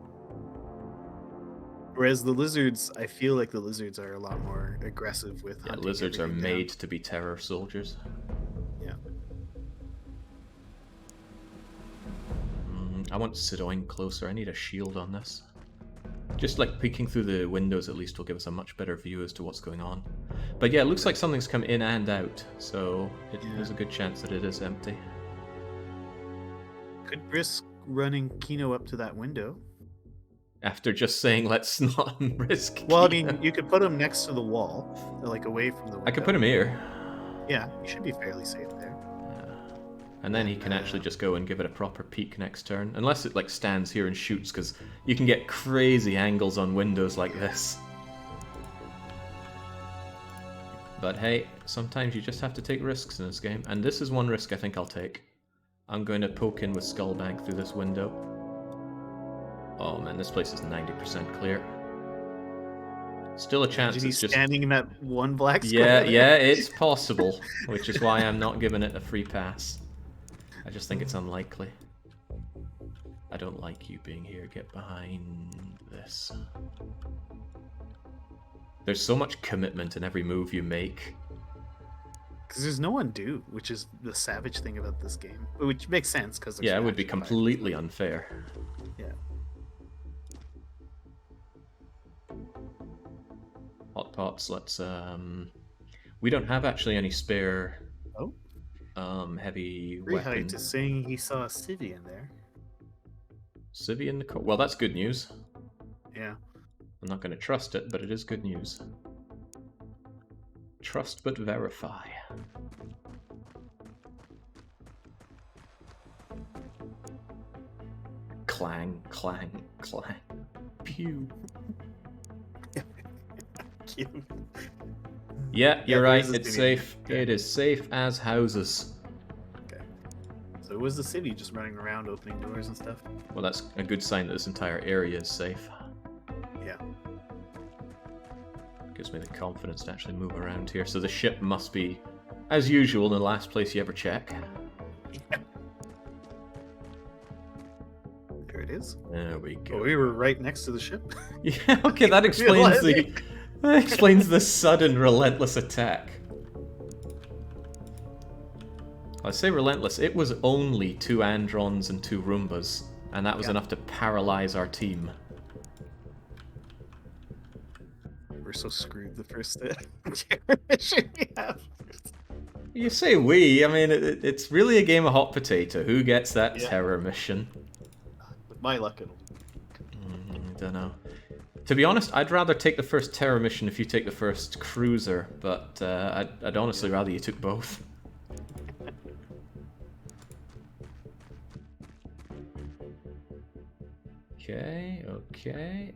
whereas the lizards, I feel like the lizards are a lot more aggressive with hunting. Lizards are everything made down. to be terror soldiers. Yeah. I want Sidoin closer. I need a shield on this. Just like peeking through the windows at least will give us a much better view as to what's going on. But yeah, it looks like something's come in and out, so there's a good chance that it is empty. Could risk running Kino up to that window. After just saying, let's not risk. Well, I Kino. mean, you could put him next to the wall, like away from the window. I could put him here. Yeah, you should be fairly safe there. And then he can actually just go and give it a proper peek next turn. Unless it like stands here and shoots, because you can get crazy angles on windows like this. But hey, sometimes you just have to take risks in this game. And this is one risk I think I'll take. I'm going to poke in with Skullbank through this window. Oh man, this place is 90% clear. Still a chance it's just... standing in that one black square. Yeah, it's possible. Which is why I'm not giving it a free pass. I just think it's unlikely. I don't like you being here. Get behind this. There's so much commitment in every move you make. Because there's no undo, which is the savage thing about this game. Which makes sense, because... Yeah, it would be completely unfair. Yeah. Hot pots, let's... We don't have actually any spare... Oh? Heavy Free weapon. Height is saying he saw a civvy in there. Civvy in the core. Well, that's good news. Yeah. I'm not going to trust it, but it is good news. Trust but verify. Clang, clang, clang. Pew. Cute. Yeah, you're there right. is a It's civvy. safe. Okay. It is safe as houses. Okay. So it was the civvy just running around opening doors and stuff? Well, that's a good sign that this entire area is safe. Yeah. Gives me the confidence to actually move around here. So the ship must be, as usual, the last place you ever check. There it is. There we go. Oh, we were right next to the ship. Yeah, okay, that explains the sudden relentless attack. I say relentless, it was only 2 Androns and 2 Roombas, and that was enough to paralyze our team. We're so screwed the first mission we have. You say we, I mean, it's really a game of hot potato. Who gets that terror mission? With my luck, it'll... Don't know. To be honest, I'd rather take the first terror mission if you take the first cruiser, but I'd honestly rather you took both. Okay, okay.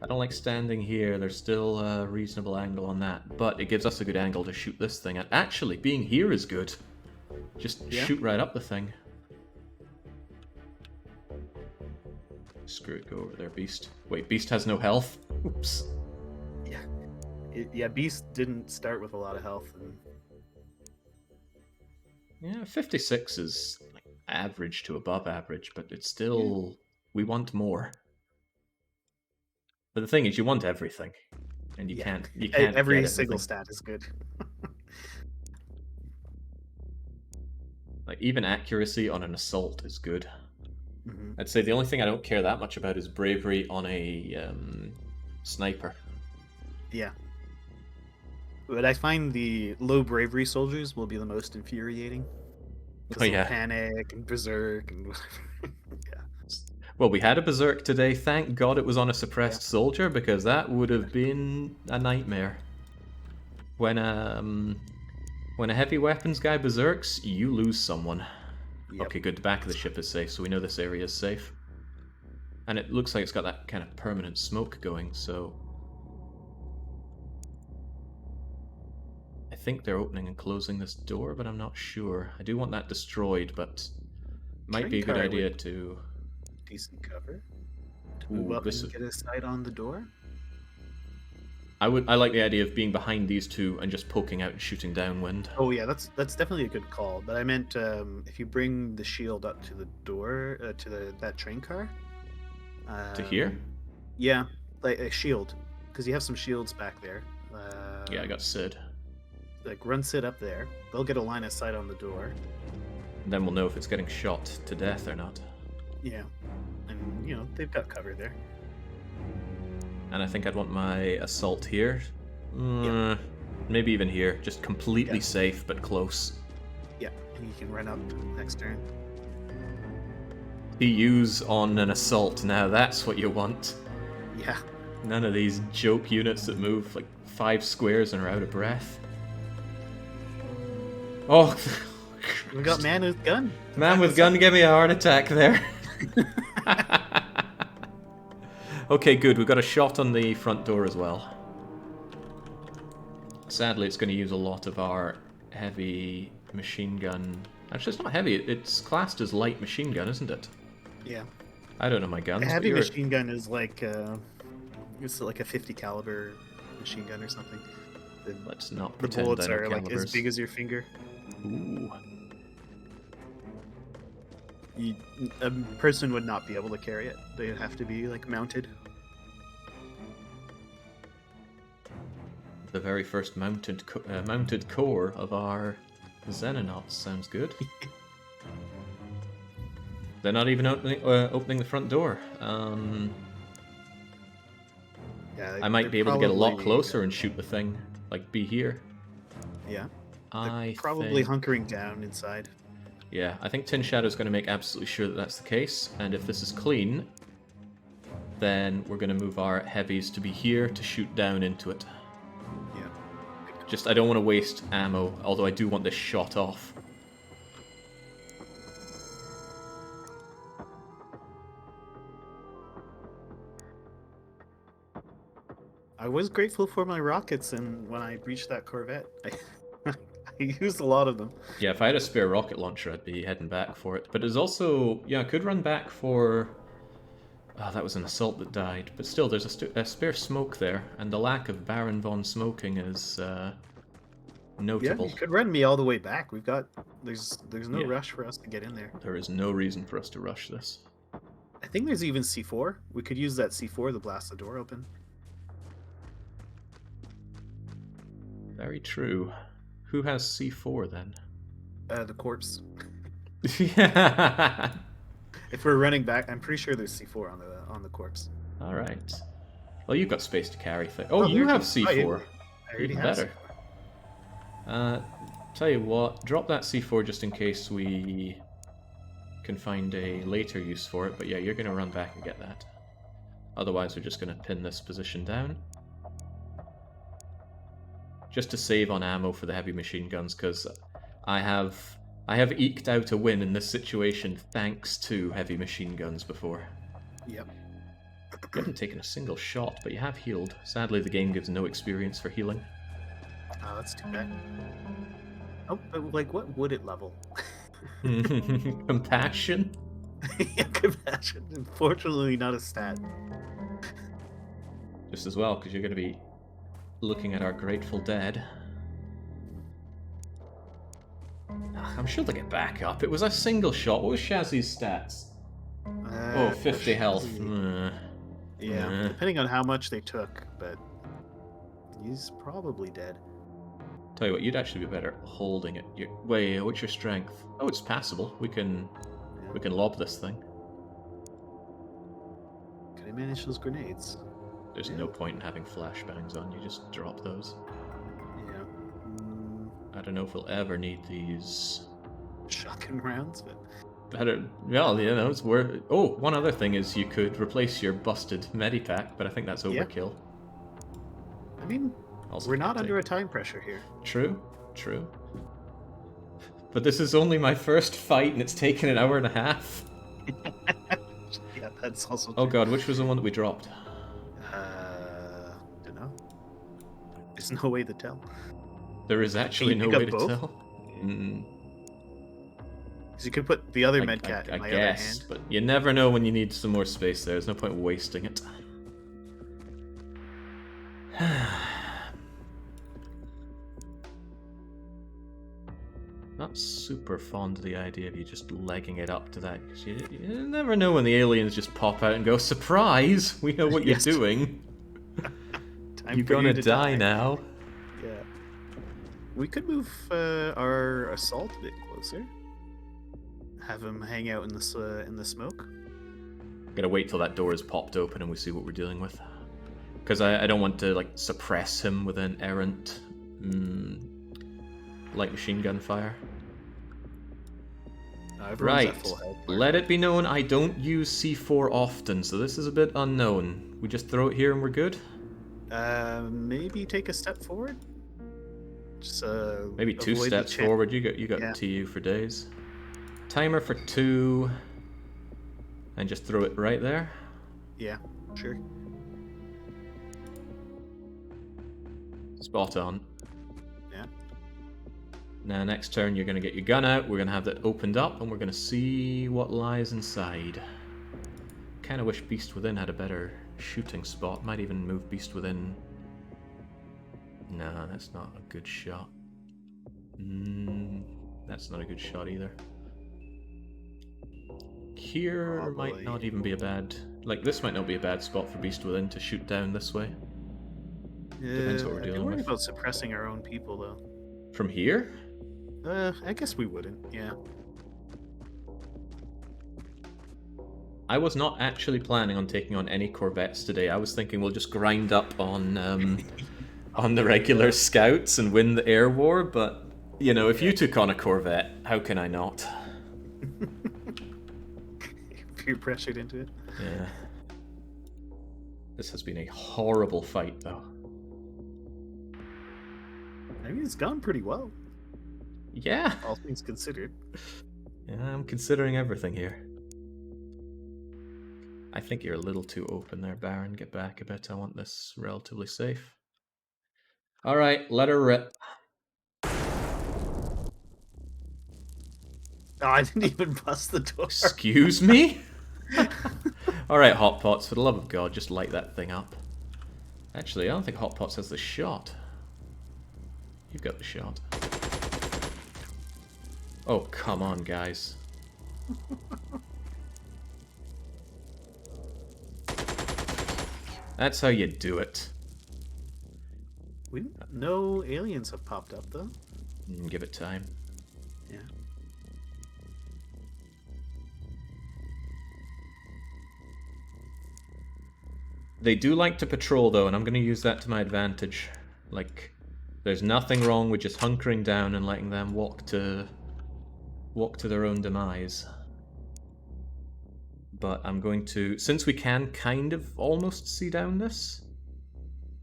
I don't like standing here. There's still a reasonable angle on that, but it gives us a good angle to shoot this thing at. Actually, being here is good. Just shoot right up the thing. Screw it, go over there, Beast. Wait, Beast has no health? Oops. Yeah, Beast didn't start with a lot of health. And... Yeah, 56 is like average to above average, but it's still... We want more. But the thing is, you want everything. And you can't Every get single everything. stat is good. Like, even accuracy on an assault is good. Mm-hmm. I'd say the only thing I don't care that much about is bravery on a sniper. Yeah. But I find the low bravery soldiers will be the most infuriating. Oh, yeah. Panic and berserk and whatever. Yeah. Well, we had a berserk today. Thank God it was on a suppressed soldier, because that would have been a nightmare. When a heavy weapons guy berserks, you lose someone. Yep. Okay, good. The back of the ship is safe, so we know this area is safe. And it looks like it's got that kind of permanent smoke going, so... I think they're opening and closing this door, but I'm not sure. I do want that destroyed, but... Might be a good idea to... Decent cover. To move up and get a sight on the door. I like the idea of being behind these two and just poking out and shooting downwind. Oh yeah, that's definitely a good call. But I meant if you bring the shield up to the door to that train car. To here? Yeah, like a shield, because you have some shields back there. Yeah, I got Sid. Like run Sid up there. They'll get a line of sight on the door. And then we'll know if it's getting shot to death or not. Yeah, and they've got cover there. And I think I'd want my assault here. Maybe even here. Just completely safe, but close. Yeah, and you can run up next turn. PU's on an assault now, that's what you want. Yeah. None of these joke units that move like 5 squares and are out of breath. Oh, we got man with gun. Man with gun gave me a heart attack there. Okay, good. We've got a shot on the front door as well. Sadly, it's going to use a lot of our heavy machine gun. Actually, it's not heavy. It's classed as light machine gun, isn't it? Yeah. I don't know my guns. A heavy machine gun is like it's like a 50 caliber machine gun or something. Let's not The pretend bullets I know are like calibers. as big as your finger. Ooh. A person would not be able to carry it. They'd have to be like mounted. The very first mounted core of our Xenonauts sounds good. They're not even opening the front door. Yeah, I might be able to get a lot closer and shoot the thing, like be here. Yeah. I probably think... hunkering down inside. Yeah, I think Tin Shadow's going to make absolutely sure that that's the case, and if this is clean, then we're going to move our heavies to be here to shoot down into it. Yeah. Just, I don't want to waste ammo, although I do want this shot off. I was grateful for my rockets, and when I breached that Corvette, I used a lot of them. Yeah, if I had a spare rocket launcher, I'd be heading back for it. But there's also, yeah, I could run back for... Oh, that was an assault that died. But still, there's a spare smoke there, and the lack of Baron von Smoking is notable. Yeah, you could run me all the way back. We've got... There's no rush for us to get in there. There is no reason for us to rush this. I think there's even C4. We could use that C4 to blast the door open. Very true. Who has C4 then? The corpse. Yeah. If we're running back, I'm pretty sure there's C4 on the corpse. All right. Well, you've got space to carry things. Oh, you have C4. I already Even have better. C4. Tell you what, drop that C4 just in case we can find a later use for it. But yeah, you're going to run back and get that. Otherwise, we're just going to pin this position down. Just to save on ammo for the heavy machine guns, because I have eked out a win in this situation thanks to heavy machine guns before. Yep. You haven't taken a single shot, but you have healed. Sadly, the game gives no experience for healing. Oh, that's too bad. Oh, but like, what would it level? Compassion? Yeah, compassion. Unfortunately, not a stat. Just as well, because you're going to be looking at our Grateful Dead. I'm sure they'll get back up. It was a single shot. What was Shazzy's stats? 50 health. Yeah, depending on how much they took, but he's probably dead. Tell you what, you'd actually be better holding it. Wait, what's your strength? Oh, it's passable. We can lob this thing. Could I manage those grenades? There's no point in having flashbangs on. You just drop those. Yeah. I don't know if we'll ever need these Shotgun rounds, but better. Well, you know, it's worth. Oh, one other thing is you could replace your busted medipack, but I think that's overkill. I mean, Also we're not under a time pressure here. True. But this is only my first fight, and it's taken an hour and a half. Yeah, that's also. Oh god, which was the one that we dropped? Don't know. There's no way to tell. There is actually no way to tell. Because you could put the other medcat in my other hand. But you never know when you need some more space there. There's no point wasting it. Not super fond of the idea of you just legging it up to that, because you never know when the aliens just pop out and go, "Surprise! We know what you're doing. You're gonna die now." Yeah. We could move our assault a bit closer. Have him hang out in the smoke. Gotta wait till that door is popped open and we see what we're dealing with. Because I don't want to like suppress him with an errant light machine gun fire. Right. Let it be known I don't use C4 often, so this is a bit unknown. We just throw it here and we're good? Maybe take a step forward? Just maybe 2 steps forward. You got TU for days. Timer for 2. And just throw it right there. Yeah, sure. Spot on. Yeah. Now next turn you're going to get your gun out, we're going to have that opened up, and we're going to see what lies inside. Kind of wish Beast Within had a better shooting spot. Might even move Beast Within. Nah, that's not a good shot. That's not a good shot either. Here might not even be a bad... Like, this might not be a bad spot for Beast Within to shoot down this way. Depends what we're dealing with. Worry about suppressing our own people, though. From here? I guess we wouldn't, yeah. I was not actually planning on taking on any Corvettes today. I was thinking we'll just grind up on the regular scouts and win the air war, but, you know, if you took on a Corvette, how can I not? Peer pressured into it. Yeah. This has been a horrible fight, though. I mean, it's gone pretty well, Yeah. all things considered. Yeah, I'm considering everything here. I think you're a little too open there, Baron. Get back a bit. I want this relatively safe. All right, let her rip. Oh, I didn't even bust the door. Excuse me? All right, Hot Pots, for the love of God, just light that thing up. Actually, I don't think Hot Pots has the shot. You've got the shot. Oh, come on, guys. That's how you do it. No aliens have popped up, though. Give it time. Yeah. They do like to patrol, though, and I'm going to use that to my advantage. Like, there's nothing wrong with just hunkering down and letting them walk to their own demise. But I'm going to, since we can kind of almost see down this.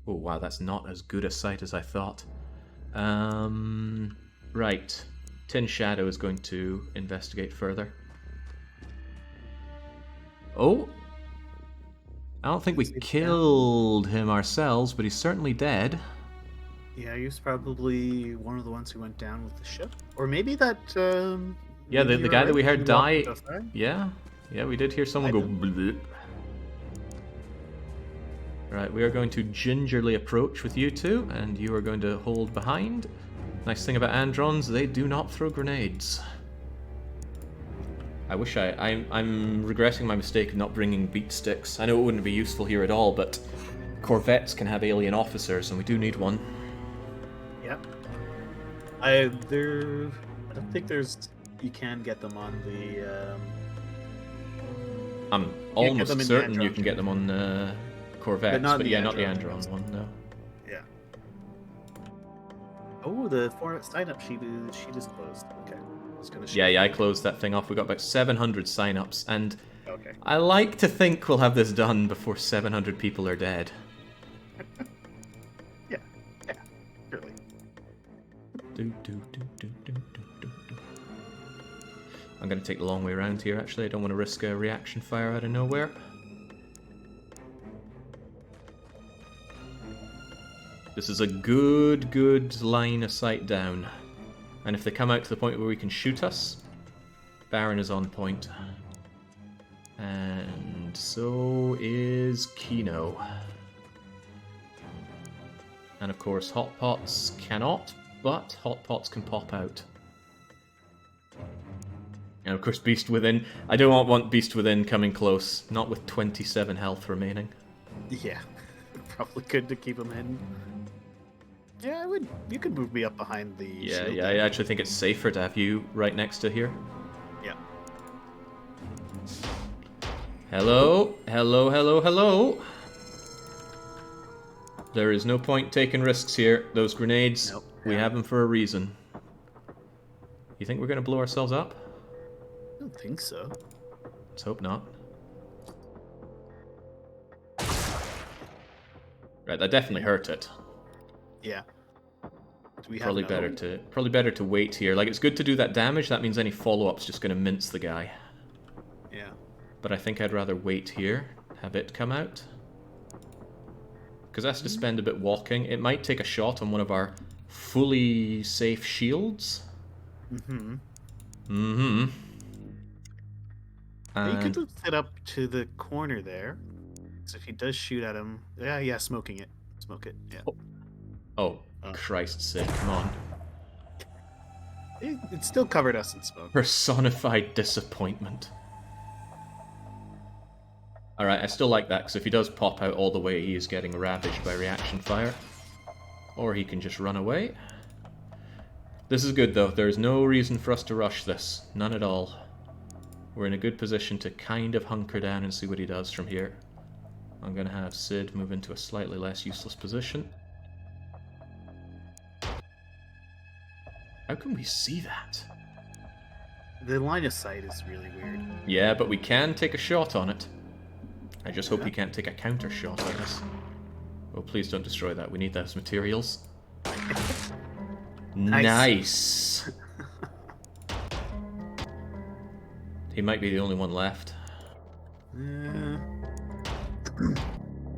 Oh wow, that's not as good a sight as I thought. Right. Tin Shadow is going to investigate further. Oh! I don't think we killed him ourselves, but he's certainly dead. Yeah, he was probably one of the ones who went down with the ship. Or maybe that, Yeah, the guy that we heard die. Yeah. Yeah, we did hear someone go bleh. Right, we are going to gingerly approach with you two, and you are going to hold behind. Nice thing about Androns, they do not throw grenades. I wish I'm regretting my mistake of not bringing beat sticks. I know it wouldn't be useful here at all, but corvettes can have alien officers, and we do need one. Yep. I don't think there's. You can get them on the. I'm almost certain you can get them on corvettes, but yeah, not the Andron one. No. Yeah. Oh, the sign-up sheet is closed. Okay. Yeah, I closed that thing off. We got about 700 sign-ups, and okay. I like to think we'll have this done before 700 people are dead. Yeah, surely. I'm going to take the long way around here, actually. I don't want to risk a reaction fire out of nowhere. This is a good line of sight down. And if they come out to the point where we can shoot us, Baron is on point. And so is Kino. And of course, Hot Pots cannot, but Hot Pots can pop out. And of course, Beast Within. I don't want Beast Within coming close, not with 27 health remaining. Yeah, probably good to keep him in. Yeah, I would. You could move me up behind the. Yeah, I actually think it's safer to have you right next to here. Yeah. Hello. There is no point taking risks here. Those grenades, nope. We have them for a reason. You think we're going to blow ourselves up? I don't think so. Let's hope not. Right, that definitely hurt it. Yeah. Do we have probably better to wait here. Like, it's good to do that damage. That means any follow-up's just going to mince the guy. Yeah. But I think I'd rather wait here, have it come out. Because that's to spend a bit walking. It might take a shot on one of our fully safe shields. Mm-hmm. Mm-hmm. You could move it up to the corner there. So if he does shoot at him... Yeah, smoking it. Smoke it, yeah. Oh, Christ's sake, come on. It still covered us in smoke. Personified disappointment. Alright, I still like that, because if he does pop out all the way, he is getting ravaged by reaction fire. Or he can just run away. This is good, though. There's no reason for us to rush this. None at all. We're in a good position to kind of hunker down and see what he does from here. I'm going to have Sid move into a slightly less useless position. How can we see that? The line of sight is really weird. Yeah, but we can take a shot on it. I just hope he can't take a counter shot on us. Oh, please don't destroy that. We need those materials. Nice. He might be the only one left.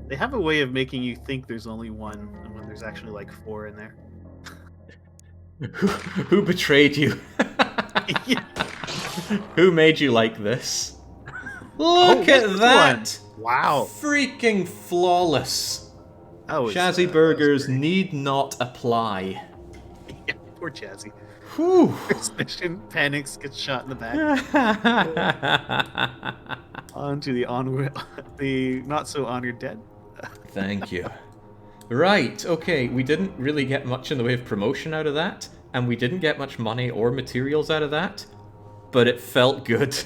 They have a way of making you think there's only one, and when there's actually like 4 in there. Who betrayed you? Who made you like this? Look at that! One. Wow. Freaking flawless. Shazzy Burgers need not apply. Yeah, poor Chazzy. Whew. Mission panics, gets shot in the back. Onto the not so honored dead. Thank you. Right, okay, we didn't really get much in the way of promotion out of that, and we didn't get much money or materials out of that, but it felt good.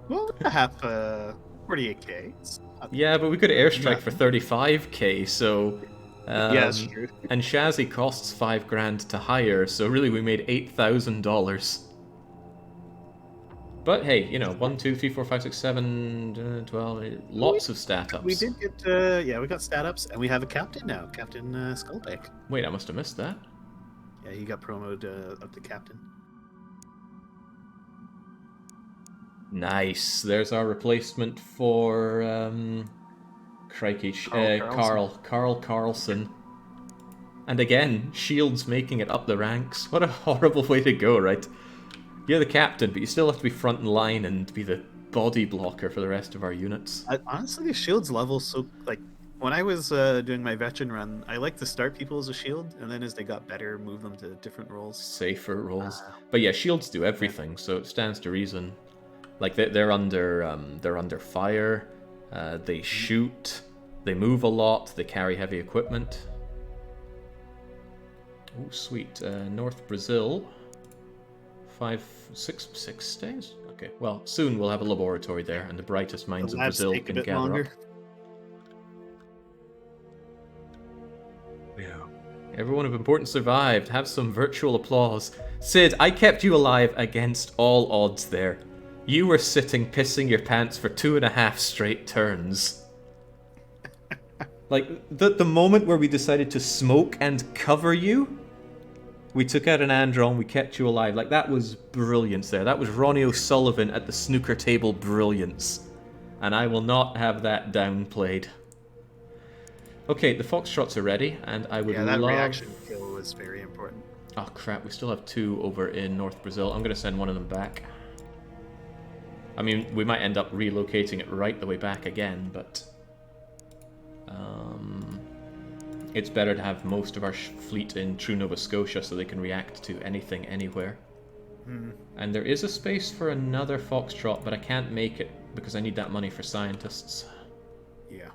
Well, half 48k. Yeah, but we could airstrike for 35k, so... yeah, that's true. And Shazzy costs $5,000 to hire, so really we made $8,000. But hey, you know, 1, 2, 3, 4, 5, 6, 7, 12, lots of stat ups. We did get, yeah, we got stat ups, and we have a captain now, Captain Skullback. Wait, I must have missed that. Yeah, he got promoted up to captain. Nice. There's our replacement for, crikey, Carl Carlson. And again, Shield's making it up the ranks. What a horrible way to go, right? You're the captain, but you still have to be front in line and be the body blocker for the rest of our units. Honestly, the Shield's level, so, like, when I was doing my veteran run, I like to start people as a Shield, and then as they got better, move them to different roles. Safer roles. But yeah, Shields do everything, so it stands to reason. Like, they're under fire, they shoot, they move a lot, they carry heavy equipment. Oh, sweet. North Brazil. 6 days? Okay, well, soon we'll have a laboratory there, and the brightest minds of Brazil can gather up. Yeah. Everyone of importance survived. Have some virtual applause. Sid, I kept you alive against all odds there. You were sitting pissing your pants for 2.5 straight turns. Like, the moment where we decided to smoke and cover you, we took out an Andron, we kept you alive. Like, that was brilliance there. That was Ronnie O'Sullivan at the snooker table brilliance. And I will not have that downplayed. Okay, the Foxtrots are ready, and I would love... Yeah, that reaction kill was very important. Oh crap, we still have 2 over in North Brazil. I'm going to send one of them back. I mean, we might end up relocating it right the way back again, but... it's better to have most of our fleet in true Nova Scotia so they can react to anything, anywhere. And there is a space for another Foxtrot, but I can't make it because I need that money for scientists. Yeah.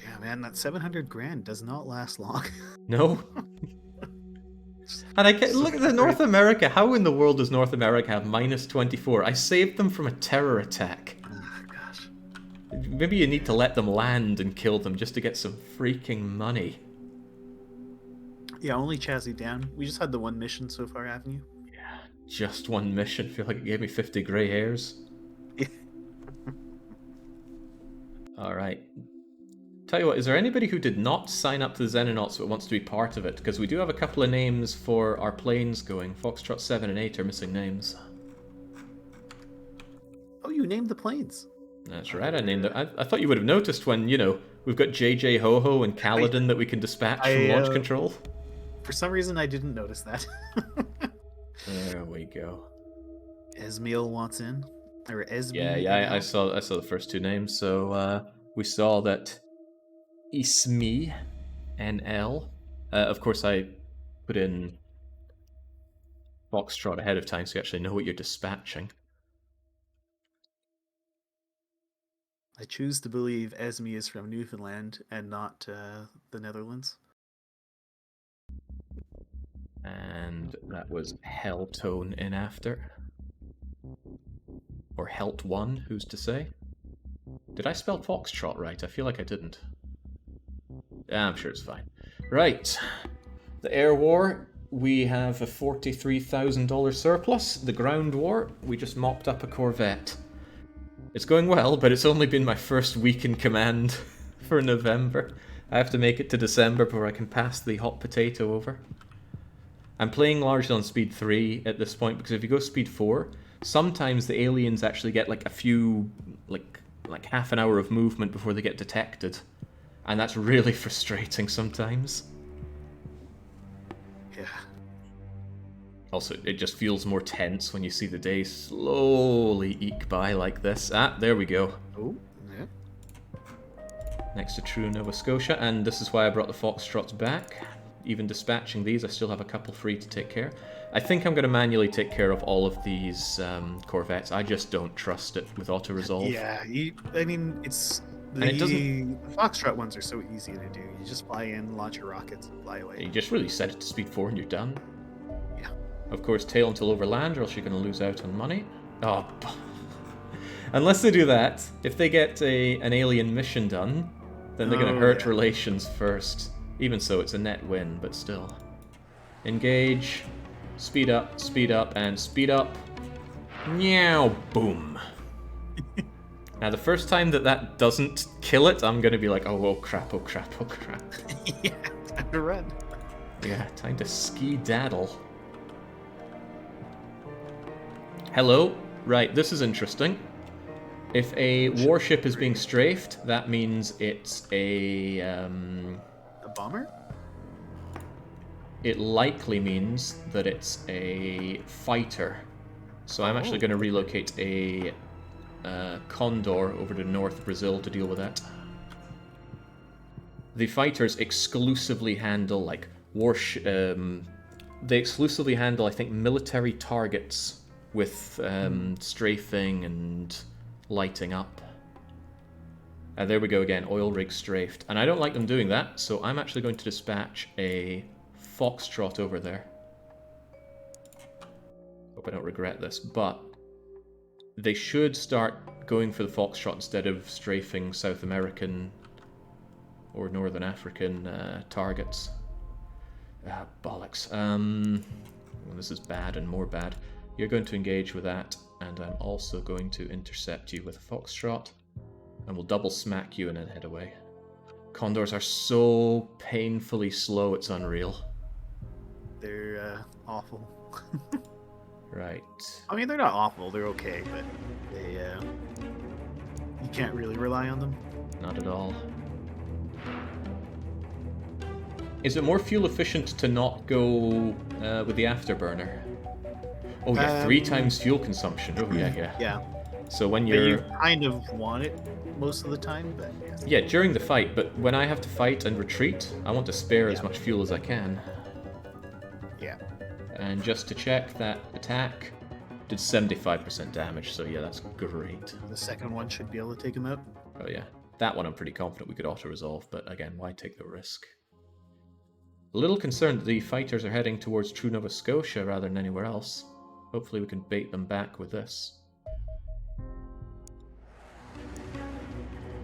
Yeah, man, that 700 grand does not last long. No. And I can't, look at the North America. How in the world does North America have -24? I saved them from a terror attack. Gosh. Maybe you need to let them land and kill them just to get some freaking money. Yeah, only Chazzy down. We just had the one mission so far, haven't you? Yeah, just one mission. I feel like it gave me 50 grey hairs. Alright. Tell you what, is there anybody who did not sign up to the Xenonauts but wants to be part of it? Because we do have a couple of names for our planes going. Foxtrot 7 and 8 are missing names. Oh, you named the planes. That's right, I named it. I thought you would have noticed when, you know, we've got JJ Ho-Ho and Kaladin that we can dispatch from launch control. For some reason, I didn't notice that. There we go. Esmiel wants in. Or Esme. Yeah, I saw the first 2 names, so we saw that Ismi NL. Of course, I put in Foxtrot ahead of time so you actually know what you're dispatching. I choose to believe Esme is from Newfoundland and not the Netherlands. And that was Helltone in after. Or Helt 1, who's to say? Did I spell Foxtrot right? I feel like I didn't. I'm sure it's fine. Right. The air war we have a $43,000 surplus. The ground war, we just mopped up a Corvette. It's going well, but it's only been my first week in command for November. I have to make it to December before I can pass the hot potato over. I'm playing largely on speed 3 at this point, because if you go speed 4, sometimes the aliens actually get like a few, like half an hour of movement before they get detected. And that's really frustrating sometimes. Yeah. Also, it just feels more tense when you see the day slowly eke by like this. Ah, there we go. Oh, yeah. Next to True Nova Scotia, and this is why I brought the Foxtrots back. Even dispatching these, I still have a couple free to take care. I think I'm going to manually take care of all of these Corvettes. I just don't trust it with auto-resolve. Yeah, I mean, it's... And it The Foxtrot ones are so easy to do. You just fly in, launch your rockets, and fly away. You just really set it to speed 4 and you're done. Yeah. Of course, tail until overland, or else you're going to lose out on money. Oh, unless they do that, if they get an alien mission done, then they're going to hurt relations first. Even so, it's a net win, but still. Engage, speed up, and speed up. Meow, boom. Now, the first time that doesn't kill it, I'm going to be like, oh crap, oh crap, oh crap. Yeah, time to run. Yeah, time to ski-daddle. Hello? Right, this is interesting. If a warship is being strafed, that means it's a bomber? It likely means that it's a fighter. So I'm actually going to relocate a Condor over to North Brazil to deal with that. The fighters exclusively handle like they exclusively handle, I think, military targets with strafing and lighting up. There we go again, oil rig strafed. And I don't like them doing that, so I'm actually going to dispatch a Foxtrot over there. Hope I don't regret this, but they should start going for the Foxtrot instead of strafing South American or Northern African targets. Bollocks. Well, this is bad and more bad. You're going to engage with that, and I'm also going to intercept you with a Foxtrot, and we'll double smack you and then head away. Condors are so painfully slow, it's unreal. They're awful. Right. I mean, they're not awful, they're okay, but they, you can't really rely on them. Not at all. Is it more fuel efficient to not go with the afterburner? Oh yeah, 3 times fuel consumption. Oh yeah. Yeah. So when But you're... you kind of want it most of the time, but yes. Yeah, during the fight, but when I have to fight and retreat, I want to spare as much fuel as I can. Yeah. And just to check, that attack did 75% damage, so yeah, that's great. The second one should be able to take him out. Oh yeah, that one I'm pretty confident we could auto-resolve, but again, why take the risk? A little concerned that the fighters are heading towards True Nova Scotia rather than anywhere else. Hopefully we can bait them back with this.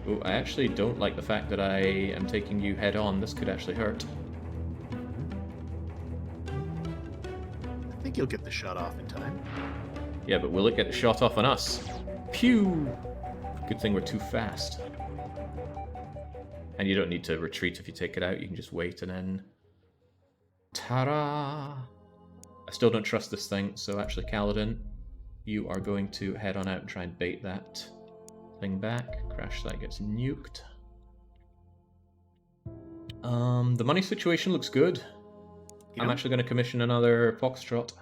Oh, I actually don't like the fact that I am taking you head on. This could actually hurt. I think you'll get the shot off in time. Yeah, but will it get the shot off on us? Pew! Good thing we're too fast. And you don't need to retreat if you take it out. You can just wait and then... Ta-da! I still don't trust this thing, so actually, Kaladin, you are going to head on out and try and bait that thing back. Crash site gets nuked. The money situation looks good. Yeah. I'm actually going to commission another Foxtrot.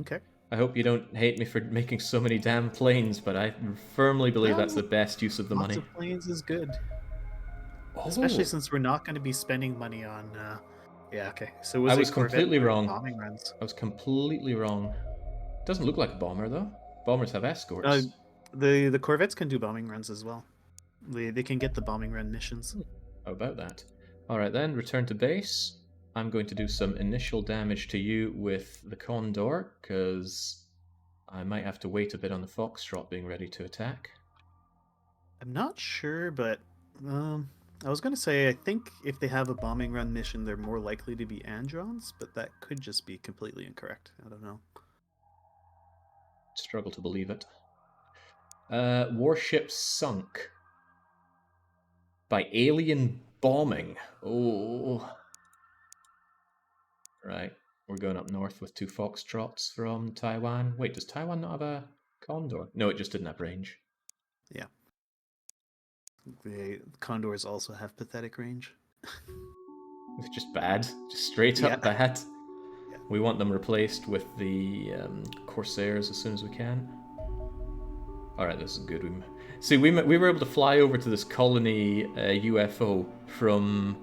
Okay. I hope you don't hate me for making so many damn planes, but I firmly believe that's the best use of the money. Lots of planes is good. Oh. Especially since we're not going to be spending money on... Yeah, okay. So I was completely wrong. Bombing runs. I was completely wrong. Doesn't look like a bomber, though. Bombers have escorts. The Corvettes can do bombing runs as well. They can get the bombing run missions. How about that? Alright then, return to base. I'm going to do some initial damage to you with the Condor, because I might have to wait a bit on the Foxtrot being ready to attack. I'm not sure, but I was gonna say, I think if they have a bombing run mission, they're more likely to be Androns, but that could just be completely incorrect. I don't know. Struggle to believe it. Warship sunk by alien bombing. Oh. Right. We're going up north with 2 Foxtrots from Taiwan. Wait, does Taiwan not have a Condor? No, it just didn't have range. Yeah. The Condors also have pathetic range. It's just bad. Just straight up bad. Yeah. We want them replaced with the Corsairs as soon as we can. Alright, this is good. We were able to fly over to this colony UFO from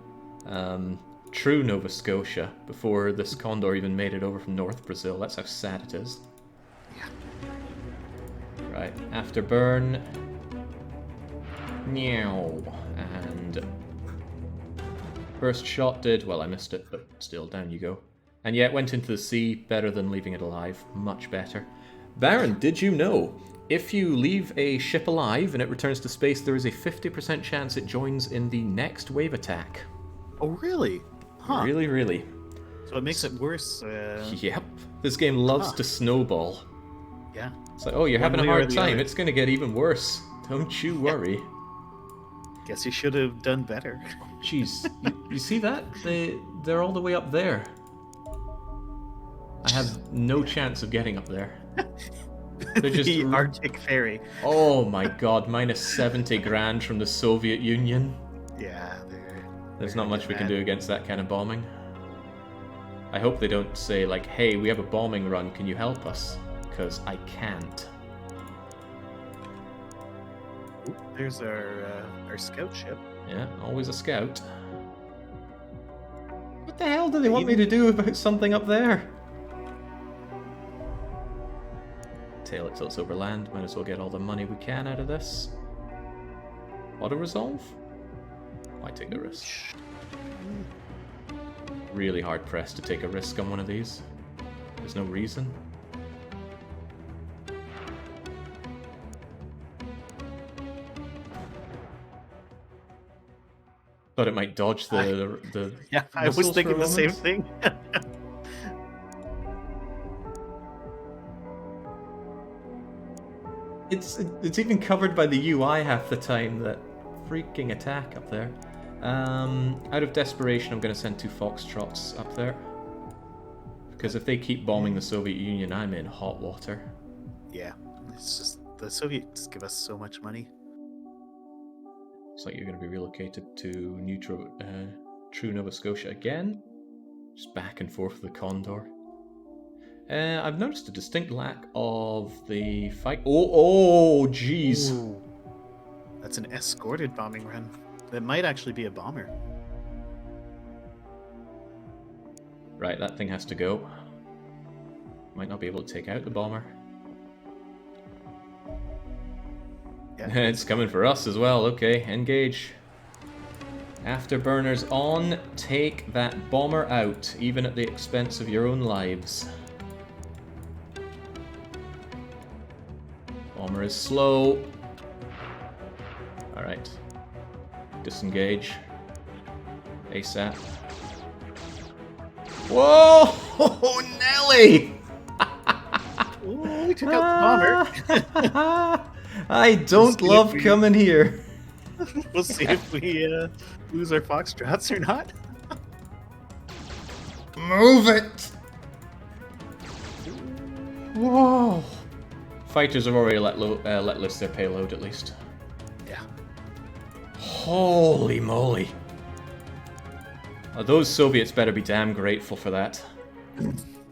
true Nova Scotia before this Condor even made it over from North Brazil. That's how sad it is. Yeah. Right, afterburn. Meow. And first shot did, well, I missed it, but still, down you go. And yeah, it went into the sea, better than leaving it alive. Much better. Baron, did you know, if you leave a ship alive and it returns to space, there is a 50% chance it joins in the next wave attack. Oh, really? Huh. Really, really. So it makes it worse. Yep. This game loves to snowball. Yeah. It's like, oh, you're having a hard time. It's going to get even worse. Don't you worry. Guess you should have done better. Jeez. You see that? They're all the way up there. I have no chance of getting up there. They're just the Arctic ferry. Oh my god, minus 70 grand from the Soviet Union. Yeah, there's not much we can do against that kind of bombing. I hope they don't say like, hey, we have a bombing run, can you help us? Because I can't. Ooh, there's our scout ship. Yeah, always a scout. What the hell do they want me to do about something up there? Tail it till it's over land. Might as well get all the money we can out of this. Auto-resolve? Why take the risk? Really hard pressed to take a risk on one of these. There's no reason. Thought it might dodge the yeah, I was thinking the same thing. It's even covered by the UI half the time, that freaking attack up there. Out of desperation, I'm going to send 2 Foxtrots up there. Because if they keep bombing the Soviet Union, I'm in hot water. Yeah, it's just the Soviets give us so much money. Looks like you're going to be relocated to true Nova Scotia again. Just back and forth with the Condor. I've noticed a distinct lack of the fight. Oh, jeez. That's an escorted bombing run. That might actually be a bomber. Right, that thing has to go. Might not be able to take out the bomber. Yeah. It's coming for us as well. Okay, engage. Afterburners on. Take that bomber out, even at the expense of your own lives. Bomber is slow. Alright. Disengage. ASAP. Whoa! Nelly! Ooh, we took out the bomber. I don't love coming here. We'll see if we lose our Foxtrots or not. Move it! Whoa! Fighters have already let loose their payload, at least. Yeah. Holy moly. Those Soviets better be damn grateful for that.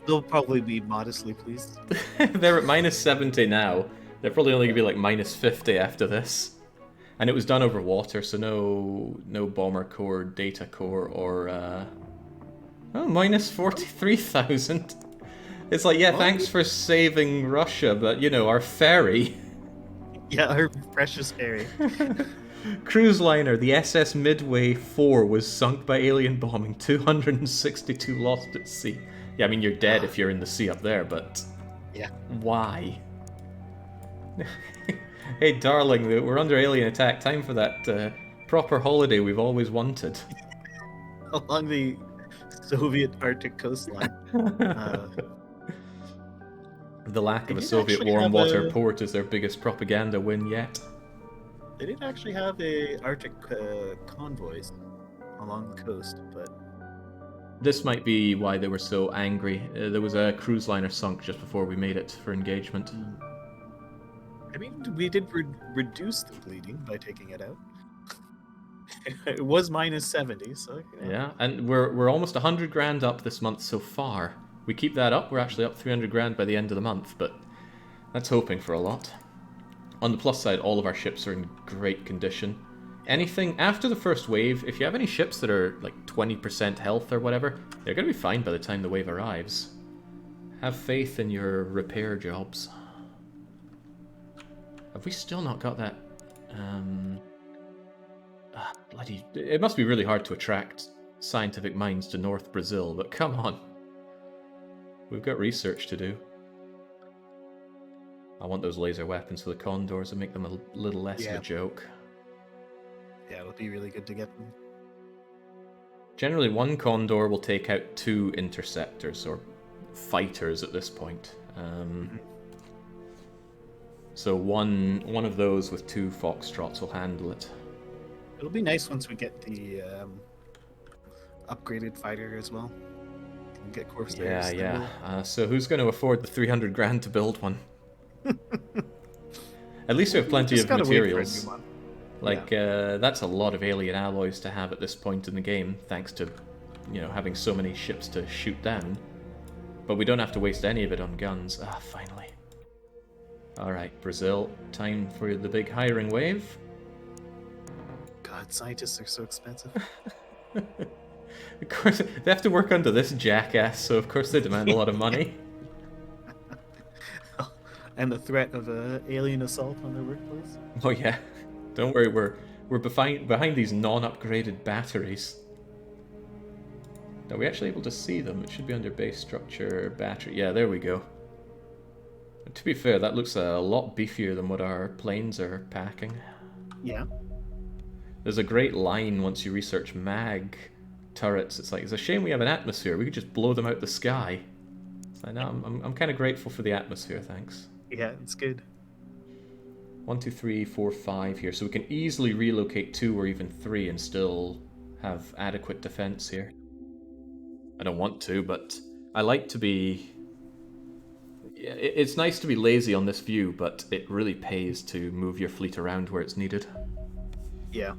They'll probably be modestly pleased. They're at minus 70 now. They're probably only going to be like minus 50 after this. And it was done over water, so no bomber core, data core, or... Oh, minus 43,000. It's like, yeah, thanks for saving Russia, but, you know, our ferry... Yeah, our precious ferry. Cruise liner, the SS Midway 4 was sunk by alien bombing, 262 lost at sea. Yeah, I mean, you're dead if you're in the sea up there, but... Yeah. Why? Hey, darling, we're under alien attack. Time for that proper holiday we've always wanted. Along the Soviet Arctic coastline. The lack of They a did Soviet actually warm have water a- port is their biggest propaganda win yet. They did actually have a Arctic convoys along the coast, but This might be why they were so angry. There was a cruise liner sunk just before we made it for engagement. I mean, we did reduce the bleeding by taking it out. It was minus 70, so Yeah, and we're almost 100 grand up this month so far. We keep that up, we're actually up 300 grand by the end of the month, but that's hoping for a lot. On the plus side, all of our ships are in great condition. Anything after the first wave, if you have any ships that are like 20% health or whatever, they're going to be fine by the time the wave arrives. Have faith in your repair jobs. Have we still not got that? Bloody... It must be really hard to attract scientific minds to North Brazil, but come on. We've got research to do. I want those laser weapons for the Condors and make them a little less of a joke. Yeah, it'll be really good to get them. Generally, one Condor will take out 2 interceptors, or fighters at this point. So one of those with 2 Foxtrots will handle it. It'll be nice once we get the upgraded fighter as well. Can get Corsairs. Yeah. So who's going to afford the 300 grand to build one? At least we have plenty of materials. Like, that's a lot of alien alloys to have at this point in the game, thanks to, having so many ships to shoot down. But we don't have to waste any of it on guns. Ah, finally. Alright, Brazil, time for the big hiring wave. God, scientists are so expensive. Of course, they have to work under this jackass, so of course they demand a lot of money. And the threat of alien assault on their workplace. Oh yeah. Don't worry, we're behind these non-upgraded batteries. Are we actually able to see them? It should be under base structure, battery. Yeah, there we go. To be fair, that looks a lot beefier than what our planes are packing. Yeah. There's a great line once you research mag turrets. It's like, it's a shame we have an atmosphere. We could just blow them out the sky. So now I'm kind of grateful for the atmosphere, thanks. Yeah, it's good. 1, 2, 3, 4, 5 here. So we can easily relocate 2 or even 3 and still have adequate defense here. I don't want to, but I like to be... It's nice to be lazy on this view, but it really pays to move your fleet around where it's needed. Yeah.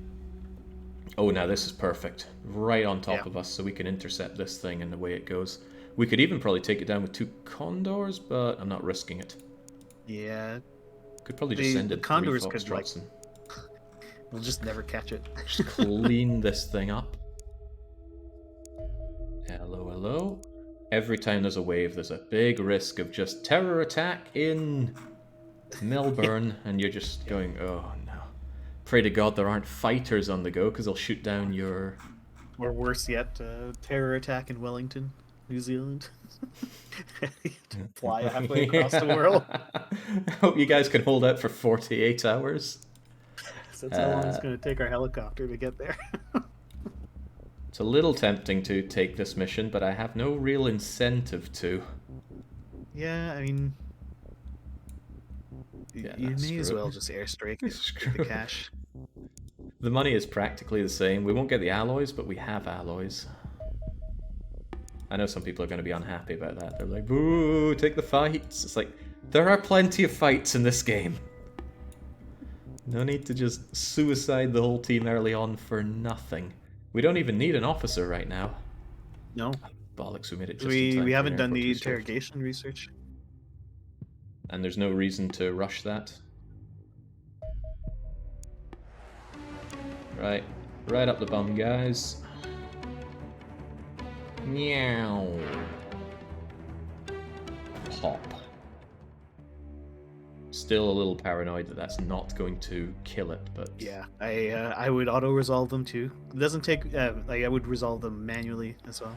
Oh, now this is perfect. Right on top of us, so we can intercept this thing and away it goes. We could even probably take it down with 2 Condors, but I'm not risking it. Yeah. Could probably just send it 3 Condors Foxtrots and we'll just never catch it. just clean this thing up. Hello, hello. Every time there's a wave, there's a big risk of just terror attack in Melbourne, and you're just going, oh no. Pray to God there aren't fighters on the go, because they'll shoot down your... Or worse yet, terror attack in Wellington, New Zealand. Fly halfway across the world. I hope you guys can hold out for 48 hours. So that's how long it's going to take our helicopter to get there. It's a little tempting to take this mission, but I have no real incentive to. Yeah, I mean... Yeah, you may as well just airstrike it, get the cash. The money is practically the same. We won't get the alloys, but we have alloys. I know some people are going to be unhappy about that. They're like, boo, take the fights. It's like, there are plenty of fights in this game. No need to just suicide the whole team early on for nothing. We don't even need an officer right now. No. Bollocks, we made it just in time. We haven't done the interrogation research. And there's no reason to rush that. Right. Right up the bum, guys. Meow. Pop. Still a little paranoid that that's not going to kill it, but... Yeah, I would auto-resolve them too. It doesn't take... I would resolve them manually as well.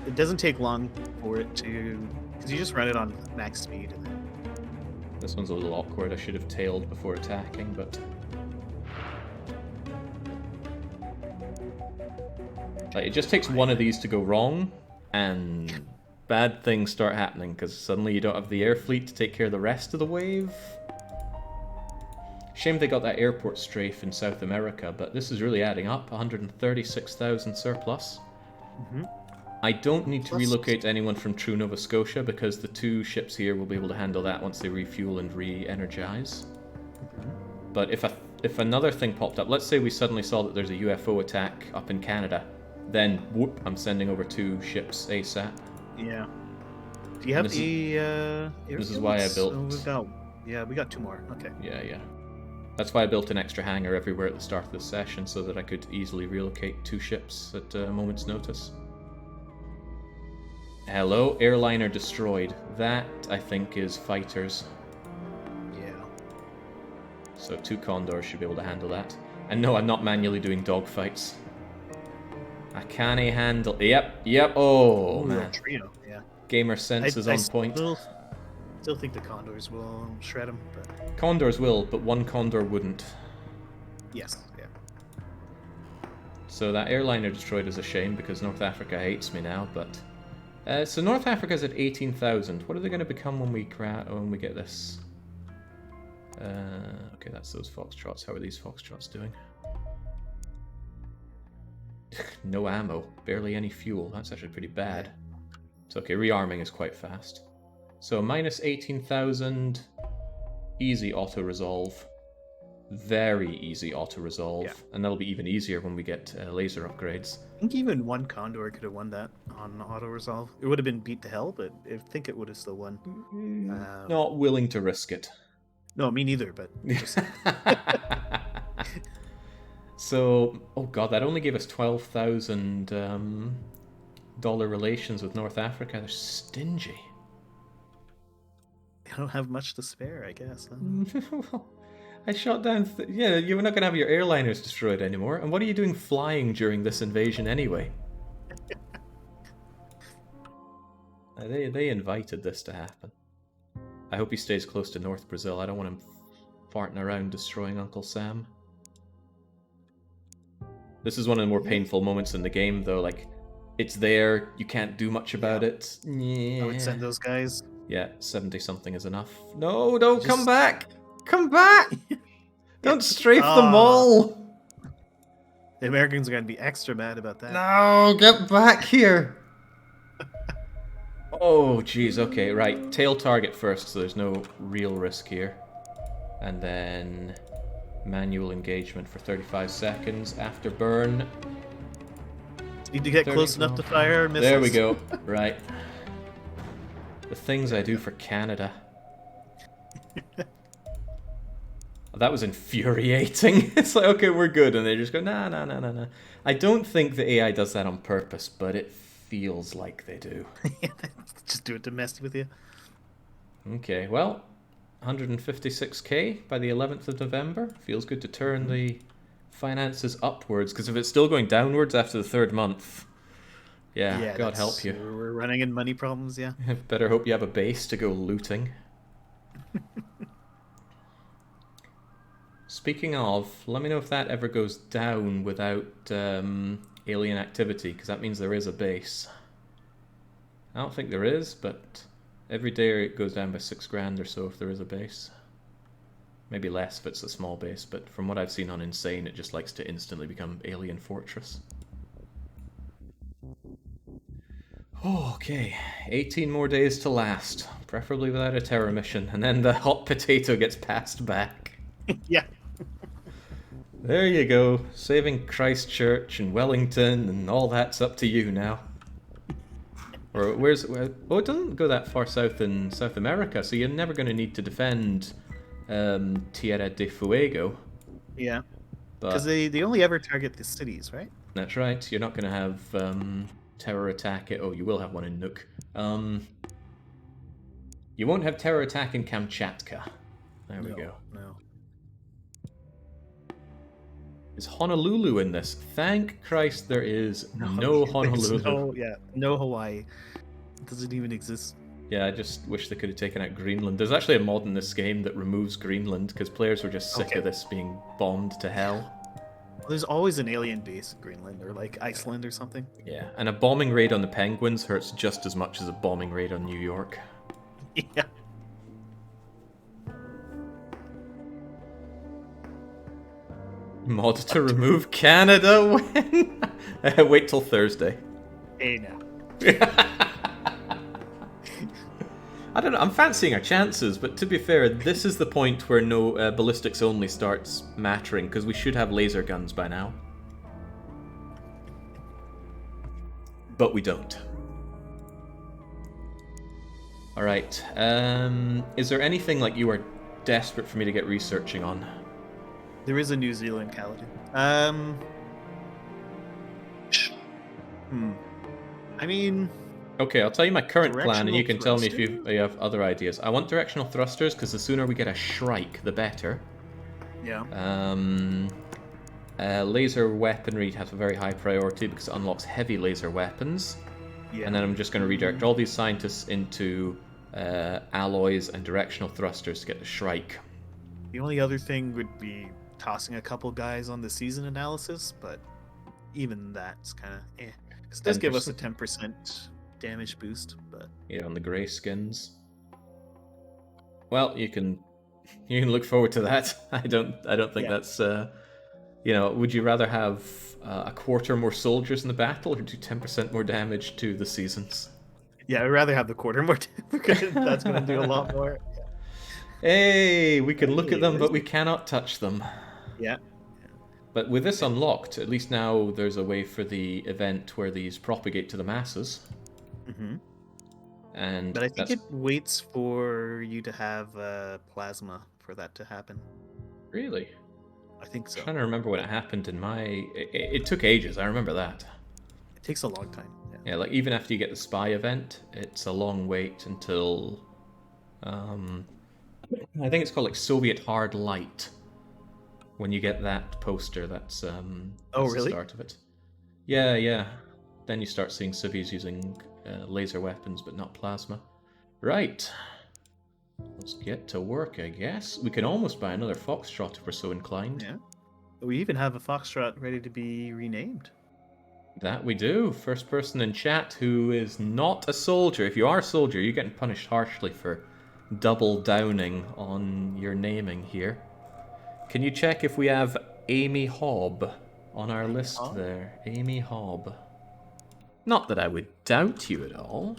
It doesn't take long for it to... Because you just run it on max speed and then... This one's a little awkward. I should have tailed before attacking, but... Like, it just takes one of these to go wrong, and bad things start happening, because suddenly you don't have the air fleet to take care of the rest of the wave. Shame they got that airport strafe in South America, but this is really adding up. 136,000 surplus. I don't need to relocate anyone from True Nova Scotia, because the 2 ships here will be able to handle that once they refuel and re-energize. But if another thing popped up, let's say we suddenly saw that there's a UFO attack up in Canada, then whoop, I'm sending over 2 ships ASAP. Yeah. Do you have this is why I built... we got 2 more. Okay. Yeah. That's why I built an extra hangar everywhere at the start of the session, so that I could easily relocate 2 ships at a moment's notice. Hello, airliner destroyed. That, I think, is fighters. Yeah. So 2 Condors should be able to handle that. And no, I'm not manually doing dogfights. I can't handle... Yep, oh, man. Trio, yeah. Gamer sense is on point. Still think the Condors will shred them, but... Condors will, but 1 Condor wouldn't. Yes, yeah. So that airliner destroyed is a shame, because North Africa hates me now, but... so North Africa's at 18,000. What are they going to become when we get this? Okay, that's those Foxtrots. How are these Foxtrots doing? No ammo. Barely any fuel. That's actually pretty bad. It's okay, rearming is quite fast. So minus 18,000, easy auto-resolve, very easy auto-resolve, and that'll be even easier when we get laser upgrades. I think even 1 Condor could have won that on auto-resolve. It would have been beat to hell, but I think it would have still won. Not willing to risk it. No, me neither, but... Just... So, oh god, that only gave us $12,000 relations with North Africa. They're stingy. I don't have much to spare, I guess. I shot down... yeah, you're not going to have your airliners destroyed anymore. And what are you doing flying during this invasion anyway? They invited this to happen. I hope he stays close to North Brazil. I don't want him farting around destroying Uncle Sam. This is one of the more painful moments in the game, though. Like, it's there, you can't do much about it. Yeah. I would send those guys. Yeah, 70-something is enough. No, don't come back! Come back! Don't strafe them all! The Americans are going to be extra mad about that. No, get back here! Oh, jeez, okay, right. Tail target first, so there's no real risk here. And then manual engagement for 35 seconds. Afterburn. Need to get close enough to fire missiles. There we go. Right. The things I do for Canada. That was infuriating. It's like, okay, we're good. And they just go, nah. I don't think the AI does that on purpose, but it feels like they do. Just do it to mess with you. Okay, well, 156k by the 11th of November. Feels good to turn the finances upwards, because if it's still going downwards after the 3rd month, yeah God help you. We're running in money problems, yeah. Better hope you have a base to go looting. Speaking of, let me know if that ever goes down without alien activity, because that means there is a base. I don't think there is, but every day it goes down by 6 grand or so if there is a base. Maybe less if it's a small base, but from what I've seen on Insane, it just likes to instantly become Alien Fortress. Oh, okay, 18 more days to last, preferably without a terror mission, and then the hot potato gets passed back. Yeah. There you go, saving Christchurch and Wellington, and all that's up to you now. Or oh, it doesn't go that far south in South America, so you're never going to need to defend Tierra de Fuego. Yeah, because they only ever target the cities, right? That's right, you're not going to have terror attack... Oh, you will have one in Nuuk. You won't have terror attack in Kamchatka. There we go. No. Is Honolulu in this? Thank Christ there is no Honolulu. No Hawaii. It doesn't even exist. Yeah, I just wish they could have taken out Greenland. There's actually a mod in this game that removes Greenland because players were just sick of this being bombed to hell. There's always an alien base in Greenland or like Iceland or something. Yeah, and a bombing raid on the Penguins hurts just as much as a bombing raid on New York. Yeah. Mod to remove Canada when? Wait till Thursday. Hey now. I don't know, I'm fancying our chances, but to be fair, this is the point where no ballistics only starts mattering, because we should have laser guns by now. But we don't. Alright, is there anything like you are desperate for me to get researching on? There is a New Zealand Kaladin. I mean... Okay, I'll tell you my current plan, and you can tell me if Directional you have other ideas. I want directional thrusters, because the sooner we get a Shrike, the better. Yeah. Laser weaponry has a very high priority, because it unlocks heavy laser weapons. Yeah. And then I'm just going to redirect all these scientists into alloys and directional thrusters to get the Shrike. The only other thing would be tossing a couple guys on the season analysis, but even that's kind of eh. Because it does give us a 10% damage boost, but yeah, on the grey skins. Well, you can look forward to that. I don't think that's would you rather have a quarter more soldiers in the battle or do 10% more damage to the seasons? Yeah, I'd rather have the quarter more because that's going to do a lot more. Hey, we can look at them, but we cannot touch them. Yeah. But with this unlocked, at least now there's a way for the event where these propagate to the masses. Mm-hmm. And but I think it waits for you to have plasma for that to happen. Really? I think so. I'm trying to remember when it happened in my... It took ages, I remember that. It takes a long time. Yeah, like even after you get the spy event, it's a long wait until... I think it's called like Soviet Hard Light. When you get that poster, that's really? the start of it. Yeah. Then you start seeing civvies using laser weapons, but not plasma. Right. Let's get to work, I guess. We can almost buy another Foxtrot if we're so inclined. Yeah. We even have a Foxtrot ready to be renamed. That we do. First person in chat who is not a soldier. If you are a soldier, you're getting punished harshly for double downing on your naming here. Can you check if we have Amy Hobb on our list there? Amy Hobb. Not that I would doubt you at all.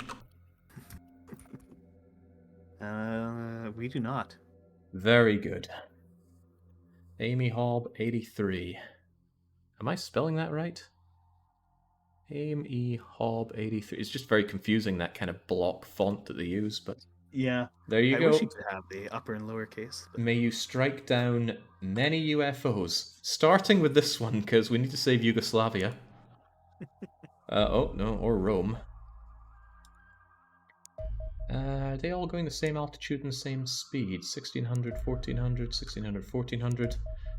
We do not. Very good. Amy Hobb, 83. Am I spelling that right? Amy Hobb, 83. It's just very confusing, that kind of block font that they use, but... Yeah. There you go. I wish you could have the upper and lower case. But... May you strike down many UFOs. Starting with this one, because we need to save Yugoslavia. Oh, no, or Rome. Are they all going the same altitude and the same speed? 1600, 1400, 1600, 1400.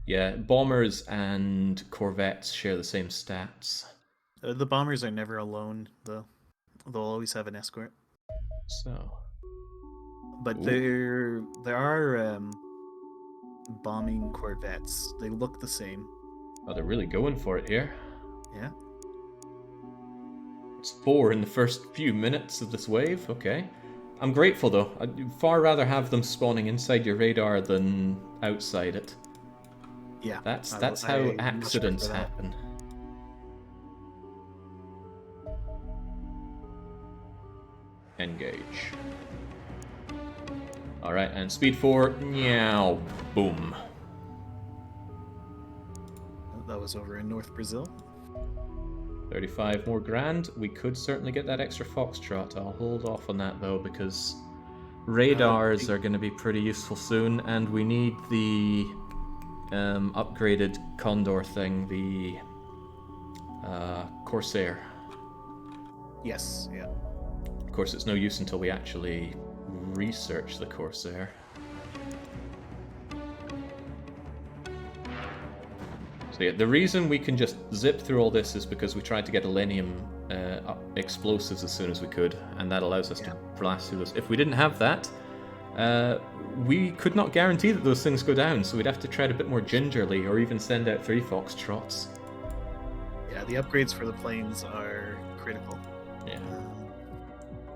Yeah, bombers and corvettes share the same stats. The bombers are never alone, though. They'll always have an escort. So... But there are bombing corvettes. They look the same. Oh, they're really going for it here. Yeah. It's 4 in the first few minutes of this wave. Okay. I'm grateful, though. I'd far rather have them spawning inside your radar than outside it. Yeah. That's how accidents happen. Engage. Alright, and speed 4, meow, boom. That was over in North Brazil. 35 more grand. We could certainly get that extra Foxtrot. I'll hold off on that though, because radars are going to be pretty useful soon, and we need the upgraded Condor thing, the Corsair. Yes, yeah. Of course, it's no use until we actually research the Corsair. So yeah, the reason we can just zip through all this is because we tried to get Elenium explosives as soon as we could, and that allows us to blast through this. If we didn't have that, We could not guarantee that those things go down, so we'd have to tread a bit more gingerly, or even send out 3 foxtrots. Yeah, the upgrades for the planes are critical. Yeah.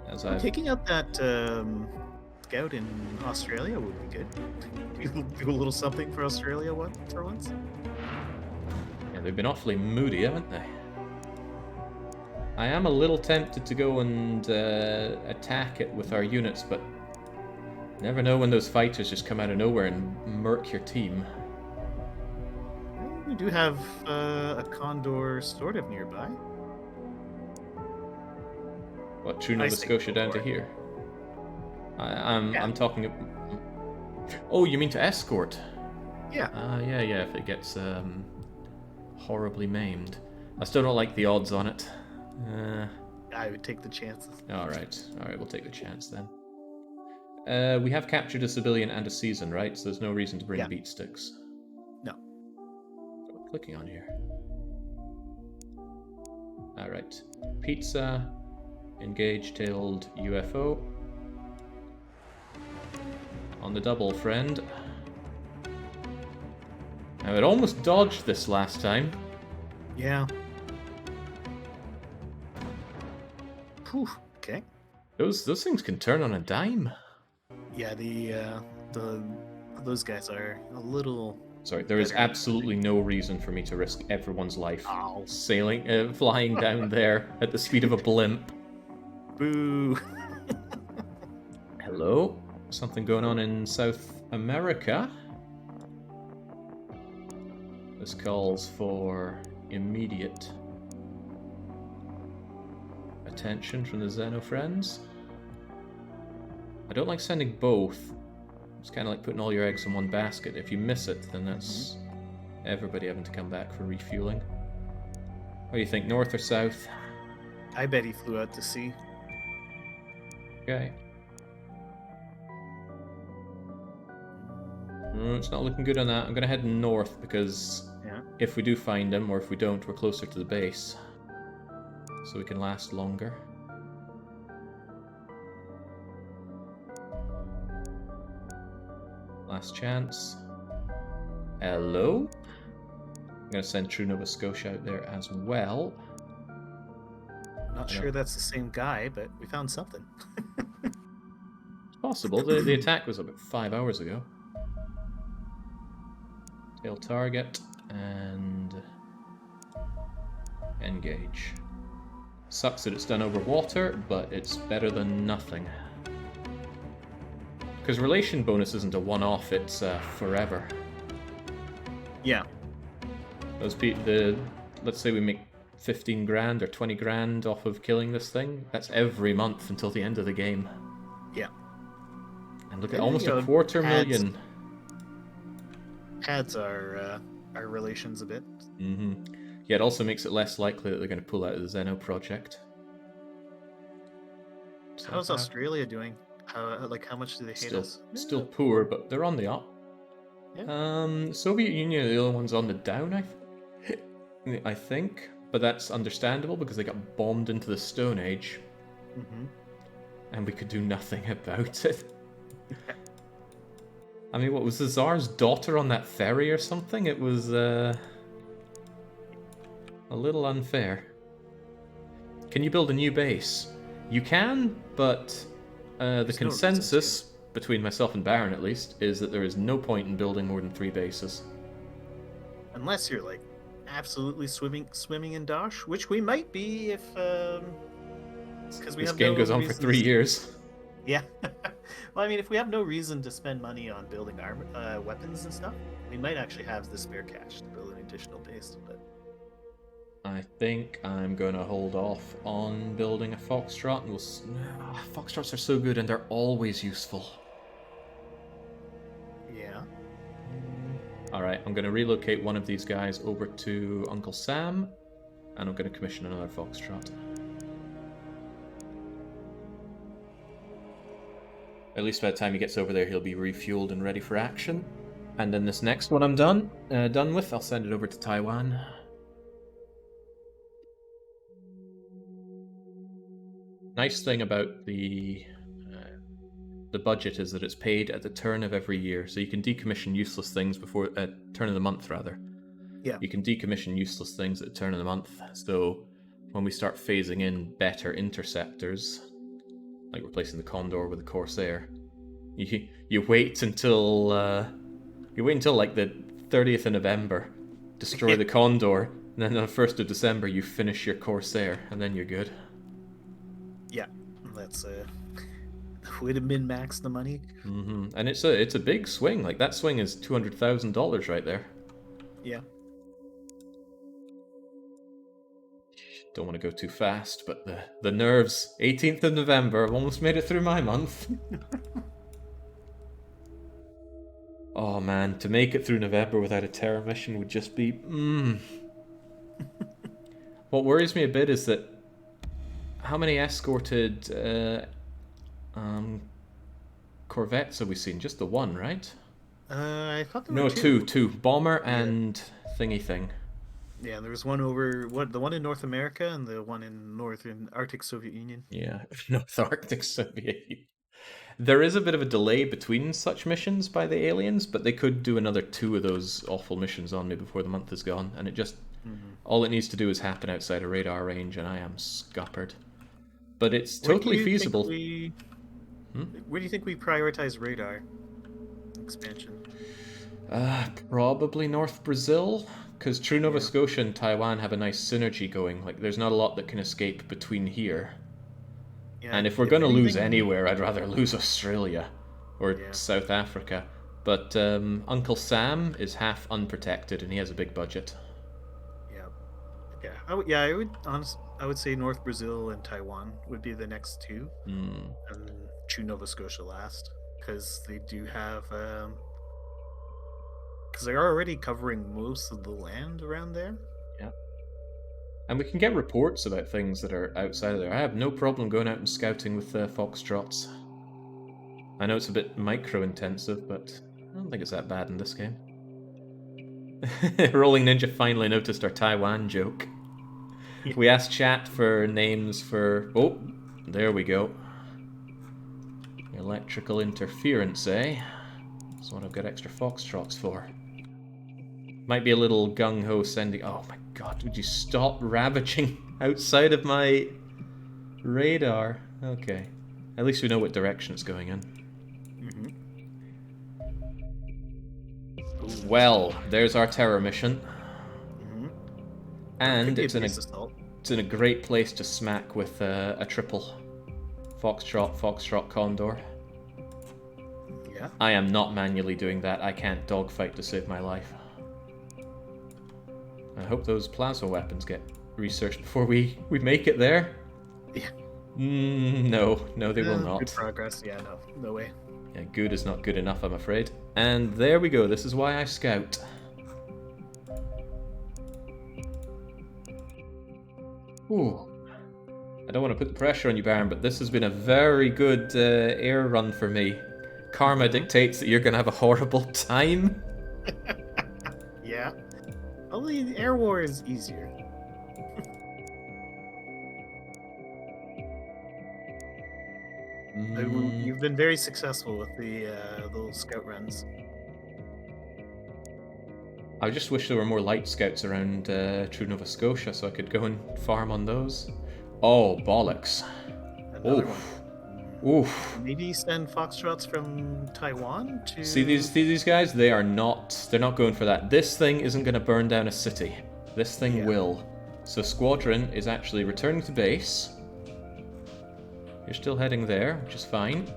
As Taking out that scout in Australia would be good. Do a little something for Australia for once. Yeah, they've been awfully moody, haven't they? I am a little tempted to go and attack it with our units, but never know when those fighters just come out of nowhere and murk your team. We do have a Condor sort of nearby. What, true Nova Scotia down to here? I'm talking. Oh, you mean to escort? Yeah. Yeah. If it gets horribly maimed, I still don't like the odds on it. I would take the chances. All right, we'll take the chance then. We have captured a civilian and a season, right? So there's no reason to bring beat sticks. No. What am I clicking on here? All right, pizza, engage-tailed UFO. On the double, friend. Now, it almost dodged this last time. Yeah. Whew, okay. Those things can turn on a dime. Yeah, those guys are a little. Sorry, there is absolutely no reason for me to risk everyone's life flying down there at the speed of a blimp. Boo. Hello? Something going on in South America. This calls for immediate attention from the Xeno friends. I don't like sending both. It's kind of like putting all your eggs in one basket. If you miss it, then that's everybody having to come back for refueling. What do you think, north or south? I bet he flew out to sea. Okay. It's not looking good on that. I'm going to head north because if we do find him, or if we don't, we're closer to the base. So we can last longer. Last chance. Hello? I'm going to send True Nova Scotia out there as well. Not sure that's the same guy, but we found something. It's possible. The attack was about 5 hours ago. Tail target and engage. Sucks that it's done over water, but it's better than nothing. Because relation bonus isn't a one-off, it's forever. Yeah. Let's say we make 15 grand or 20 grand off of killing this thing. That's every month until the end of the game. Yeah. And look at almost a $250,000. Pads our relations a bit. Mm-hmm. Yeah, it also makes it less likely that they're going to pull out of the Xeno project. So how's Australia doing? How much do they hate us? Still poor, but they're on the up. Yeah. Soviet Union are the only ones on the down, I think. But that's understandable because they got bombed into the Stone Age. Mm-hmm. And we could do nothing about it. I mean, what was the Tsar's daughter on that ferry or something? It was a little unfair. Can you build a new base? You can, but the consensus between myself and Baron, at least, is that there is no point in building more than 3 bases. Unless you're like absolutely swimming in dosh, which we might be if because this game goes on for 3 years. Yeah. Well, I mean, if we have no reason to spend money on building armor, weapons and stuff, we might actually have the spare cash to build an additional base. But I think I'm going to hold off on building a Foxtrot. And Foxtrots are so good and they're always useful. Yeah. Alright, I'm going to relocate one of these guys over to Uncle Sam. And I'm going to commission another Foxtrot. At least by the time he gets over there, he'll be refueled and ready for action. And then this next one I'm done with, I'll send it over to Taiwan. Nice thing about the the budget is that it's paid at the turn of every year, so you can decommission useless things before turn of the month rather. Yeah. You can decommission useless things at the turn of the month. So when we start phasing in better interceptors, like replacing the Condor with the Corsair, you wait until like the 30th of November, destroy the Condor, and then on the 1st of December you finish your Corsair, and then you're good. Yeah, that's way to min-max the money. And it's a big swing. Like that swing is $200,000 right there. Yeah. Don't want to go too fast, but the nerves. 18th of November. I've almost made it through my month. Oh man, to make it through November without a terror mission would just be... What worries me a bit is that how many escorted corvettes have we seen? Just the one, right? I thought there No, were two. Bomber and thingy thing. Yeah, there was one over the one in North America and the one in Northern Arctic Soviet Union. Yeah, North Arctic Soviet Union. There is a bit of a delay between such missions by the aliens, but they could do another 2 of those awful missions on me before the month is gone, and it just... All it needs to do is happen outside a radar range, and I am scuppered. But it's totally feasible. Where do you think we prioritize radar expansion? Probably North Brazil, because true Nova Scotia and Taiwan have a nice synergy going. Like, there's not a lot that can escape between here. Yeah, and if we're going to lose anywhere, I'd rather lose Australia or South Africa. But Uncle Sam is half unprotected, and he has a big budget. I would say North Brazil and Taiwan would be the next 2, and true Nova Scotia last, because they do have because they are already covering most of the land around there. Yeah. And we can get reports about things that are outside of there. I have no problem going out and scouting with Foxtrots. I know it's a bit micro-intensive, but I don't think it's that bad in this game. Rolling Ninja finally noticed our Taiwan joke. We asked chat for names for... Oh, there we go. Electrical interference, eh? That's what I've got extra Foxtrots for. Might be a little gung-ho sending... Oh my god, would you stop ravaging outside of my radar? Okay. At least we know what direction it's going in. Well, there's our terror mission. And it's in a great place to smack with a triple. Foxtrot, Condor. Yeah. I am not manually doing that. I can't dogfight to save my life. I hope those plasma weapons get researched before we make it there. Yeah. No, they will not. Good progress. Yeah, no way. Yeah, good is not good enough, I'm afraid. And there we go. This is why I scout. Ooh. I don't want to put the pressure on you, Baron, but this has been a very good air run for me. Karma dictates that you're going to have a horrible time. Yeah. Only the air war is easier. You've been very successful with the those scout runs. I just wish there were more light scouts around true Nova Scotia so I could go and farm on those. Oh, bollocks. Oof. Maybe send Foxtrots from Taiwan to... See these guys? They're not going for that. This thing isn't going to burn down a city. This thing will. So Squadron is actually returning to base. You're still heading there, which is fine.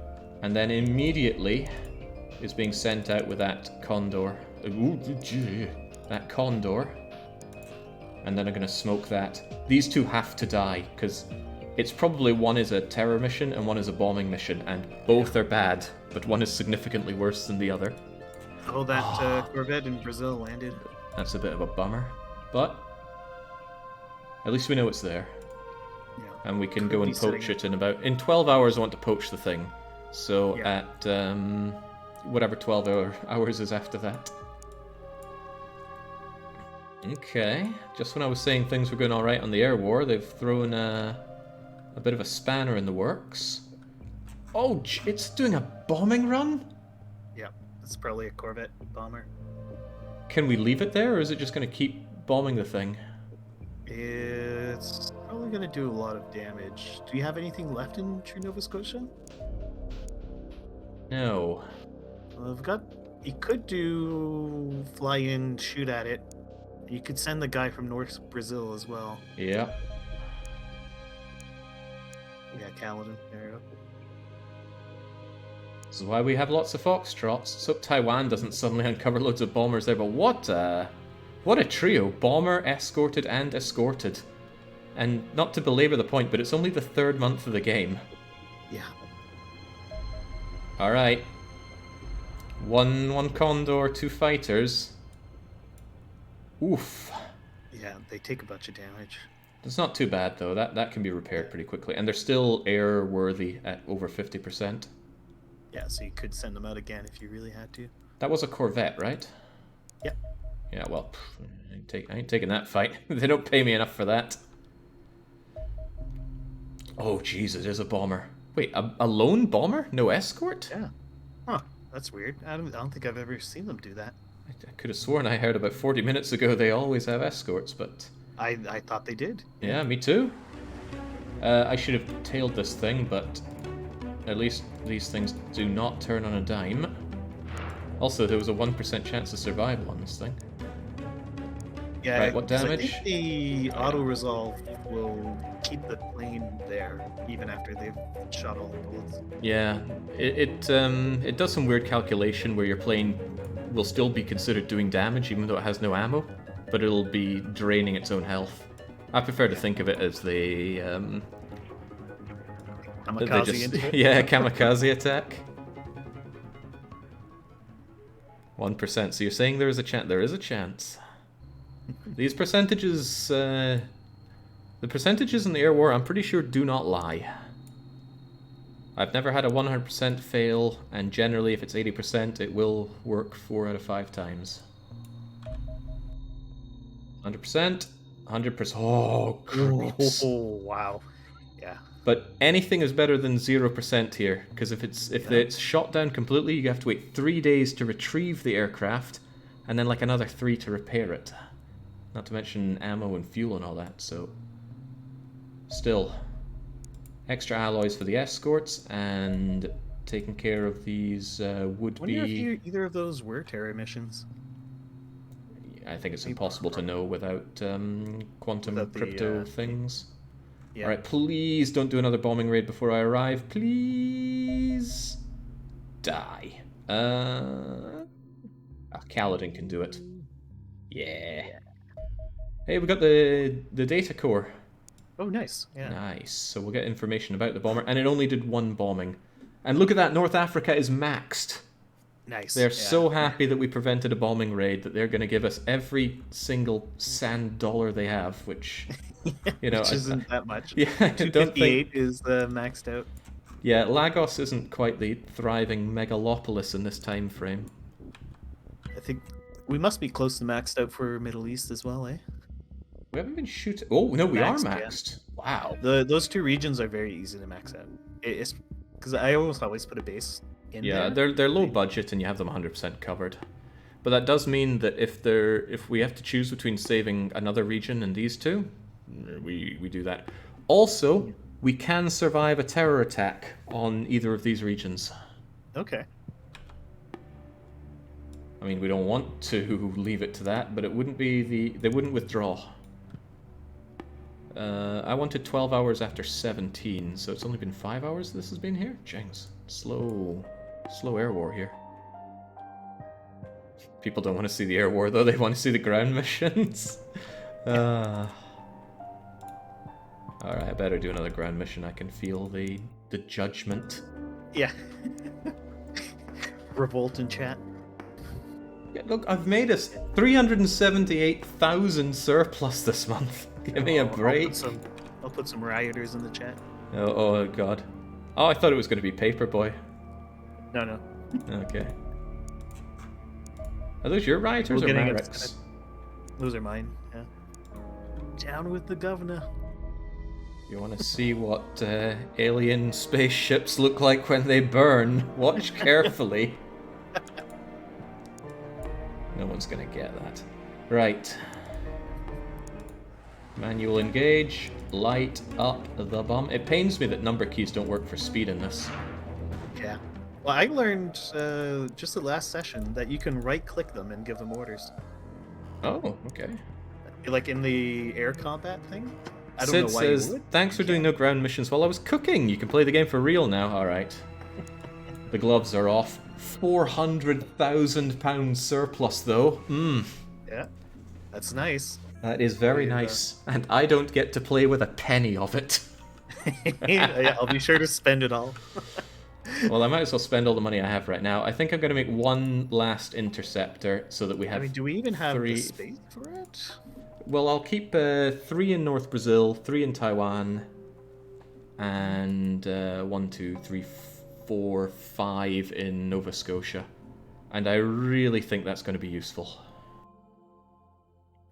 And then immediately is being sent out with that Condor. That Condor. And then I'm going to smoke that. These two have to die, because it's probably one is a terror mission and one is a bombing mission, and both are bad, but one is significantly worse than the other. Oh, that Corvette in Brazil landed. That's a bit of a bummer, but at least we know it's there. Yeah. And we can go and poach it in 12 hours. I want to poach the thing. So at whatever 12 hours is after that. Okay, just when I was saying things were going alright on the air war, they've thrown a bit of a spanner in the works. Oh, it's doing a bombing run? Yeah, it's probably a Corvette bomber. Can we leave it there, or is it just going to keep bombing the thing? It's probably going to do a lot of damage. Do you have anything left in True Nova Scotia? No. Well, I've got... You could do fly in, shoot at it. You could send the guy from North Brazil as well. Yeah. Yeah, Kaladin. There you go. This is why we have lots of foxtrots. Let's hope Taiwan doesn't suddenly uncover loads of bombers there, but what a trio. Bomber, escorted, and escorted. And not to belabor the point, but it's only the 3rd month of the game. Yeah. Alright. One Condor, 2 fighters. Oof. Yeah, they take a bunch of damage. It's not too bad, though. That can be repaired pretty quickly. And they're still airworthy at over 50%. Yeah, so you could send them out again if you really had to. That was a Corvette, right? Yep. Yeah, well, I ain't taking that fight. They don't pay me enough for that. Oh, Jesus, there's a bomber. Wait, a lone bomber? No escort? Yeah. Huh, that's weird. I don't think I've ever seen them do that. I could have sworn I heard about 40 minutes ago they always have escorts, but... I thought they did. Yeah, me too. I should have tailed this thing, but at least these things do not turn on a dime. Also, there was a 1% chance of survival on this thing. Yeah, right, what damage? I think the auto-resolve will keep the plane there, even after they've shot all the bullets. Yeah, it does some weird calculation where your plane will still be considered doing damage, even though it has no ammo, but it'll be draining its own health. I prefer to think of it as the Kamikaze into it? yeah, kamikaze attack. 1%. So you're saying there is a chance? There is a chance. These percentages, the percentages in the air war, I'm pretty sure do not lie. I've never had a 100% fail, and generally, if it's 80%, it will work 4 out of 5 times. 100%, 100%. Oh, creeps. Oh, wow. Yeah. But anything is better than 0% here, because if it's shot down completely, you have to wait 3 days to retrieve the aircraft, and then like another 3 to repair it. Not to mention ammo and fuel and all that, so... Still. Extra alloys for the escorts, and taking care of these would-be... I wonder if either of those were terror missions. I think it's impossible to know without quantum crypto things. Yeah. Alright, please don't do another bombing raid before I arrive. Please die. Kaladin can do it. Yeah. Hey, we got the data core. Oh, nice. Yeah. Nice. So we'll get information about the bomber, and it only did 1 bombing. And look at that, North Africa is maxed. Nice. They're so happy that we prevented a bombing raid that they're going to give us every single sand dollar they have, which, you know... which isn't that much. Yeah, I don't think... is maxed out. Yeah, Lagos isn't quite the thriving megalopolis in this time frame. I think we must be close to maxed out for Middle East as well, eh? We haven't been shooting... Oh, no, we are Maxed, maxed. Wow. Those 2 regions are very easy to max out. It's because I always put a base in there. Yeah, they're low budget and you have them 100% covered. But that does mean that if we have to choose between saving another region and these 2, we do that. Also, we can survive a terror attack on either of these regions. Okay. I mean, we don't want to leave it to that, but it wouldn't be they wouldn't withdraw. I wanted 12 hours after 17, so it's only been 5 hours this has been here? Jings. Slow air war here. People don't want to see the air war, though. They want to see the ground missions. Alright, I better do another ground mission. I can feel the judgment. Yeah. Revolt in chat. Yeah, look, I've made us 378,000 surplus this month. Give me a break. I'll put some rioters in the chat. Oh god. Oh, I thought it was going to be Paperboy. No. Okay. Are those your rioters or Marek's? Those are mine, yeah. Down with the governor. You want to see what alien spaceships look like when they burn? Watch carefully. No one's gonna get that. Right. Manual engage. Light up the bum. It pains me that number keys don't work for speed in this. Yeah. Well, I learned just the last session that you can right-click them and give them orders. Oh, okay. Like in the air combat thing. I don't Sid know why says, you would. thanks for doing no ground missions while I was cooking. You can play the game for real now. Alright. The gloves are off. £400,000 surplus, though. Yeah. That's nice. That is very nice. And I don't get to play with a penny of it. Yeah, I'll be sure to spend it all. Well, I might as well spend all the money I have right now. I think I'm going to make one last interceptor so that we have. I mean, do we even have three... the space for it? Well, I'll keep 3 in North Brazil, 3 in Taiwan, and 1, 2, 3, 4, 5 in Nova Scotia. And I really think that's going to be useful.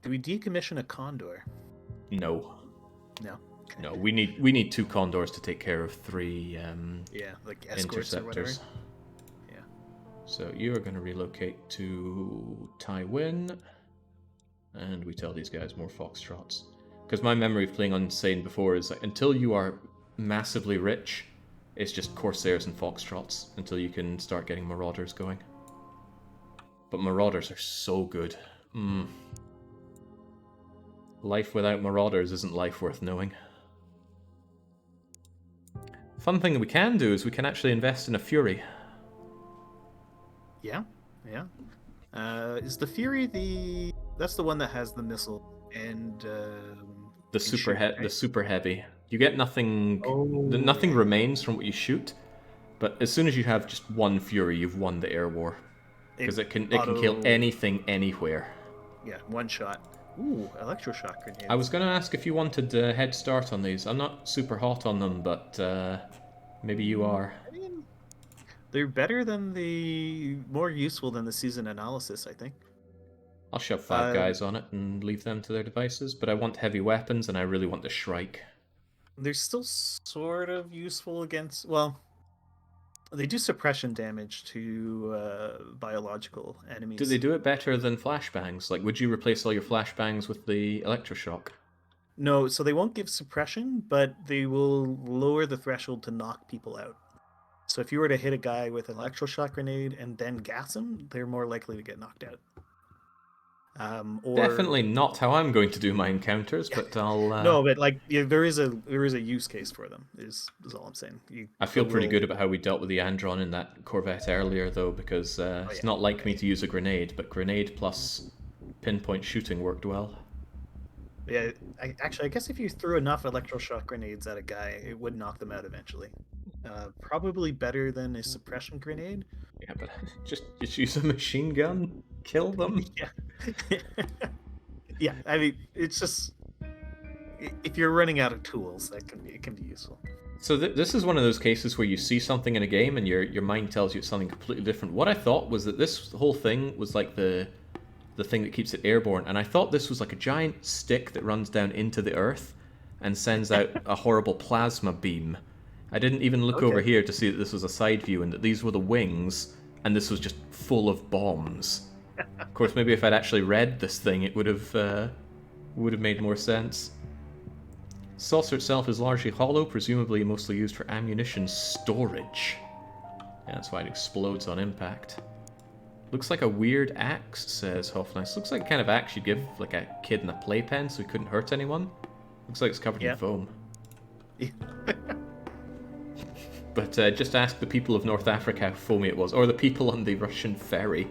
Do we decommission a Condor? No. No. No, we need 2 Condors to take care of 3 yeah, like escorts or whatever. interceptors. Yeah. So you are going to relocate to Taiwan, and we tell these guys more Foxtrots. Because my memory of playing on Insane before is like, until you are massively rich, it's just Corsairs and Foxtrots until you can start getting Marauders going. But Marauders are so good. Life without Marauders isn't life worth knowing. Fun thing that we can do is we can actually invest in a Fury. Yeah, yeah. Is the Fury the... That's the one that has the missile and... the super heavy. You get nothing... Oh, nothing remains from what you shoot, but as soon as you have just one Fury, you've won the air war. Because it can kill anything, anywhere. Yeah, one shot. Ooh, electroshock grenades. I was going to ask if you wanted a head start on these. I'm not super hot on them, but maybe you are. I mean, they're better than more useful than the season analysis, I think. I'll shove 5 guys on it and leave them to their devices, but I want heavy weapons and I really want the Shrike. They're still sort of useful against... Well, they do suppression damage to biological enemies. Do they do it better than flashbangs? Like, would you replace all your flashbangs with the electroshock? No, so they won't give suppression, but they will lower the threshold to knock people out. So if you were to hit a guy with an electroshock grenade and then gas him, they're more likely to get knocked out. Definitely not how I'm going to do my encounters, but I'll... No, but like there is a use case for them. Is all I'm saying. I feel pretty good about how we dealt with the Andron in that Corvette earlier, though, because it's not like me to use a grenade, but grenade plus pinpoint shooting worked well. Yeah, I guess if you threw enough electroshock grenades at a guy, it would knock them out eventually. Probably better than a suppression grenade. Yeah, but just use a machine gun, kill them. Yeah. Yeah, I mean, it's just if you're running out of tools, it can be useful. So this is one of those cases where you see something in a game and your mind tells you it's something completely different. What I thought was that this whole thing was like the thing that keeps it airborne, and I thought this was like a giant stick that runs down into the earth and sends out a horrible plasma beam. I didn't even look over here to see that this was a side view and that these were the wings and this was just full of bombs. Of course, maybe if I'd actually read this thing, it would have made more sense. Saucer itself is largely hollow, presumably mostly used for ammunition storage. Yeah, that's why it explodes on impact. Looks like a weird axe, says Hoffnice. Looks like the kind of axe you'd give like a kid in a playpen so he couldn't hurt anyone. Looks like it's covered in foam. Yeah. But just ask the people of North Africa how foamy it was, or the people on the Russian ferry.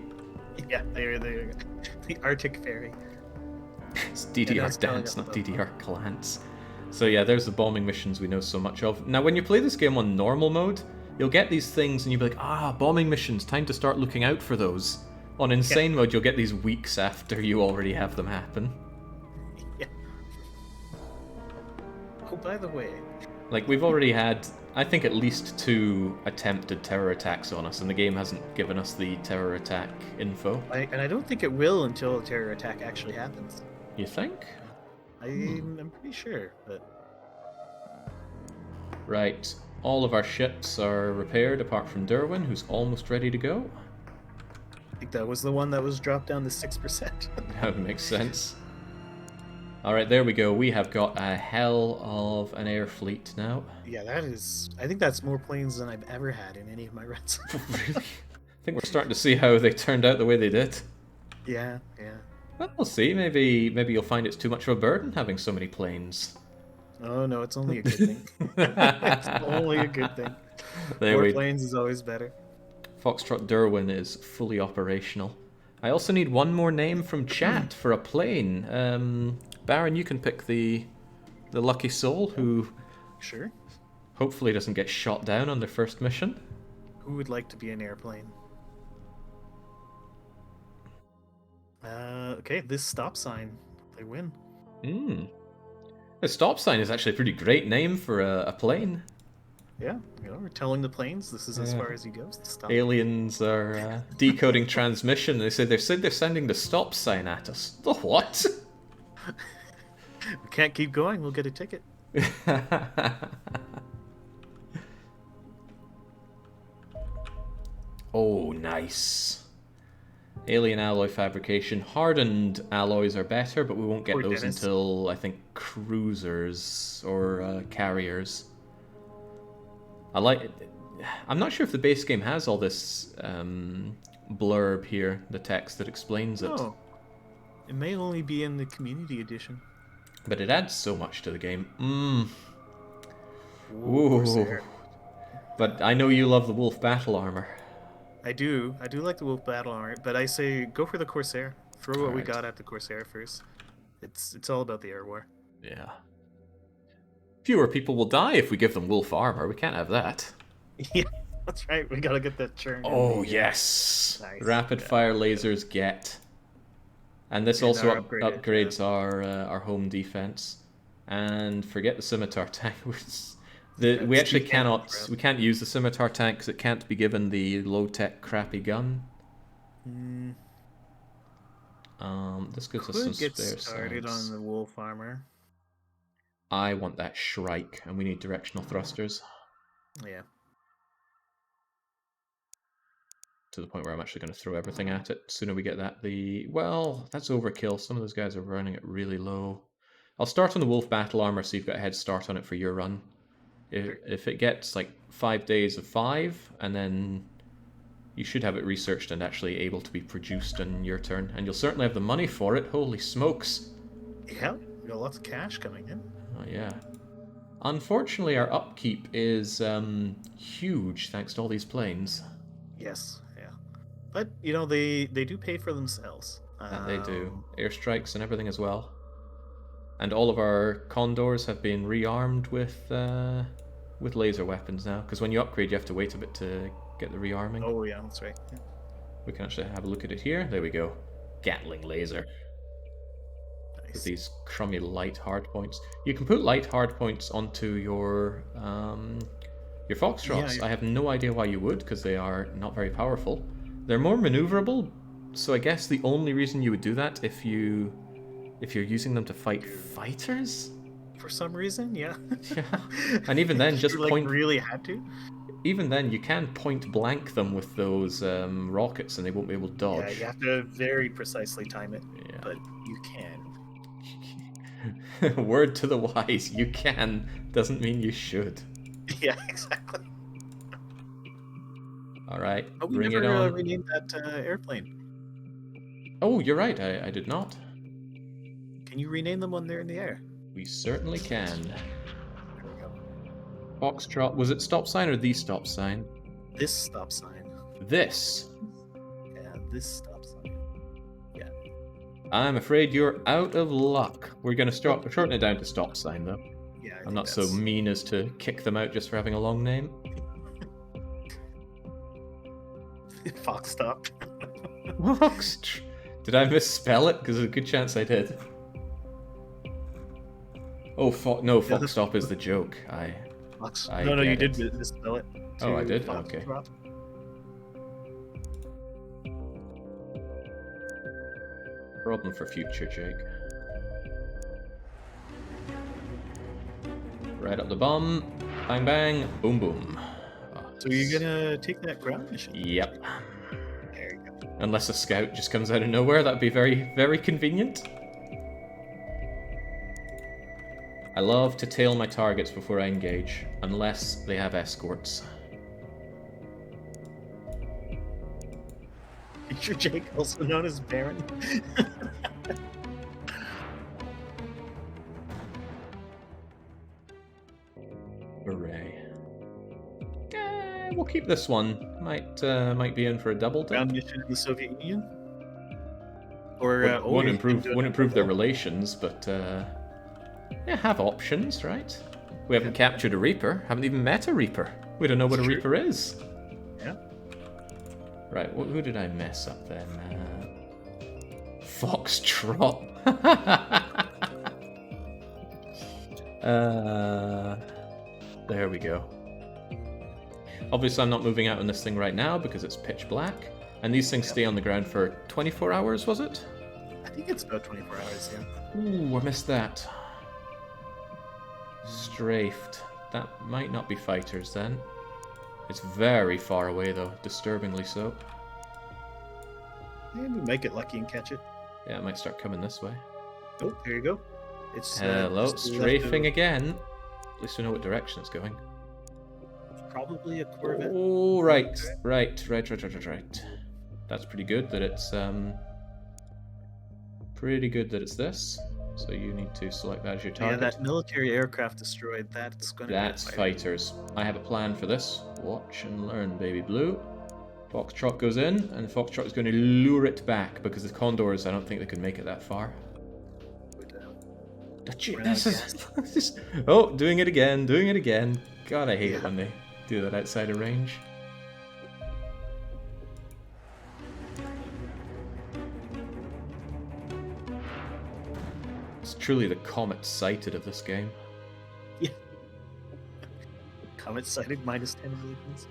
Yeah, they're the Arctic ferry. It's DDR Dance, not DDR Glance. So yeah, there's the bombing missions we know so much of. Now, when you play this game on normal mode, you'll get these things and you'll be like, bombing missions, time to start looking out for those. On insane mode, you'll get these weeks after you already have them happen. Yeah. Oh, by the way... Like, we've already had, I think, at least 2 attempted terror attacks on us, and the game hasn't given us the terror attack info. And I don't think it will until a terror attack actually happens. You think? I'm pretty sure, but... Right, all of our ships are repaired apart from Derwin, who's almost ready to go. I think that was the one that was dropped down to 6%. That would make sense. Alright, there we go. We have got a hell of an air fleet now. Yeah, that is... I think that's more planes than I've ever had in any of my runs. Really? I think we're starting to see how they turned out the way they did. Yeah, yeah. Well, we'll see. Maybe you'll find it's too much of a burden having so many planes. Oh, no, it's only a good thing. It's only a good thing. More planes is always better. Foxtrot Derwin is fully operational. I also need one more name from chat for a plane. Baron, you can pick the lucky soul who sure hopefully doesn't get shot down on their first mission. Who would like to be an airplane? Okay, this stop sign. They win. The stop sign is actually a pretty great name for a plane. Yeah, we're telling the planes this is as far as he goes. Stop. Aliens are decoding transmission. They said they're sending the stop sign at us. The what? We can't keep going. We'll get a ticket. Oh, nice. Alien alloy fabrication. Hardened alloys are better, but we won't get those until, I think, cruisers or carriers. I'm not sure if the base game has all this blurb here, the text that explains it. Oh, it may only be in the community edition. But it adds so much to the game. Ooh. But I know you love the Wolf battle armor. I do like the Wolf battle armor, but I say go for the Corsair. Throw what we got at the Corsair first. It's all about the air war. Yeah. Fewer people will die if we give them Wolf armor. We can't have that. Yeah, that's right. We gotta get that churn. Oh, yes. Nice. Rapid fire lasers get. And this also upgrades our home defense. And forget the scimitar tank. We actually can't use the scimitar tank because it can't be given the low-tech crappy gun. This gives us some spare get started on the Wolf armor. I want that Shrike, and we need directional thrusters. Yeah. To the point where I'm actually going to throw everything at it. Sooner we get that, well, that's overkill. Some of those guys are running it really low. I'll start on the Wolf battle armor, so you've got a head start on it for your run. If it gets like 5 days of 5, and then you should have it researched and actually able to be produced in your turn. And you'll certainly have the money for it. Holy smokes. Yeah, we got lots of cash coming in. Oh, yeah. Unfortunately, our upkeep is huge thanks to all these planes. Yes, yeah. But, they do pay for themselves. They do. Airstrikes and everything as well. And all of our Condors have been rearmed with laser weapons now. Because when you upgrade, you have to wait a bit to get the rearming. Oh, yeah, that's right. Yeah. We can actually have a look at it here. There we go. Gatling laser. Nice. With these crummy light hardpoints. You can put light hardpoints onto your Foxtrots. Yeah. I have no idea why you would, because they are not very powerful. They're more maneuverable, so I guess the only reason you would do that if you're using them to fight fighters? For some reason, yeah. Yeah. And even then, just point... really had to? Even then, you can point blank them with those rockets and they won't be able to dodge. Yeah, you have to very precisely time it, but you can. Word to the wise, you can doesn't mean you should. Yeah, exactly. Alright, we bring never, it on. renamed that airplane. Oh, you're right, I did not. Can you rename them when they're in the air? We certainly can. There we go. Foxtrot, was it stop sign or the stop sign? This stop sign. This? Yeah, this stop sign. Yeah. I'm afraid you're out of luck. We're going to shorten it down to stop sign, though. Yeah, I'm not so mean as to kick them out just for having a long name. Fox stop. Did I misspell it? Because there's a good chance I did. Oh, no, Fox stop is the joke. No, you did misspell it. Oh, I did? Okay. Drop. Problem for future, Jake. Right up the bum. Bang bang, boom boom. Oh, So you're gonna take that ground mission? Yep. There you go. Unless a scout just comes out of nowhere, that'd be very, very convenient. I love to tail my targets before I engage, unless they have escorts. DDRJake, also known as Baron. Hooray. We'll keep this one. Might be in for a double dip. Ground mission in the Soviet Union? Or Won't improve their relations, but yeah, have options, right? We haven't captured a Reaper. Haven't even met a Reaper. We don't know what a Reaper is. Yeah. Right. Who did I mess up then? Foxtrot. There we go. Obviously, I'm not moving out on this thing right now because it's pitch black, and these things stay on the ground for 24 hours. Was it? I think it's about 24 hours. Yeah. Ooh, I missed that. Strafed. That might not be fighters then. It's very far away though, disturbingly so. Yeah, we might get lucky and catch it. Yeah, it might start coming this way. Oh, there you go. It's Hello, just strafing again. At least we know what direction it's going. Probably a Corvette. Oh, right. That's pretty good that it's this. So you need to select that as your target. Yeah, that military aircraft destroyed. That's going to be That's fighters. I have a plan for this. Watch and learn, baby blue. Foxtrot goes in, and Foxtrot is going to lure it back because the Condors, I don't think they could make it that far. Oh, doing it again. God, I hate it when they do that outside of range. It's truly the Comet sighted of this game. Yeah. Comet sighted minus 10 vehicles.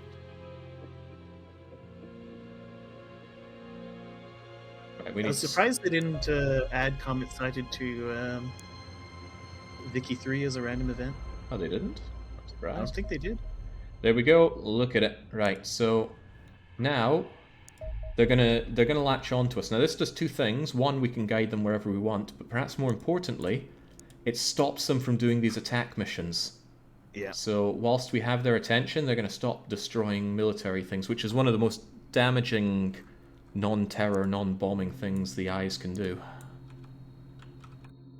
Right, I was surprised they didn't add Comet sighted to Vicky 3 as a random event. Oh, they didn't? I'm surprised. I don't think they did. There we go. Look at it. Right, so now they're gonna latch on to us. Now this does two things. One, we can guide them wherever we want, but perhaps more importantly, it stops them from doing these attack missions. Yeah. So whilst we have their attention, they're gonna stop destroying military things, which is one of the most damaging non-terror, non-bombing things the eyes can do.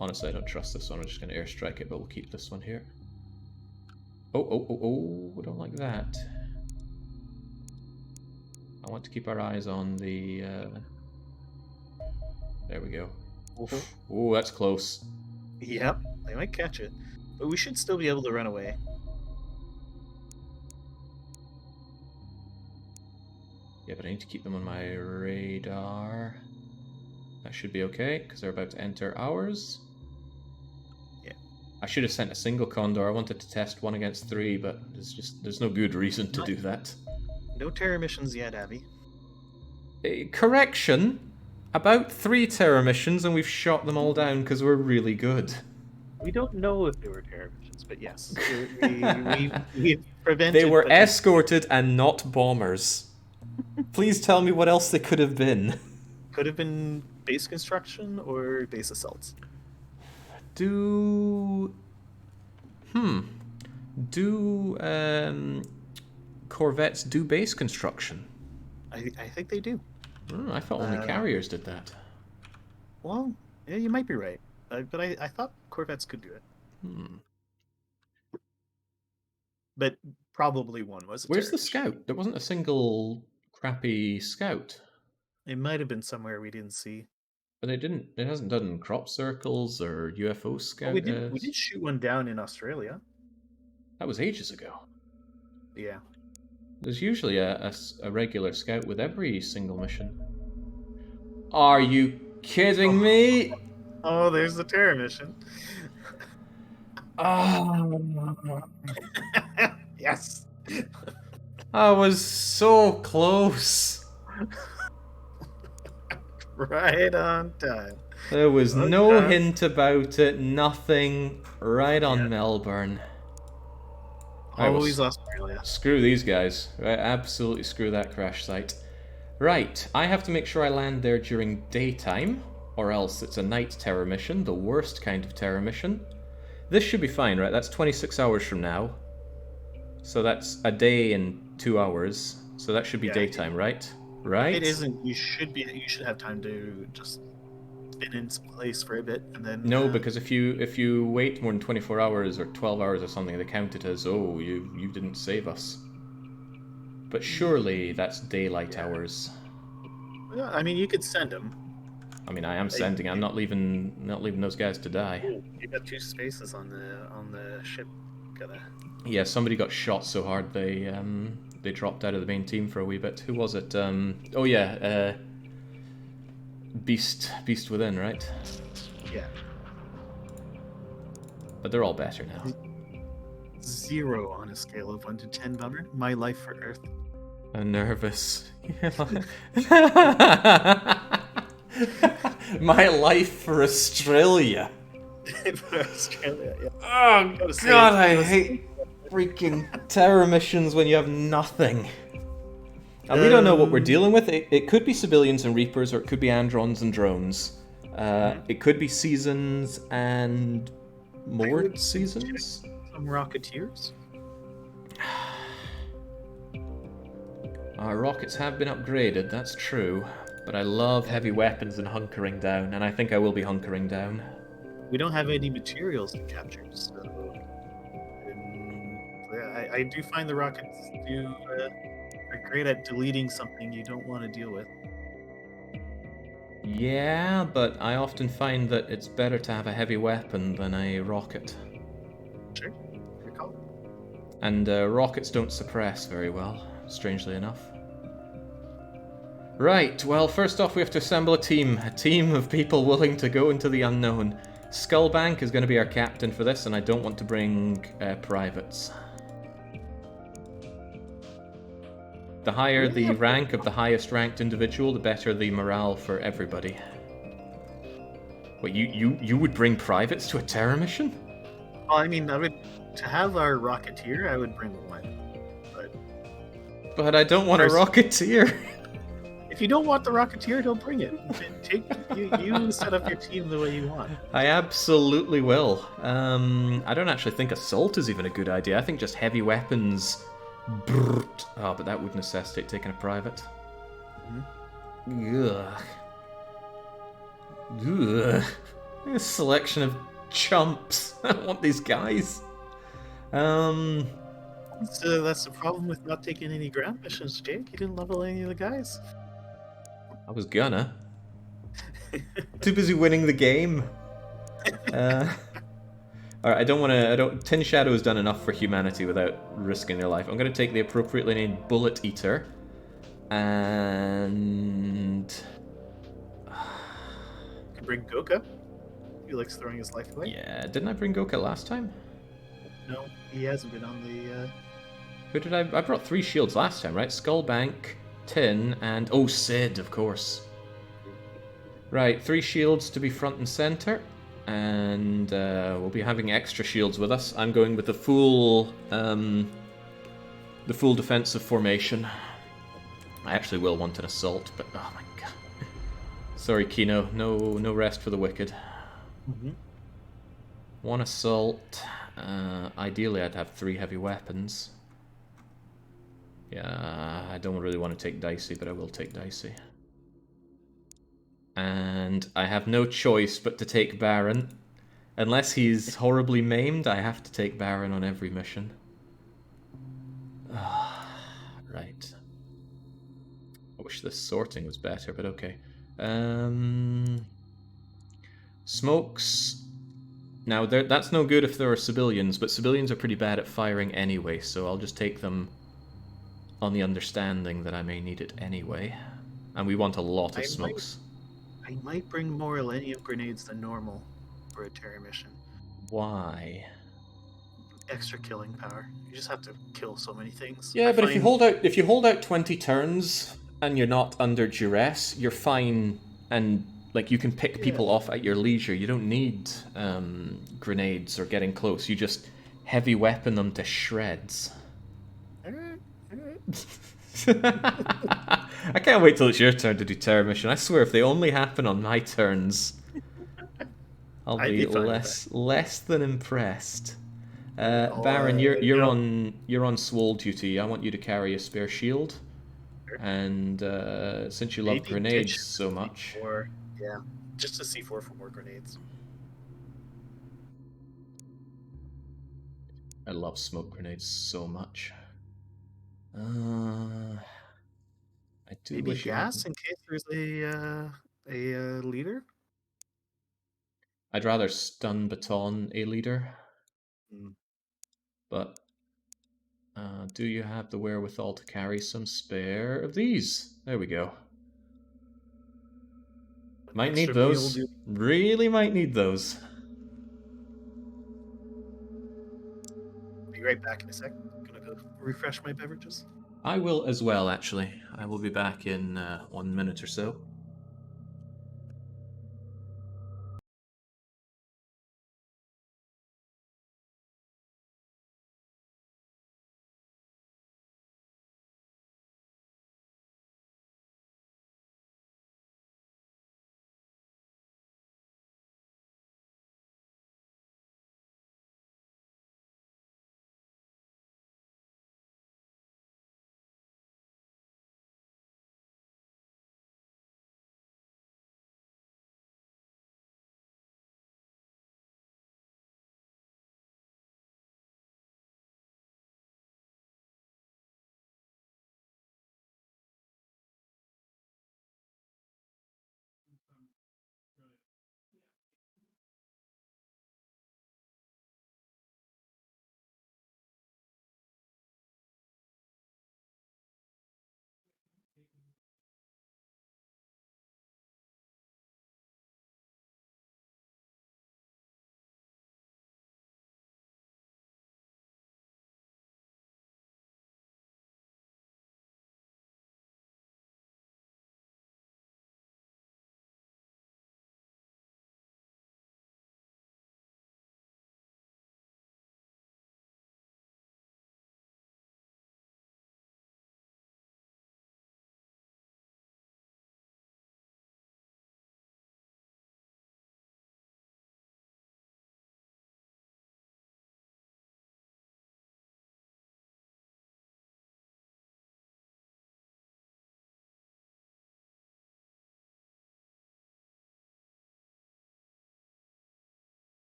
Honestly, I don't trust this one. I'm just gonna airstrike it, but we'll keep this one here. Oh, we don't like that. I want to keep our eyes on the... There we go. Oh, that's close. Yep, they might catch it. But we should still be able to run away. Yeah, but I need to keep them on my radar. That should be okay, because they're about to enter ours. Yeah. I should have sent a single Condor. I wanted to test 1 against 3, but there's no good reason to do that. No terror missions yet, Abby. Correction! About 3 terror missions, and we've shot them all down because we're really good. We don't know if they were terror missions, but yes. We've prevented... They were escorted and not bombers. Please tell me what else they could have been. Could have been base construction or base assaults. Do Corvettes do base construction? I think they do. I thought only carriers did that. Well, yeah, you might be right. But I thought Corvettes could do it. But probably one was a Where's the terrorist. scout? There wasn't a single crappy scout. It might have been somewhere we didn't see. But it hasn't done crop circles or UFO scout. We did shoot one down in Australia. That was ages ago. Yeah. There's usually a regular scout with every single mission. Are you kidding me? Oh, there's the terror mission. Yes. I was so close. Right on time. There was no hint about it, nothing. Right on Melbourne. I will Always Australia. screw these guys. Right, absolutely screw that crash site. Right, I have to make sure I land there during daytime, or else it's a night terror mission, the worst kind of terror mission. This should be fine, right? That's 26 hours from now. So that's a day and 2 hours. So that should be daytime, right? Right? It isn't. You should have time to just spin in place for a bit, and then. No, because if you wait more than 24 hours or 12 hours or something, they count it as, oh, you didn't save us. But surely that's daylight hours. Yeah, I mean, you could send them. I mean, I am sending. I'm not leaving those guys to die. Ooh, you got 2 spaces on the ship. Gotta. Yeah, somebody got shot so hard they dropped out of the main team for a wee bit. Who was it? Oh yeah, Beast Within, right? Yeah. But they're all better now. 0 on a scale of 1 to 10, Bummer. My life for Earth. I'm nervous. My life for Australia. For Australia, yeah. Oh god, I hate freaking terror missions when you have nothing. And we don't know what we're dealing with. It could be civilians and reapers, or it could be androns and drones. It could be seasons and more seasons. Some rocketeers. Our rockets have been upgraded, that's true. But I love heavy weapons and hunkering down, and I think I will be hunkering down. We don't have any materials to capture, so I do find the rockets are great at deleting something you don't want to deal with. Yeah, but I often find that it's better to have a heavy weapon than a rocket. Sure, your call. And rockets don't suppress very well, strangely enough. Right, well, first off we have to assemble a team of people willing to go into the unknown. Skullbank is going to be our captain for this, and I don't want to bring privates. The higher the rank of the highest ranked individual, the better the morale for everybody. Wait, you would bring privates to a terror mission? Well, I mean, to have our rocketeer, I would bring one. But I don't want a rocketeer. If you don't want the rocketeer, don't bring it. You set up your team the way you want. I absolutely will. I don't actually think assault is even a good idea. I think just heavy weapons. Oh, but that would necessitate taking a private. Ugh. Ugh. A selection of chumps. I don't want these guys. So that's the problem with not taking any ground missions, Jake. You didn't level any of the guys. I was gonna. Too busy winning the game. Alright, Tin Shadow has done enough for humanity without risking their life. I'm gonna take the appropriately named Bullet Eater. And... You can bring Goka. He likes throwing his life away. Yeah, didn't I bring Goka last time? No, he hasn't been on the... Who did I brought 3 shields last time, right? Skullbank, Tin, and... Oh, Sid, of course. Right, 3 shields to be front and center. And we'll be having extra shields with us. I'm going with the full defensive formation. I actually will want an assault, but oh my god. Sorry, Kino. No rest for the wicked. Mm-hmm. 1 assault. Ideally, I'd have 3 heavy weapons. Yeah, I don't really want to take Dicey, but I will take Dicey. And I have no choice but to take Baron. Unless he's horribly maimed, I have to take Baron on every mission. Right. I wish this sorting was better, but okay. Smokes. Now, that's no good if there are civilians, but civilians are pretty bad at firing anyway, so I'll just take them on the understanding that I may need it anyway. And we want a lot of smokes. I might bring more Elenium grenades than normal for a terror mission. Why? Extra killing power. You just have to kill so many things. Yeah, but if you hold out 20 turns and you're not under duress, you're fine, and like you can pick people off at your leisure. You don't need grenades or getting close. You just heavy weapon them to shreds. Alright, alright. I can't wait till it's your turn to do terror mission. I swear, if they only happen on my turns, I'll I'd be be fine with less than impressed. I'll, Baron, you're you know, you're on swole duty. I want you to carry a spare shield, Sure. and since you love maybe grenades ditch so the much, C4. Yeah, just a C4 for more grenades. I love smoke grenades so much. I do Maybe wish you gas hadn't. in case there's a leader. I'd rather stun baton a leader, Hmm. but do you have the wherewithal to carry some spare of these? There we go. An Might need extra meal. those. Really might need those. Be right back in a sec. Gonna go refresh my beverages. I will as well, actually. I will be back in 1 minute or so.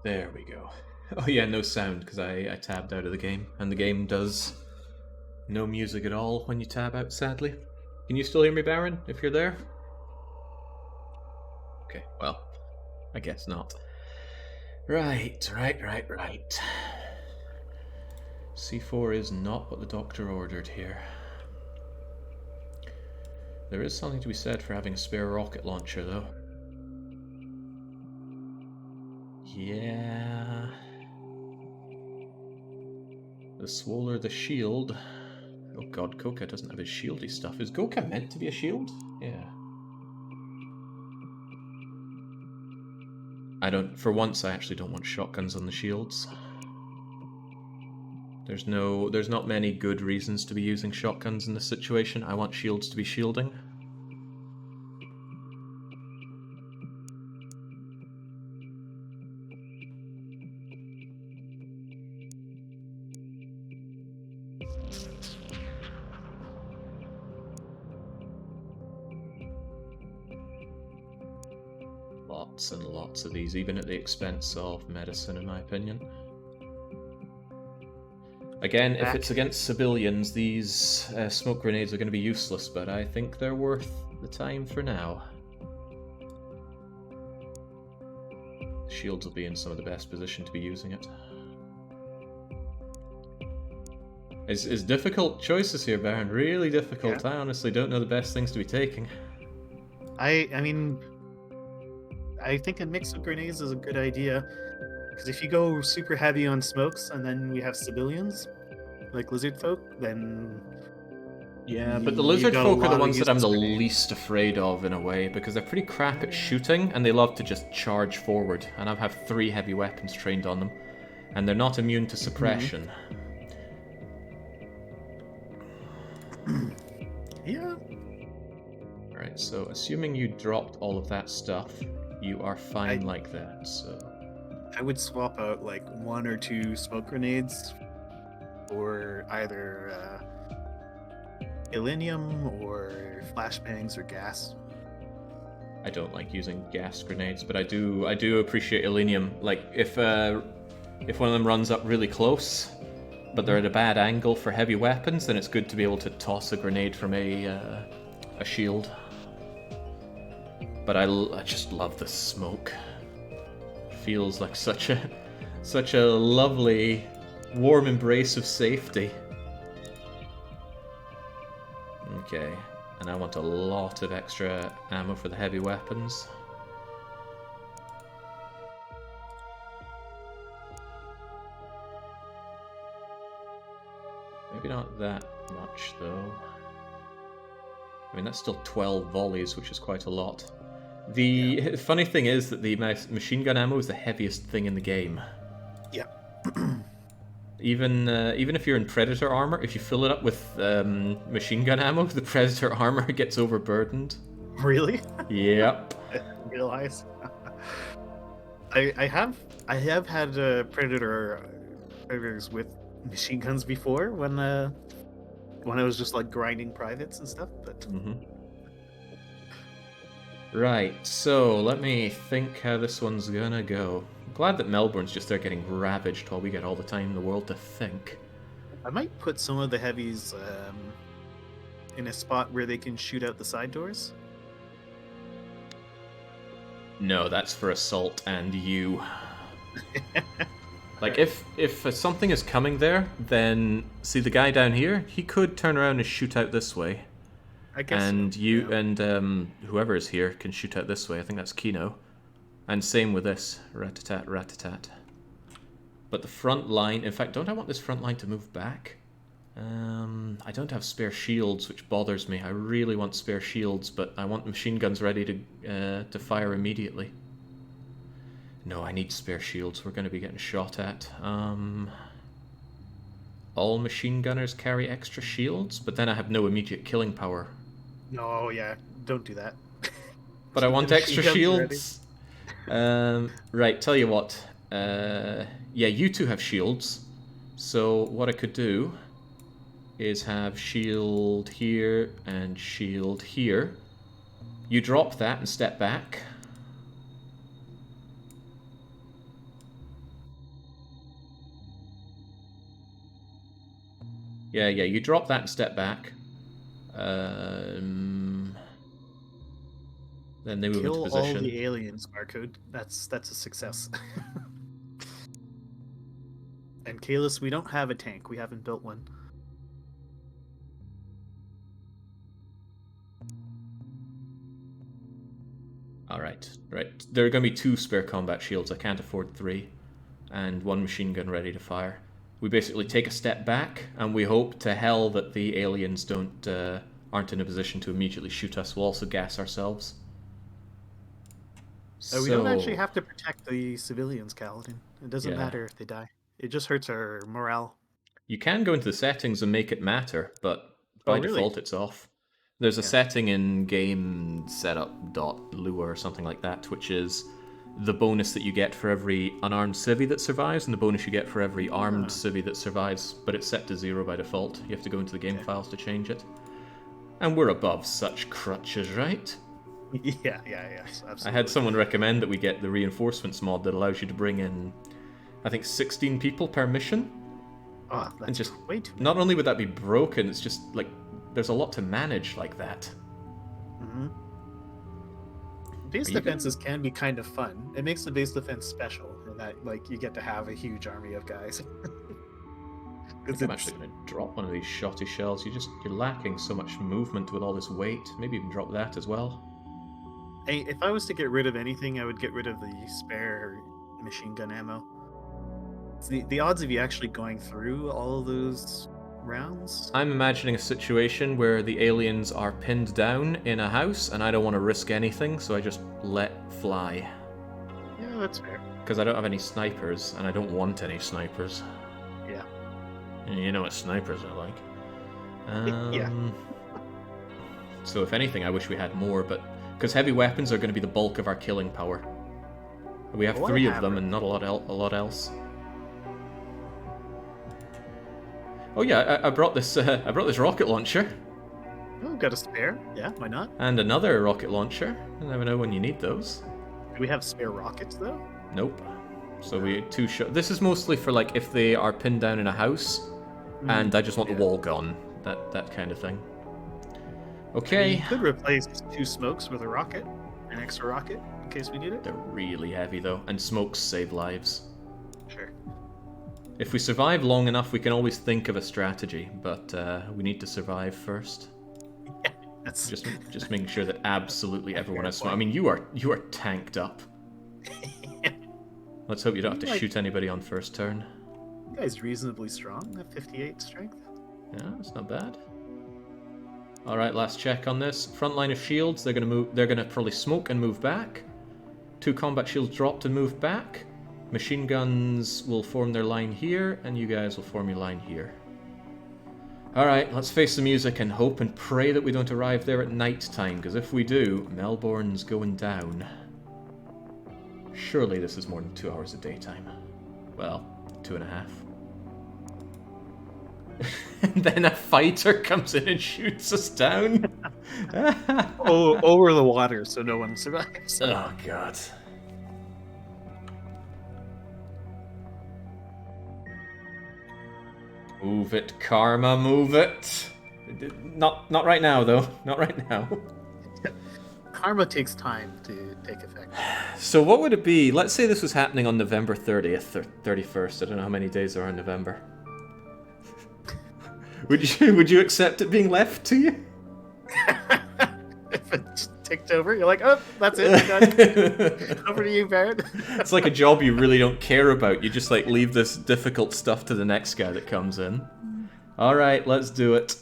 There we go. Oh yeah, no sound because I tabbed out of the game, and the game does no music at all when you tab out, sadly. Can you still hear me, Baron, if you're there? Okay, well, I guess not. Right. C4 is not what the doctor ordered here. There is something to be said for having a spare rocket launcher, though. Yeah. The swoller the shield. Oh god, Goka doesn't have his shieldy stuff. Is Goka meant to be a shield? Yeah. For once, I actually don't want shotguns on the shields. There's not many good reasons to be using shotguns in this situation. I want shields to be shielding. Lots and lots of these, even at the expense of medicine, in my opinion. Again, if it's against civilians, these smoke grenades are going to be useless, but I think they're worth the time for now. Shields will be in some of the best position to be using it. It's difficult choices here, Baron. Really difficult. Yeah. I honestly don't know the best things to be taking. I mean, I think a mix of grenades is a good idea. Because if you go super heavy on smokes and then we have civilians, like lizard folk, then Yeah, but the You lizard got a folk are the lot of ones that I'm useless the grenades. least afraid of in a way, because they're pretty crap at shooting and they love to just charge forward. And I have 3 heavy weapons trained on them, and they're not immune to suppression. Yeah. Alright, so assuming you dropped all of that stuff, you are fine I like that, so... I would swap out like 1 or 2 smoke grenades for either illinium or flashbangs or gas. I don't like using gas grenades, but I do appreciate Illenium. Like, if one of them runs up really close, but they're at a bad angle for heavy weapons, then it's good to be able to toss a grenade from a shield. But I just love the smoke. Feels like such a lovely, warm embrace of safety. Okay, and I want a lot of extra ammo for the heavy weapons. Maybe not that much, though. I mean, that's still 12 volleys, which is quite a lot. The funny thing is that the machine gun ammo is the heaviest thing in the game. Yeah. Even if you're in Predator armor, if you fill it up with machine gun ammo, the Predator armor gets overburdened. Really? Yep. I didn't realize. I have had predators with machine guns before when I was just like grinding privates and stuff, but Right, so let me think how this one's gonna go. I'm glad that Melbourne's just there getting ravaged while we get all the time in the world to think. I might put some of the heavies in a spot where they can shoot out the side doors. No, that's for assault and you. Like, if something is coming there, then see the guy down here? He could turn around and shoot out this way. I guess And so, you yeah. and whoever is here can shoot out this way. I think that's Kino. And same with this. Rat-a-tat, rat-a-tat. But the front line... In fact, don't I want this front line to move back? I don't have spare shields, which bothers me. I really want spare shields, but I want machine guns ready to fire immediately. No, I need spare shields. We're going to be getting shot at. All machine gunners carry extra shields, but then I have no immediate killing power. No, yeah, don't do that. But I want The extra machine guns shields. Right, tell you what. Yeah, you two have shields. So what I could do is have shield here and shield here. You drop that and step back. Yeah, you drop that and step back. Then they move Kill into position. all the aliens, Barcode. That's a success. And Kalis, we don't have a tank. We haven't built one. Alright, right. There are going to be 2 spare combat shields. I can't afford 3. And 1 machine gun ready to fire. We basically take a step back, and we hope to hell that the aliens aren't in a position to immediately shoot us. We'll also gas ourselves. We don't actually have to protect the civilians, Kaladin. It doesn't Yeah. matter if they die. It just hurts our morale. You can go into the settings and make it matter, but by really? default it's off. There's a setting in game setup.lua or something like that, which is the bonus that you get for every unarmed civvy that survives and the bonus you get for every armed civvy that survives, but it's set to 0 by default. You have to go into the game files to change it. And we're above such crutches, right? Yeah, absolutely. I had someone recommend that we get the reinforcements mod that allows you to bring in, I think, 16 people per mission. Oh, that's and just way too many. Not only would that be broken, it's just like there's a lot to manage like that. Mm-hmm. Base defenses can be kind of fun. It makes the base defense special in that, like, you get to have a huge army of guys. I'm actually going to drop one of these shotty shells. You're lacking so much movement with all this weight. Maybe even drop that as well. Hey, if I was to get rid of anything, I would get rid of the spare machine gun ammo. The odds of you actually going through all of those rounds? I'm imagining a situation where the aliens are pinned down in a house, and I don't want to risk anything, so I just let fly. Yeah, that's fair. Because I don't have any snipers, and I don't want any snipers. Yeah. You know what snipers are like. Yeah. So if anything, I wish we had more, but... Because heavy weapons are going to be the bulk of our killing power. We have 3 of them, and not a lot else. Oh yeah, I brought this. I brought this rocket launcher. Oh, got a spare? Yeah, why not? And another rocket launcher. You never know when you need those. Do we have spare rockets though? Nope. So we 2 shot. This is mostly for like if they are pinned down in a house, and I just want the wall gone. That kind of thing. Okay. You could replace 2 smokes with a rocket, an extra rocket, in case we need it. They're really heavy though, and smokes save lives. Sure. If we survive long enough, we can always think of a strategy, but we need to survive first. Yeah, that's just making sure that absolutely everyone has smoke. I mean, you are tanked up. Let's hope you don't have to shoot anybody on first turn. You guy's reasonably strong. At 58 strength. Yeah, that's not bad. All right, last check on this. Front line of shields. They're gonna move. They're gonna probably smoke and move back. 2 combat shields dropped and move back. Machine guns will form their line here, and you guys will form your line here. Alright, let's face the music and hope and pray that we don't arrive there at night time, because if we do, Melbourne's going down. Surely this is more than 2 hours of daytime. Well, 2.5. And then a fighter comes in and shoots us down. Over the water, so no one survives. Oh, God. Move it, Karma, move it. Not right now, though. Not right now. Karma takes time to take effect. So what would it be? Let's say this was happening on November 30th or 31st. I don't know how many days there are in November. Would you accept it being left to you? If it ticked over, you're like, oh, that's it. Done. Over to you, Barrett. It's like a job you really don't care about. You just like leave this difficult stuff to the next guy that comes in. All right, let's do it.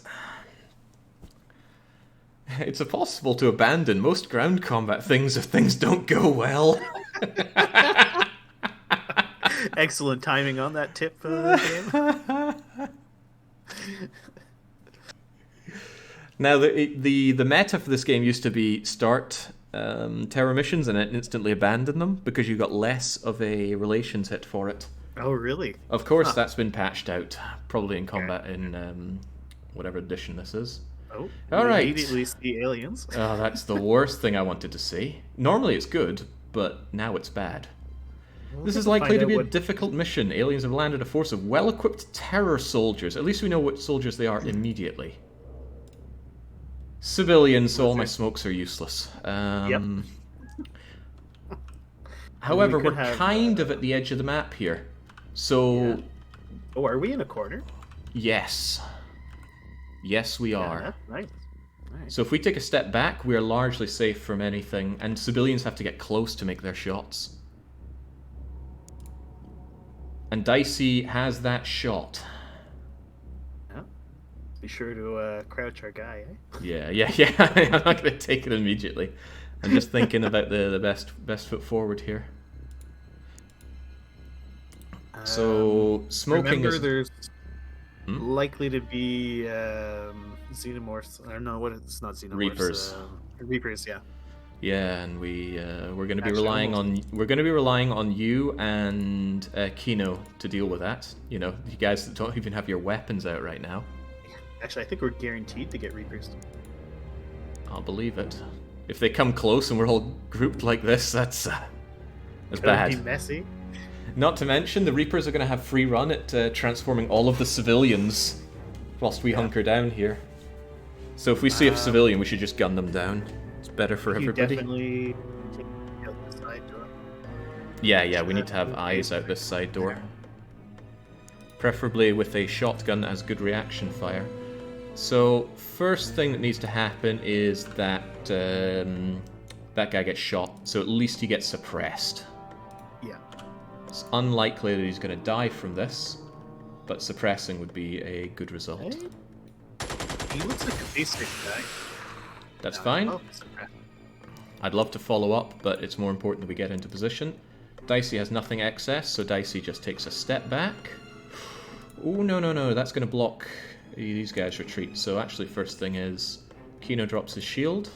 It's impossible to abandon most ground combat things if things don't go well. Excellent timing on that tip for the game. Now, the meta for this game used to be start terror missions and then instantly abandon them because you got less of a relations hit for it. Oh, really? Of course, that's been patched out, probably in combat in whatever edition this is. Oh, all right. Immediately see aliens. Oh, that's the worst thing I wanted to see. Normally it's good, but now it's bad. This is likely to be a difficult mission. Aliens have landed a force of well-equipped terror soldiers. At least we know what soldiers they are immediately. Civilians, so all my smokes are useless. Yep. However, we're kind of at the edge of the map here. So... Yeah. Oh, are we in a corner? Yes. Yes, we are. That's nice. Nice. So if we take a step back, we are largely safe from anything, and civilians have to get close to make their shots. And Dicey has that shot. Yeah. Be sure to crouch our guy, eh? Yeah. I'm not going to take it immediately. I'm just thinking about the best foot forward here. So smoking remember is... there's likely to be xenomorphs. I don't know what it's not xenomorphs. Reapers. Reapers, yeah. Yeah, and we're going to be relying on you and Kino to deal with that. You know, you guys don't even have your weapons out right now. Actually, I think we're guaranteed to get Reapers. I'll believe it. If they come close and we're all grouped like this, that's bad. Be messy. Not to mention, the Reapers are going to have free run at transforming all of the civilians whilst we hunker down here. So if we see a civilian, we should just gun them down. It's better for everybody. Definitely take out the side door. Yeah, we need to have eyes out this side door. Preferably with a shotgun that has good reaction fire. So, first thing that needs to happen is that that guy gets shot, so at least he gets suppressed. Yeah. It's unlikely that he's going to die from this. but suppressing would be a good result. Hey? He looks like a basic guy. That's fine. Oh, suppress. I'd love to follow up, but it's more important that we get into position. Dicey has nothing excess, so Dicey just takes a step back. Oh, no, that's going to block these guys' retreat. So actually, first thing is, Kino drops his shield.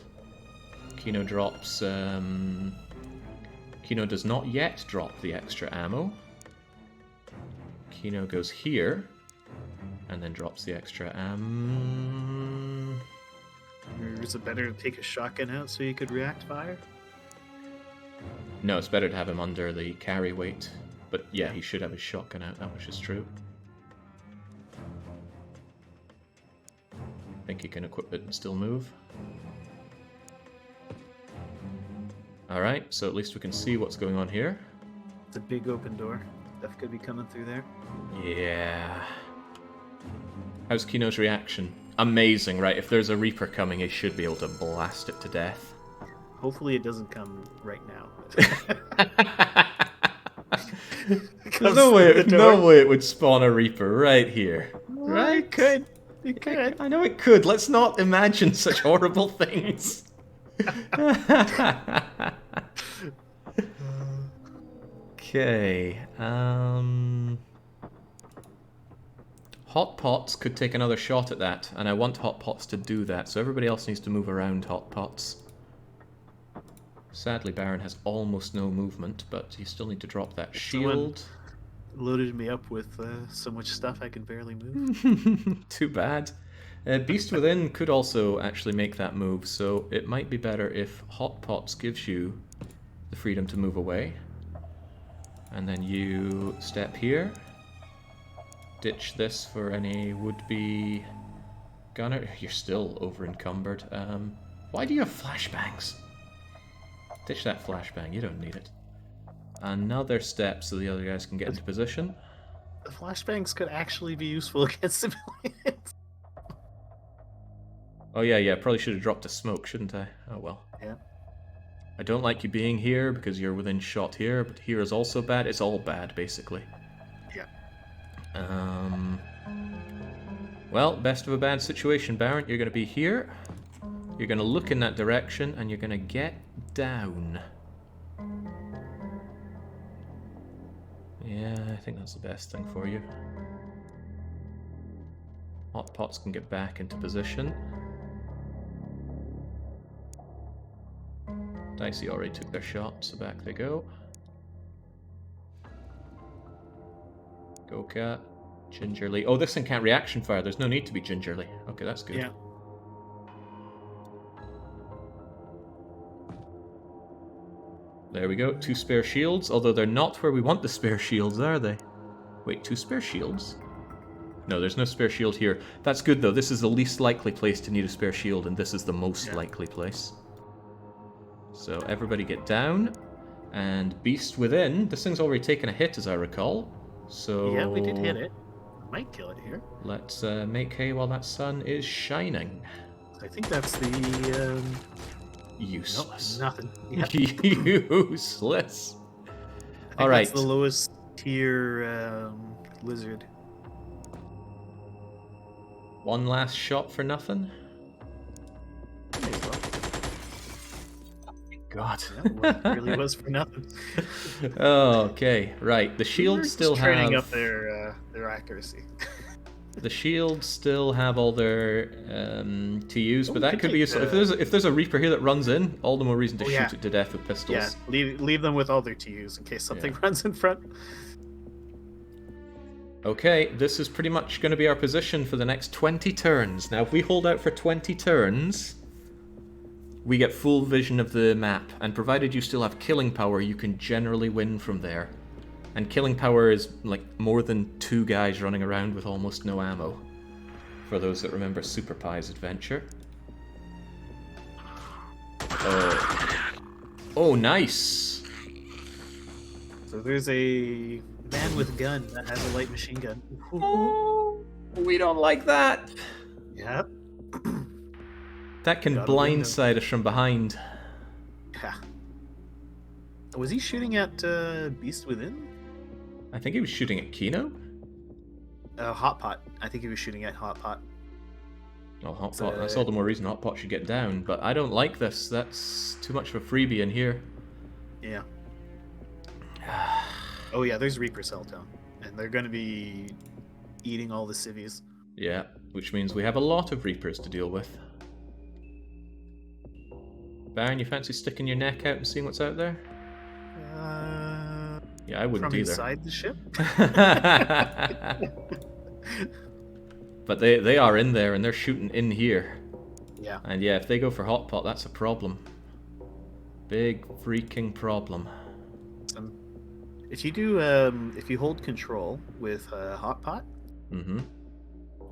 Kino drops... Kino does not yet drop the extra ammo. Kino goes here, and then drops the extra ammo. Or is it better to take a shotgun out so you could react fire? No, it's better to have him under the carry weight. But yeah, he should have his shotgun out, that much is true. I think he can equip it and still move. Alright, so at least we can see what's going on here. It's a big open door. Stuff could be coming through there. Yeah. How's Kino's reaction? Amazing, right? If there's a Reaper coming, he should be able to blast it to death. Hopefully it doesn't come right now. There's no way it would spawn a Reaper right here. Right? It could. It could. I know it could. Let's not imagine such horrible things. Okay. Hot Pots could take another shot at that, and I want Hot Pots to do that, so everybody else needs to move around Hot Pots. Sadly, Baron has almost no movement, but you still need to drop that shield. Loaded me up with so much stuff I can barely move. Too bad. Beast Within could also actually make that move, so it might be better if Hot Pots gives you the freedom to move away. And then you step here. Ditch this for any would-be gunner. You're still over-encumbered. Why do you have flashbangs? Ditch that flashbang, you don't need it. Another step so the other guys can get into position. The flashbangs could actually be useful against civilians. Oh yeah, probably should have dropped a smoke, shouldn't I? Oh well. Yeah. I don't like you being here because you're within shot here, but here is also bad. It's all bad, basically. Yeah. Well, best of a bad situation, Baron. You're going to be here. You're going to look in that direction, and you're going to get down. Yeah, I think that's the best thing for you. Hot Pots can get back into position. Dicey already took their shot, so back they go. Goka, gingerly. Oh, this thing can't reaction fire. There's no need to be gingerly. Okay, that's good. Yeah. There we go. 2 spare shields, although they're not where we want the spare shields, are they? Wait, 2 spare shields? No, there's no spare shield here. That's good, though. This is the least likely place to need a spare shield, and this is the most likely place. So everybody get down. And Beast Within. This thing's already taken a hit, as I recall. So Yeah, we did hit it. Might kill it here. Let's make hay while that sun is shining. I think that's the... Useless. Nope, nothing. Yep. Useless. All right. That's the lowest tier lizard. One last shot for nothing. There you go. God. Yeah, it really was for nothing. Okay, right. The shields still have... Turning up their accuracy. The shields still have all their TUs, but that could be useful. If there's a Reaper here that runs in, all the more reason to shoot it to death with pistols. Yeah, leave them with all their TUs in case something runs in front. Okay, this is pretty much going to be our position for the next 20 turns. Now, if we hold out for 20 turns, we get full vision of the map, and provided you still have killing power, you can generally win from there. And killing power is like more than 2 guys running around with almost no ammo. For those that remember Super Pie's adventure. Oh, nice! So there's a man with a gun that has a light machine gun. Oh, we don't like that! Yep. That can blindside us from behind. Yeah. Was he shooting at Beast Within? I think he was shooting at Kino. Hot Pot. I think he was shooting at Hot Pot. Oh, Hot Pot. That's all the more reason Hot Pot should get down. But I don't like this. That's too much of a freebie in here. Yeah. Oh yeah, there's Reaper Cell Town, and they're going to be eating all the civvies. Yeah, which means we have a lot of Reapers to deal with. Baron, you fancy sticking your neck out and seeing what's out there? Yeah, I wouldn't from either. Inside the ship? But they are in there and they're shooting in here. Yeah. And yeah, if they go for Hot Pot, that's a problem. Big freaking problem. If you do, if you hold control with Hot Pot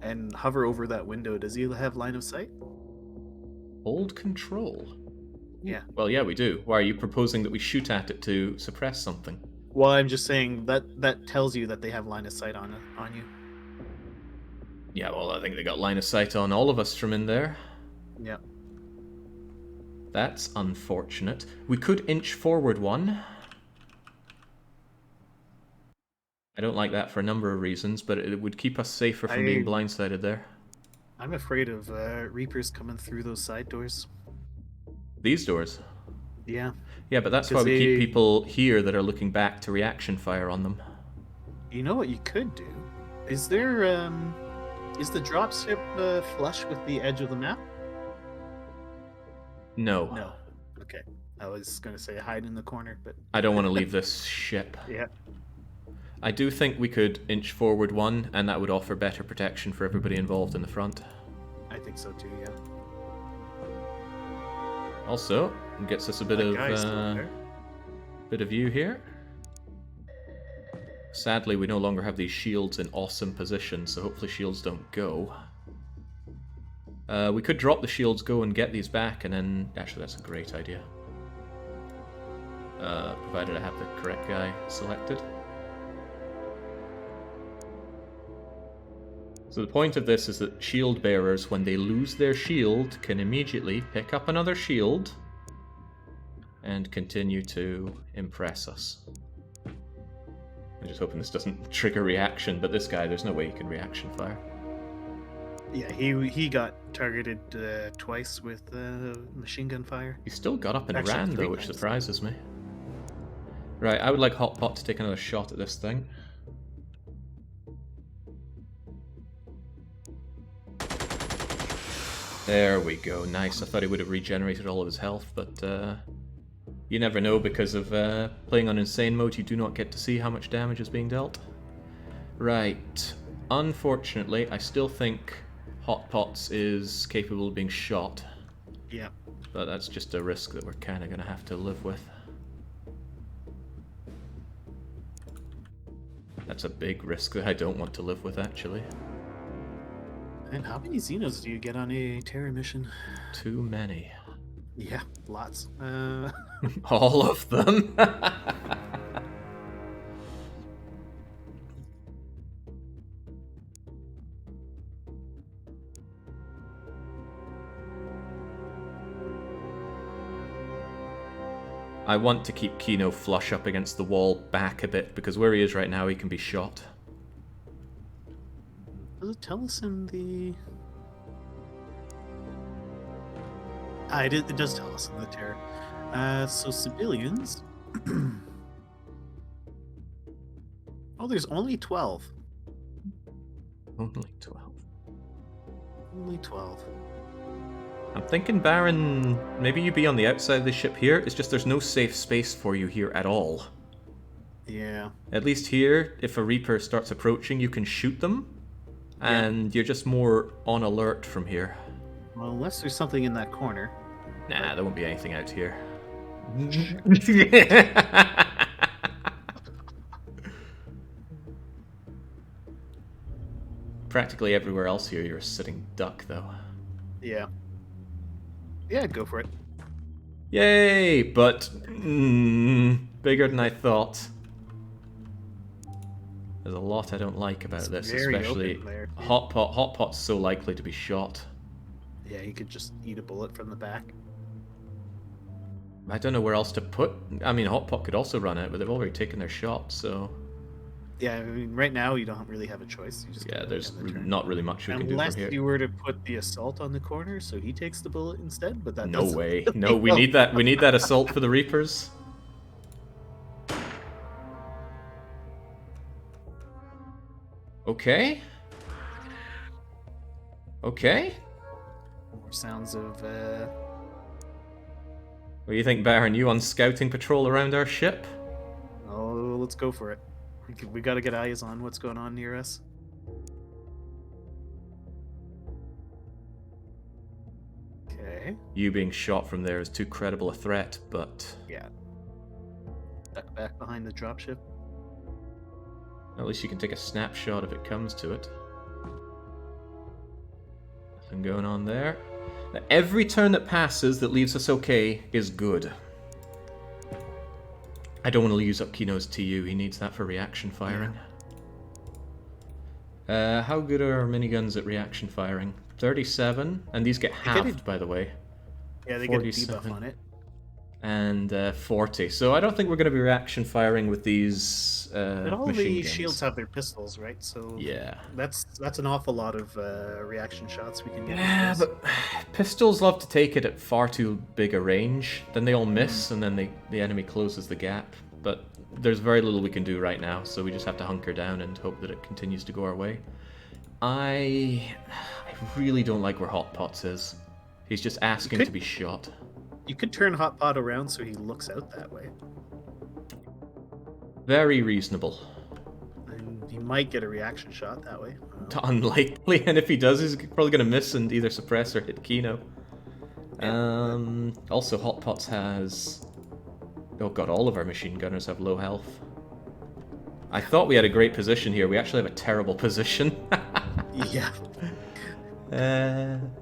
and hover over that window, does he have line of sight? Hold control? Yeah. Well, yeah, we do. Why are you proposing that we shoot at it to suppress something? Well, I'm just saying that tells you that they have line of sight on you. Yeah, well, I think they got line of sight on all of us from in there. Yeah. That's unfortunate. We could inch forward one. I don't like that for a number of reasons, but it would keep us safer from being blindsided there. I'm afraid of Reapers coming through those side doors. These doors? Yeah. Yeah, but that's why we keep people here that are looking back to reaction fire on them. You know what you could do? Is there, is the dropship flush with the edge of the map? No. No. Okay. I was going to say hide in the corner, but... I don't want to leave this ship. Yeah. I do think we could inch forward one, and that would offer better protection for everybody involved in the front. I think so too, yeah. Also, it gets us a bit of view here. Sadly, we no longer have these shields in awesome position, so hopefully shields don't go. We could drop the shields, go and get these back, and then... Actually, that's a great idea. Provided I have the correct guy selected. So the point of this is that shield bearers, when they lose their shield, can immediately pick up another shield and continue to impress us. I'm just hoping this doesn't trigger reaction, but this guy, there's no way he can reaction fire. Yeah, he got targeted twice with machine gun fire. He still got up and Actually, ran, though, which surprises me. Right, I would like Hot Pot to take another shot at this thing. There we go, nice. I thought he would have regenerated all of his health, but you never know because of playing on insane mode, you do not get to see how much damage is being dealt. Right, unfortunately, I still think Hot Pots is capable of being shot. Yeah. But that's just a risk that we're kind of going to have to live with. That's a big risk that I don't want to live with, actually. And how many Xenos do you get on a Terra mission? Too many. Yeah, lots. All of them? I want to keep Kino flush up against the wall back a bit, because where he is right now he can be shot. Does it tell us in the... it does tell us in the Terra. So civilians... oh, there's only 12. Only 12. Only 12. I'm thinking, Baron, maybe you be on the outside of the ship here. It's just there's no safe space for you here at all. Yeah. At least here, if a Reaper starts approaching, you can shoot them. And you're just more on alert from here. Well, unless there's something in that corner. Nah, there won't be anything out here. Practically everywhere else here, you're a sitting duck, though. Yeah. Yeah, go for it. Yay! But bigger than I thought. There's a lot I don't like about this, especially Hot Pot. Hot Pot's so likely to be shot. Yeah, he could just eat a bullet from the back. I don't know where else to put... I mean, Hot Pot could also run out, but they've already taken their shot, so... Yeah, I mean, right now you don't really have a choice. You just Yeah, gotta there's end the turn. not really much we can do Unless from here. you were to put the assault on the corner, so he takes the bullet instead, but that No doesn't way. No, really we help. need that. We need that assault for the Reapers. Okay. Okay. More sounds of What do you think, Baron? You on scouting patrol around our ship? oh, let's go for it. We gotta get eyes on what's going on near us. Okay. You being shot from there is too credible a threat, but Yeah. Duck back behind the dropship. at least you can take a snapshot if it comes to it. Nothing going on there. Now, every turn that passes that leaves us okay is good. I don't want to use up Kino's TU. He needs that for reaction firing. How good are our miniguns at reaction firing? 37, and these get halved, by the way. Yeah, they get a debuff on it. And 40. So I don't think we're going to be reaction firing with these But all machine the guns. shields have their pistols, right? So Yeah. that's an awful lot of reaction shots we can get. Yeah, but pistols love to take it at far too big a range. Then they all miss, and then the enemy closes the gap. But there's very little we can do right now, so we just have to hunker down and hope that it continues to go our way. I really don't like where Hot Pots is. He's just asking to be shot. You could turn Hot Pot around so he looks out that way. Very reasonable. And he might get a reaction shot that way. Unlikely, and if he does, he's probably going to miss and either suppress or hit Kino. Also, Hot Pots has... Oh god, all of our machine gunners have low health. I thought we had a great position here. We actually have a terrible position. Yeah.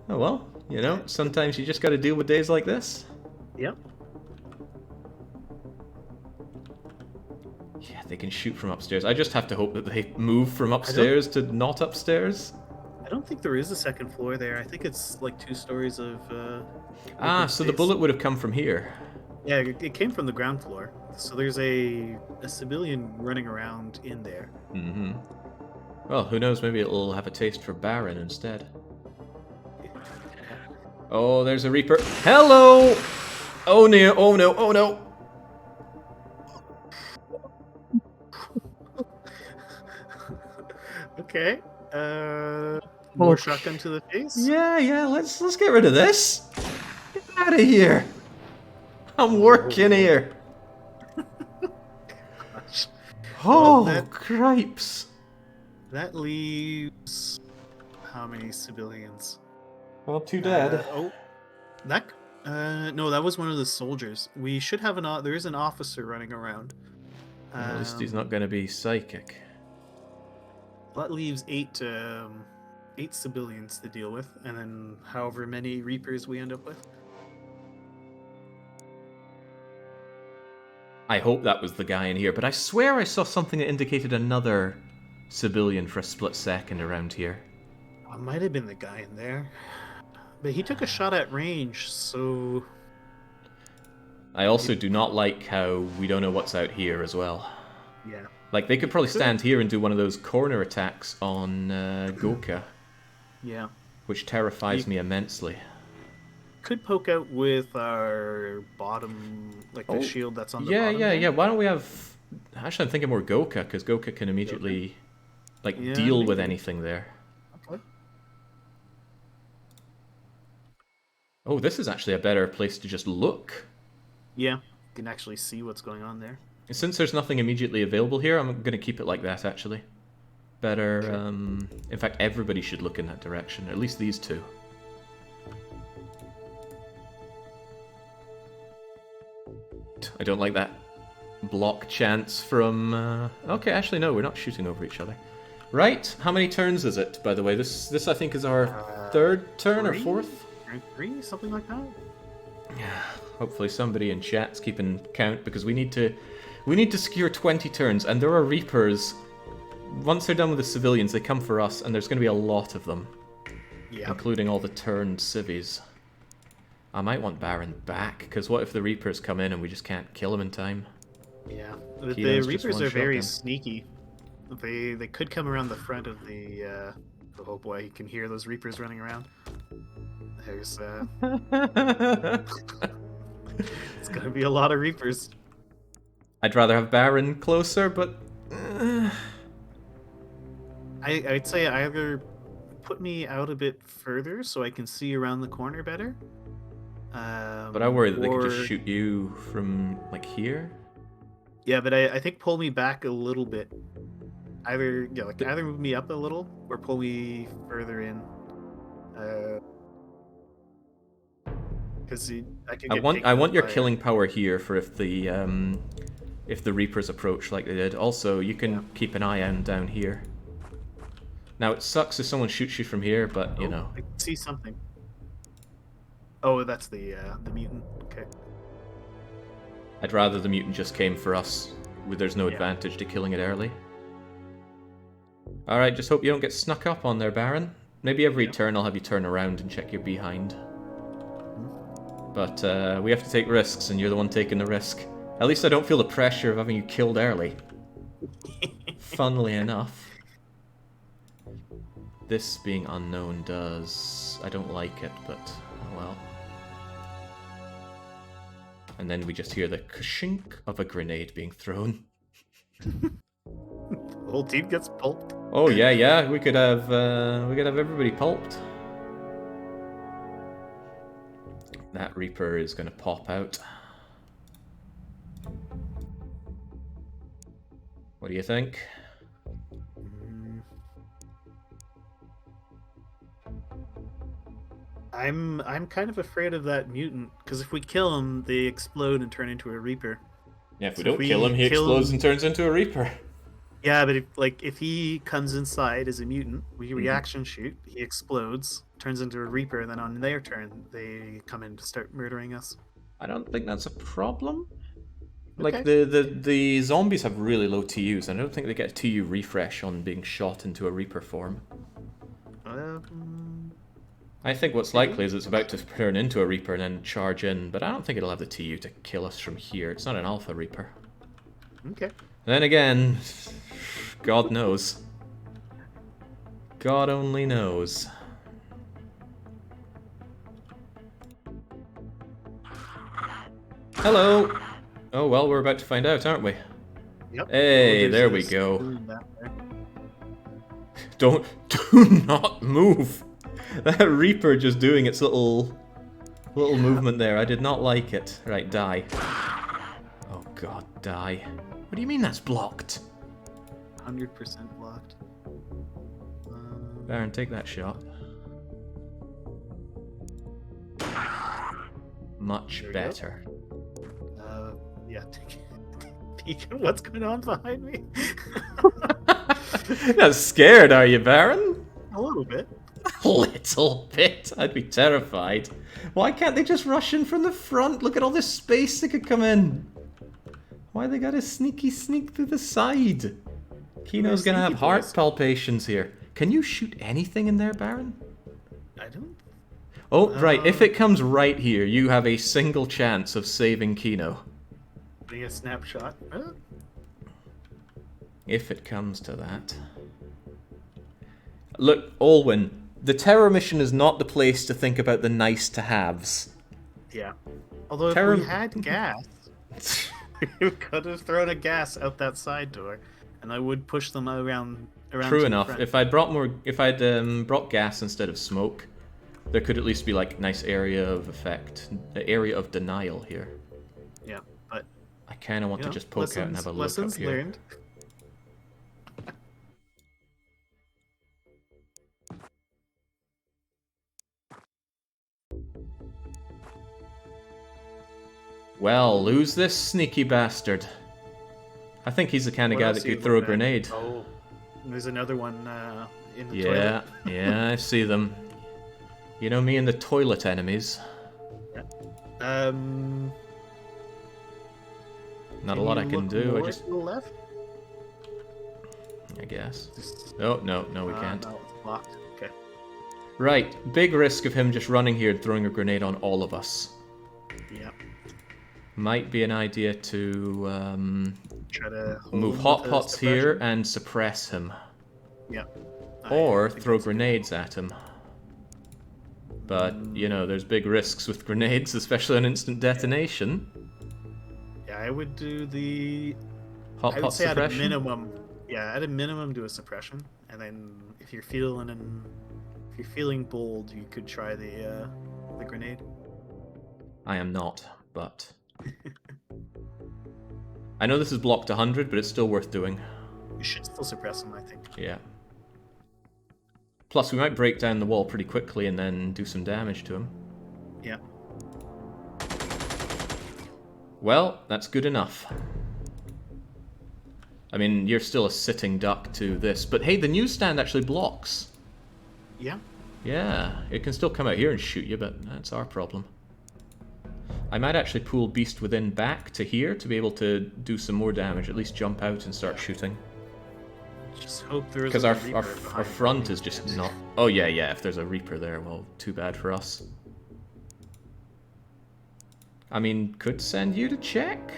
Oh well, you know, sometimes you just got to deal with days like this. Yep. Yeah, they can shoot from upstairs. I just have to hope that they move from upstairs to not upstairs. I don't think there is a second floor there. I think it's like 2 stories of. So the bullet would have come from here. Yeah, it came from the ground floor. So there's a civilian running around in there. Mm-hmm. Well, who knows? Maybe it'll have a taste for Baron instead. Oh, there's a Reaper. Hello! Oh no! Oh no! Oh no! Okay. More shotgun to the face. Yeah. Let's get rid of this. Get out of here! I'm working here. Gosh. Oh, Well, cripes! That leaves how many civilians? Well, 2 dead. No, that was one of the soldiers. We should have there is an officer running around. At least he's not going to be psychic. That leaves 8 civilians to deal with, and then however many Reapers we end up with. I hope that was the guy in here, but I swear I saw something that indicated another civilian for a split second around here. It might have been the guy in there. But he took a shot at range, so... I also do not like how we don't know what's out here as well. Yeah. Like, they could probably stand here and do one of those corner attacks on Goka. Yeah. Which terrifies me immensely. Could poke out with our bottom, like the shield that's on the bottom. Yeah. Why don't we have... Actually, I'm thinking more Goka, because Goka can immediately, deal with anything there. Okay. Oh, this is actually a better place to just look. Yeah, you can actually see what's going on there. Since there's nothing immediately available here, I'm going to keep it like that, actually. Better, in fact, everybody should look in that direction, at least these 2. I don't like that block chance from... Okay, actually, no, we're not shooting over each other. Right, how many turns is it, by the way? This I think, is our 3rd turn or 4th? 3, something like that? Yeah, hopefully somebody in chat's keeping count, because we need to secure 20 turns, and there are Reapers. Once they're done with the civilians, they come for us, and there's going to be a lot of them. Yeah. Including all the turned civvies. I might want Baron back, because what if the Reapers come in and we just can't kill him in time? Yeah, the Reapers are very sneaky. They could come around the front of the. Oh boy, you can hear those Reapers running around. There's it's gonna be a lot of Reapers. I'd rather have Baron closer, but I'd say either put me out a bit further so I can see around the corner better. but I worry that they could just shoot you from like here. Yeah, but I think pull me back a little bit. Either either move me up a little or pull me further in. Because I can. I want your killing power here for if the Reapers approach like they did. Also, you can keep an eye out down here. Now it sucks if someone shoots you from here, but you know. I can see something. Oh, that's the mutant. Okay. I'd rather the mutant just came for us. There's no advantage to killing it early. Alright, just hope you don't get snuck up on there, Baron. Maybe every turn I'll have you turn around and check your behind. But we have to take risks, and you're the one taking the risk. At least I don't feel the pressure of having you killed early. Funnily enough. This being unknown does... I don't like it, but oh well. And then we just hear the kshink of a grenade being thrown. The whole team gets pulped. Oh yeah, we could have everybody pulped. That Reaper is gonna pop out. What do you think? I'm kind of afraid of that mutant because if we kill him, they explode and turn into a Reaper. Yeah, if we don't kill him, he explodes and turns into a Reaper. Yeah, but if he comes inside as a mutant, we reaction shoot, he explodes, turns into a Reaper, and then on their turn, they come in to start murdering us. I don't think that's a problem. Like, the zombies have really low TUs, and I don't think they get a TU refresh on being shot into a Reaper form. I think what's likely is it's about to turn into a Reaper and then charge in, but I don't think it'll have the TU to kill us from here. It's not an Alpha Reaper. Okay. Then again, God knows. God only knows. Not Oh well, we're about to find out, aren't we? Yep. Hey, there we go. Do not move. That Reaper just doing its little movement there. I did not like it. Right, die. Oh god, die. What do you mean that's blocked? 100% blocked. Baron, take that shot. Much better. Yeah. Deacon, what's going on behind me? You're not scared, are you, Baron? A little bit. A little bit? I'd be terrified. Why can't they just rush in from the front? Look at all this space they could come in. Why they gotta sneak through the side? Kino's gonna have heart palpitations here. Can you shoot anything in there, Baron? I don't. Oh, right. If it comes right here, you have a single chance of saving Kino. Being a snapshot. If it comes to that. Look, Alwyn, the terror mission is not the place to think about the nice-to-haves. Yeah. Although if we had gas, we could have thrown a gas out that side door, and I would push them around. True enough. If I'd brought gas instead of smoke, there could at least be like nice area of effect, the area of denial here. Yeah, but I kind of want to just poke out and have a look up here. Learned. Well, who's this sneaky bastard? I think he's the kind of guy that could throw a grenade. Oh, there's another one in the toilet. Yeah, I see them. You know me and the toilet enemies. Yeah. Not a lot I can do. I just. To the left? I guess. Oh no, we can't. No, it's blocked. Okay. Right, big risk of him just running here and throwing a grenade on all of us. Yeah. Might be an idea to try to hold Move him hot with a pots here suppression. and suppress him. Yeah. Or I think throw that's good. grenades at him. But, you know, there's big risks with grenades, especially on instant detonation. Yeah, I would do the... Hot I would pot say at a suppression? minimum... Yeah, at a minimum do a suppression. And then if you're feeling bold, you could try the grenade. I am not, but... I know this is blocked 100, but it's still worth doing. You should still suppress him, I think. Yeah. Plus, we might break down the wall pretty quickly and then do some damage to him. Yeah. Well, that's good enough. I mean, you're still a sitting duck to this, but hey, the newsstand actually blocks. Yeah. Yeah, it can still come out here and shoot you, but that's our problem. I might actually pull Beast Within back to here to be able to do some more damage, at least jump out and start shooting. Just hope there is Because our front is just not... Oh yeah, if there's a Reaper there, well, too bad for us. I mean, could send you to check.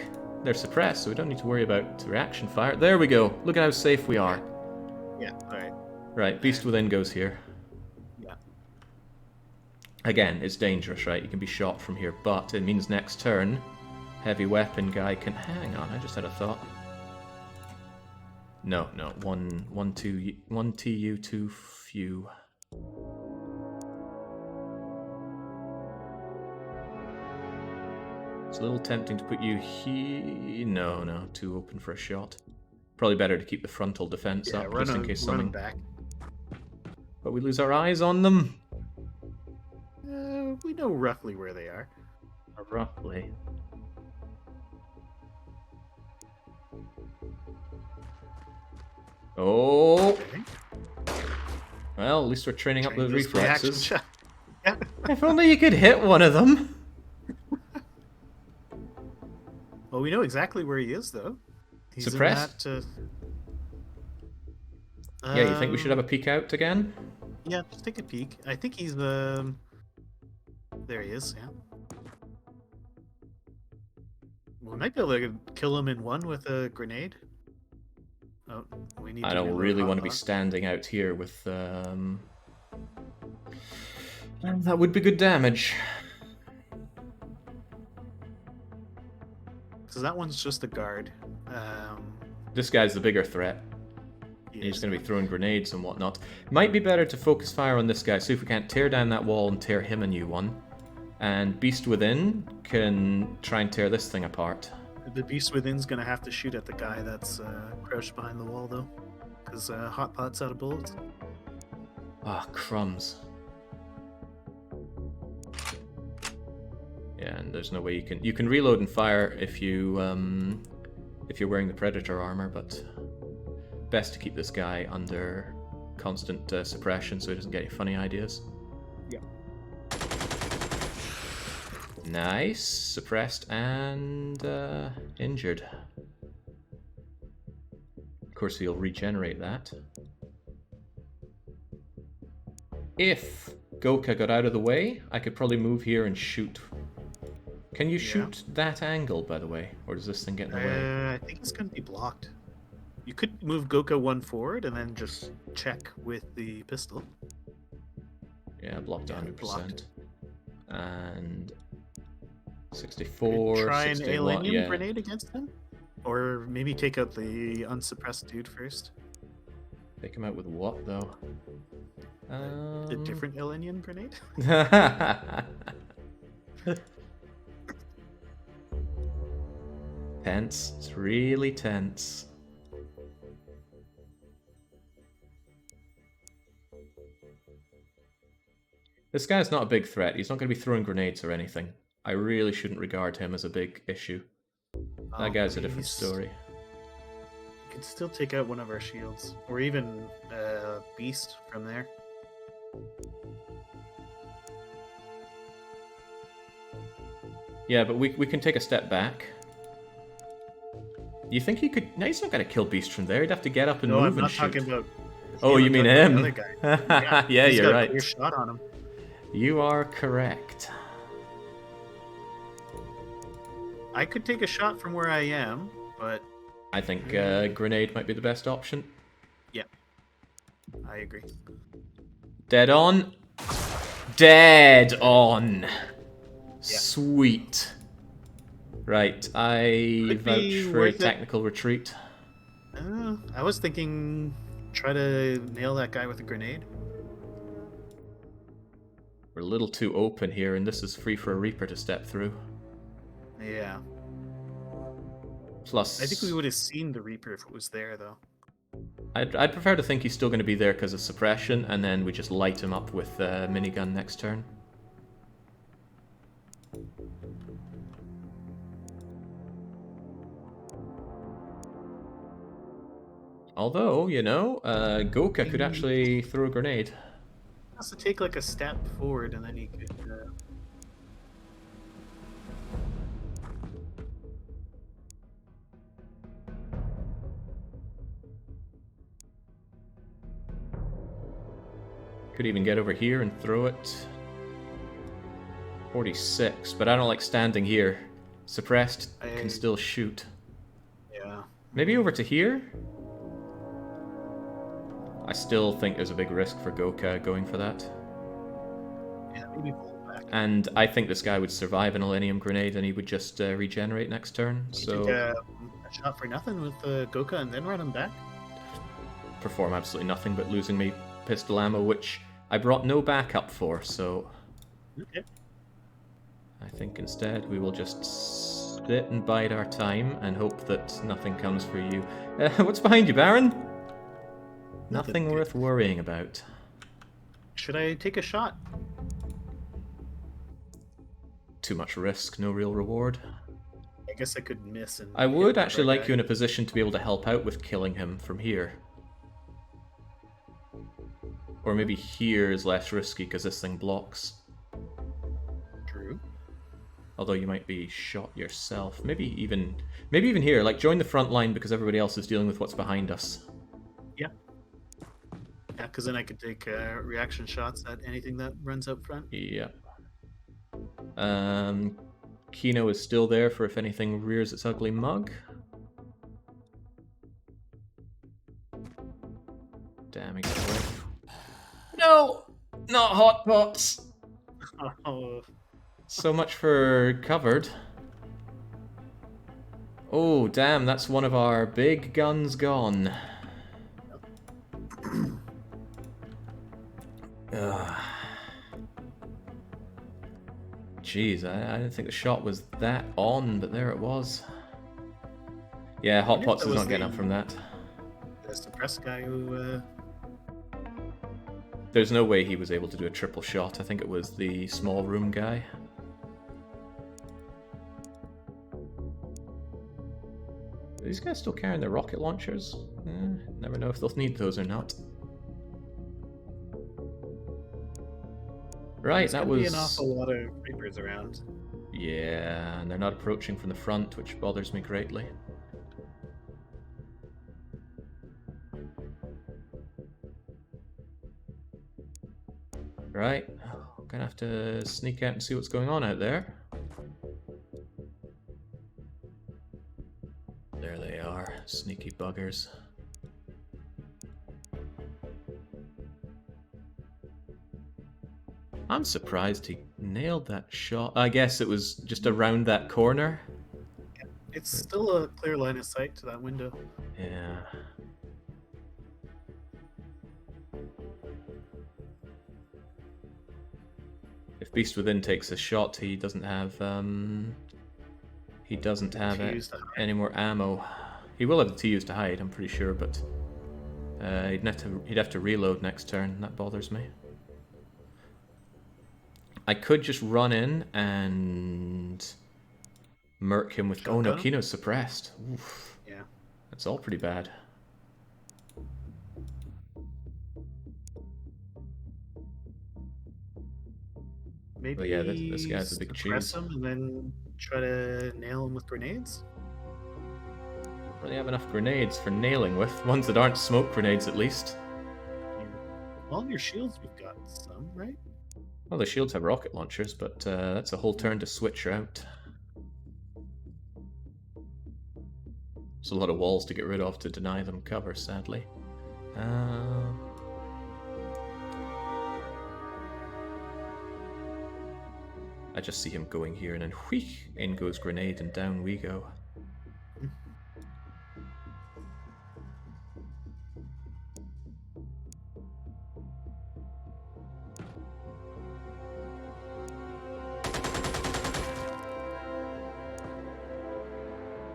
They're suppressed, so we don't need to worry about reaction fire. There we go. Look at how safe we are. Yeah, alright. Right, Beast Within goes here. Yeah. Again, it's dangerous, right? You can be shot from here, but it means next turn, heavy weapon guy can... Hang on, I just had a thought. No, one TU too few. It's a little tempting to put you here. No, too open for a shot. Probably better to keep the frontal defense up just in case something. Back. But we lose our eyes on them. We know roughly where they are. Roughly. Oh. Okay. Well, at least we're training up those This reaction reflexes. shot. Yeah. If only you could hit one of them. Well, we know exactly where he is, though. He's Suppressed? in that, Yeah, you think we should have a peek out again? Yeah, just take a peek. I think he's the... There he is, yeah. We might be able to kill him in one with a grenade. Oh, we need I to don't reload really hot want to be pot. standing out here with... That would be good damage. So that one's just a guard. This guy's the bigger threat. He's going to be throwing grenades and whatnot. Might be better to focus fire on this guy, see if we can't tear down that wall and tear him a new one. And Beast Within can try and tear this thing apart. The Beast Within's gonna have to shoot at the guy that's crouched behind the wall, though. Because Hot Pot's out of bullets. Ah, crumbs. Yeah, and there's no way you can... You can reload and fire if you're wearing the Predator armor, but... Best to keep this guy under constant suppression so he doesn't get any funny ideas. Yep. Nice. Suppressed and injured. Of course, he'll regenerate that. If Goka got out of the way, I could probably move here and shoot. Can you shoot that angle, by the way? Or does this thing get in the way? I think it's gonna be blocked. You could move Goka one forward and then just check with the pistol. Yeah, blocked 100%. Blocked. And 64, Try an 61, alien yeah. grenade against him? Or maybe take out the unsuppressed dude first. Take him out with what, though? A different alien grenade? Tense. It's really tense. This guy's not a big threat. He's not going to be throwing grenades or anything. I really shouldn't regard him as a big issue. That guy's a different story. You could still take out one of our shields. Or even Beast from there. Yeah, but we can take a step back. You think he could... No, he's not going to kill Beast from there. He'd have to get up and No, move I'm and shoot. not talking about... Oh, you mean him? The other guy. Yeah, he's you're got a right. clear shot on him. You are correct. I could take a shot from where I am, but I think grenade might be the best option. Yeah, I agree. Dead on. Dead on. Yeah. Sweet. Right, I Could vouch be for a worth it. technical retreat. I was thinking try to nail that guy with a grenade. We're a little too open here, and this is free for a Reaper to step through. Yeah. Plus, I think we would have seen the Reaper if it was there, though. I'd prefer to think he's still going to be there because of suppression, and then we just light him up with a minigun next turn. Although, you know, Goka could actually throw a grenade. He has to take like a step forward, and then he could. Could even get over here and throw it. 46, but I don't like standing here. Suppressed can still shoot. Yeah. Maybe over to here? I still think there's a big risk for Goka going for that. Yeah, maybe pull back. And I think this guy would survive an Millennium Grenade and he would just regenerate next turn. So Take a shot for nothing with Goka and then run him back? perform absolutely nothing but losing me pistol ammo, which I brought no backup for, so Okay. I think instead we will just sit and bide our time and hope that nothing comes for you. What's behind you, Baron? Nothing good. worth worrying about. Should I take a shot? Too much risk, no real reward. I guess I could miss and. I would hit actually our like guy. you in a position to be able to help out with killing him from here. Or maybe here is less risky because this thing blocks. True. Although you might be shot yourself. Maybe even here, like join the front line because everybody else is dealing with what's behind us. Yeah. Yeah, because then I could take reaction shots at anything that runs up front. Yeah. Kino is still there for if anything rears its ugly mug. Damn, he got away. No! Not hot pots! Oh, So much for covered. Oh, damn, that's one of our big guns gone. Ugh. Jeez, I didn't think the shot was that on, but there it was. Yeah, Hot wonder if Pots that is was not getting the- up from that. the suppressed guy who. There's no way he was able to do a triple shot. I think it was the small room guy. Are these guys still carrying their rocket launchers? Never know if they'll need those or not. Right, There's that gonna was... be an awful lot of Reapers around. Yeah, and they're not approaching from the front, which bothers me greatly. Right, gonna have to sneak out and see what's going on out there. There they are, sneaky buggers. I'm surprised he nailed that shot. I guess it was just around that corner. It's still a clear line of sight to that window. Yeah. If Beast Within takes a shot, he doesn't have TUs to hide. any more ammo. He will have the TUs to hide, I'm pretty sure, but he'd have to reload next turn. That bothers me. I could just run in and murk him with. Oh no, Shotgun? Kino's suppressed. Oof. Yeah. That's all pretty bad. Maybe But yeah, this guy's a big suppress cheese. him and then try to nail him with grenades. Don't really have enough grenades for nailing with. Ones that aren't smoke grenades, at least. All your shields we've got some, right? Well, the shields have rocket launchers, but that's a whole turn to switch out. There's a lot of walls to get rid of to deny them cover, sadly. I just see him going here, and then wheek, in goes grenade, and down we go.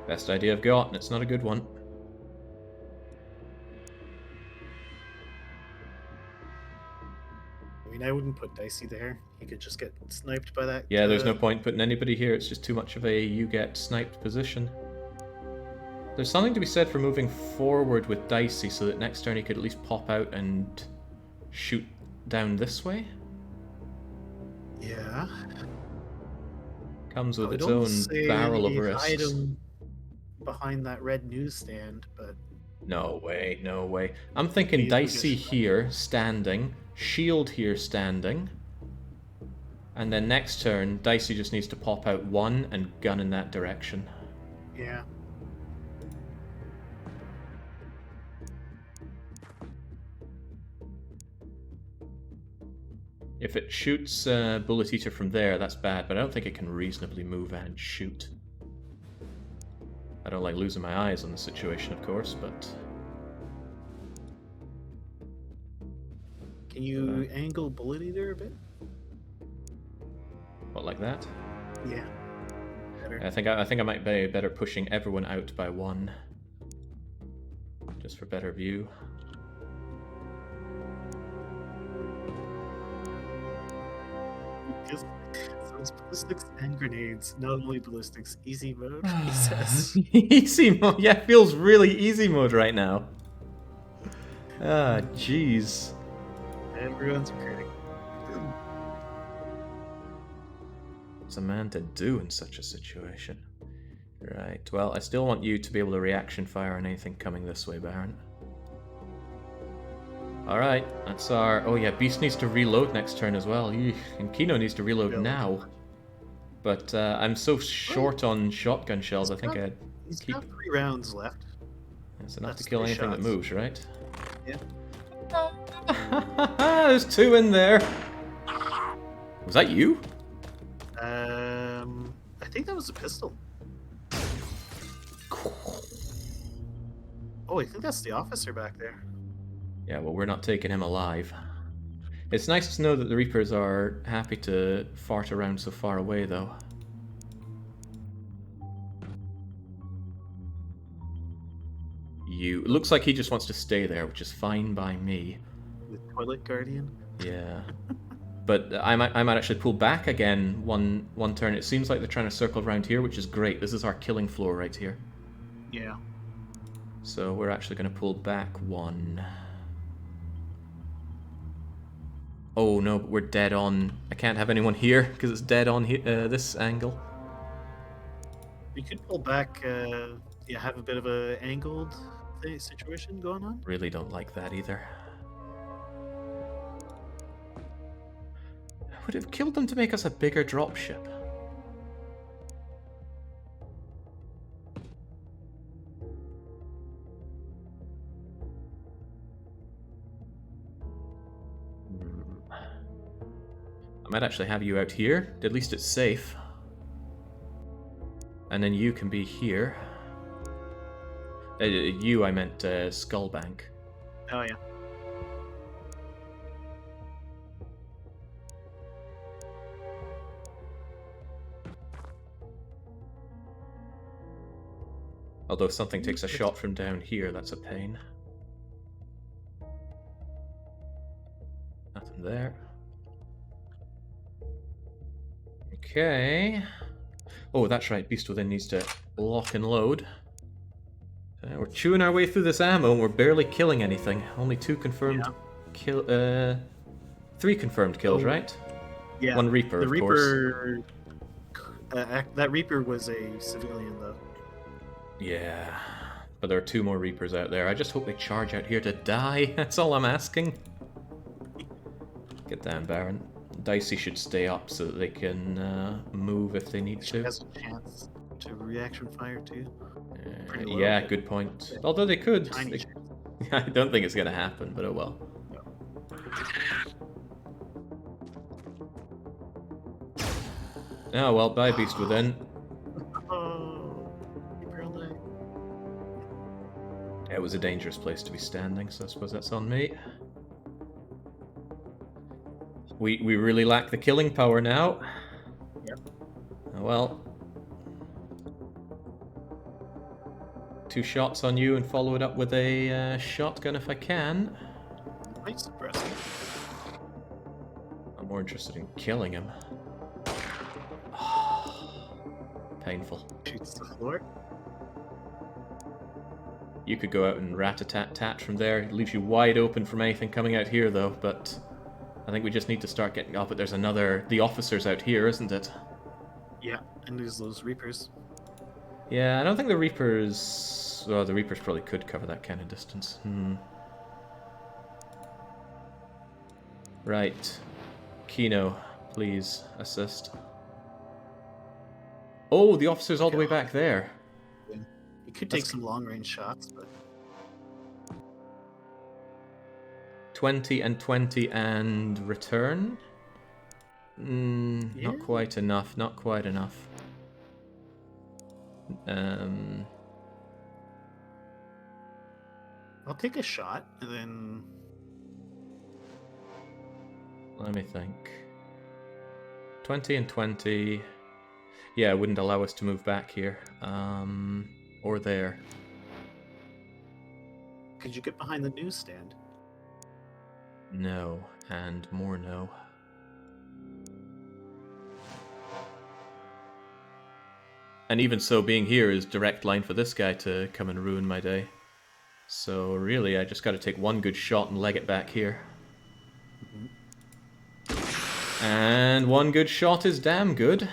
Best idea I've got, and it's not a good one. I mean, I wouldn't put Dicey there. He could just get sniped by that. Yeah, there's no point putting anybody here. It's just too much of a you get sniped position. There's something to be said for moving forward with Dicey so that next turn he could at least pop out and shoot down this way. Yeah. Comes with its own barrel of risks. Hide him behind that red newsstand, but no way, no way. I'm thinking Dicey here, standing, shield here, standing, and then next turn, Dicey just needs to pop out one and gun in that direction. Yeah. If it shoots Bullet Eater from there, that's bad, but I don't think it can reasonably move and shoot. I don't like losing my eyes on the situation, of course, but... Can you angle Bullet Eater a bit? What, like that? Yeah. Better. I think I might be better pushing everyone out by one. Just for better view. So it's ballistics and grenades, not only ballistics. Easy mode, he says. Easy mode? Yeah, it feels really easy mode right now. Ah, jeez. Everyone's recruiting. What's a man to do in such a situation? Right, well, I still want you to be able to reaction fire on anything coming this way, Baron. Alright, that's our... Oh yeah, Beast needs to reload next turn as well. Eesh, and Kino needs to reload now. But I'm so short on shotgun shells, I think I'd He's keep... got 3 rounds left. That's enough That's to kill 3 anything that shots. moves, right? Yeah. There's 2 in there! Was that you? I think that was a pistol. Oh, I think that's the officer back there. Yeah, well, we're not taking him alive. It's nice to know that the Reapers are happy to fart around so far away, though. It looks like he just wants to stay there, which is fine by me. The toilet guardian. Yeah. But I might actually pull back again one turn. It seems like they're trying to circle around here, which is great. This is our killing floor right here. Yeah. So we're actually going to pull back 1. Oh no, but we're dead on. I can't have anyone here because it's dead on this angle. We could pull back, yeah, have a bit of a angled situation going on. Really don't like that either. Would it have killed them to make us a bigger dropship? I might actually have you out here. At least it's safe. And then you can be here. I meant Skullbank. Oh, yeah. Although if something takes a shot from down here, that's a pain. Nothing there. Okay. Oh, that's right. Beast Within needs to lock and load. We're chewing our way through this ammo and we're barely killing anything. Only 2 confirmed kill. 3 confirmed kills, right? Yeah. 1 Reaper, the of Reaper, course. That Reaper was a civilian, though. Yeah. But there are 2 more Reapers out there. I just hope they charge out here to die. That's all I'm asking. Get down, Baron. Dicey should stay up so that they can move if they need to. Has a chance to reaction fire too. Pretty low, yeah, but good point. Although they could. tiny chance. I don't think it's going to happen, but oh well. No. Oh well, bye Beast Within. Oh, Reaper alive. It was a dangerous place to be standing, so I suppose that's on me. We really lack the killing power now. Yep. Oh well. 2 shots on you and follow it up with a shotgun if I can. Might suppress him. I'm more interested in killing him. Painful. Shoots the floor. You could go out and rat-a-tat-tat from there. It leaves you wide open from anything coming out here, though, but I think we just need to start getting... Oh, but there's another... The officer's out here, isn't it? Yeah, and there's those Reapers. Yeah, I don't think the Reapers... Well, the Reapers probably could cover that kind of distance. Right. Kino, please assist. Oh, the officer's all the way back there. You could take some long-range shots, but 20 and 20 and return? Yeah. Not quite enough, not quite enough. I'll take a shot and then. Let me think. 20 and 20. Yeah, it wouldn't allow us to move back here. Or there. Could you get behind the newsstand? No, and more no. And even so, being here is direct line for this guy to come and ruin my day. So really, I just got to take one good shot and leg it back here. And one good shot is damn good.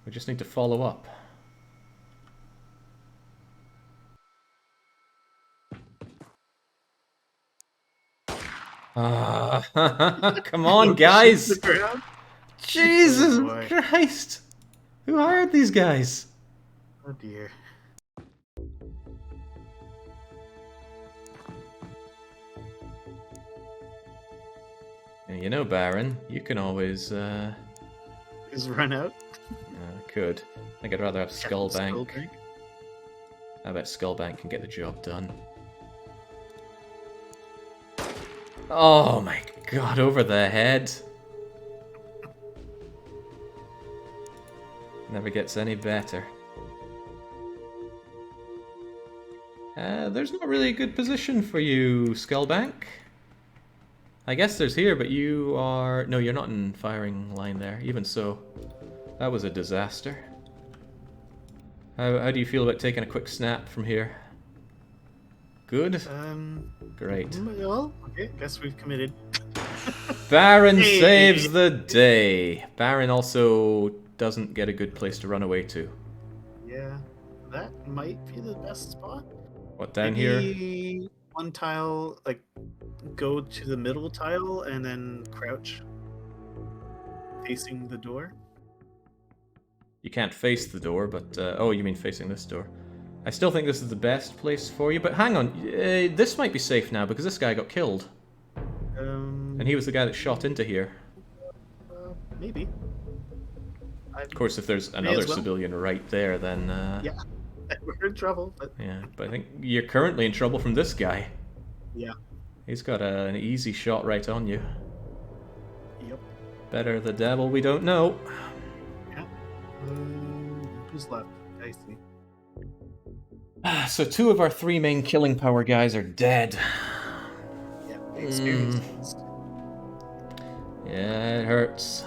We just need to follow up. Come on, guys! Jesus Christ! Who hired these guys? Oh dear. You know, Baron, you can always, Is run out? Could. I think I'd rather have Skullbank. Skullbank? I bet Skullbank can get the job done. Oh my god, over the head. Never gets any better. There's not really a good position for you, Skullbank. I guess there's here, but you are... No, you're not in firing line there. Even so, that was a disaster. How do you feel about taking a quick snap from here? Good? Great. Well, okay, guess we've committed. Baron saves the day. Baron also doesn't get a good place to run away to. Yeah, that might be the best spot. What, down Maybe here? one tile, like, go to the middle tile and then crouch facing the door. You can't face the door, but... oh, you mean facing this door. I still think this is the best place for you, but hang on. This might be safe now, because this guy got killed. And he was the guy that shot into here. Maybe. Of course, if there's another civilian right there, then... Yeah, we're in trouble, but... Yeah, but I think you're currently in trouble from this guy. Yeah. He's got an easy shot right on you. Yep. Better the devil we don't know. Yeah. Who's left? I see. So 2 of our 3 main killing power guys are dead. Yeah, experienced. Yeah, it hurts.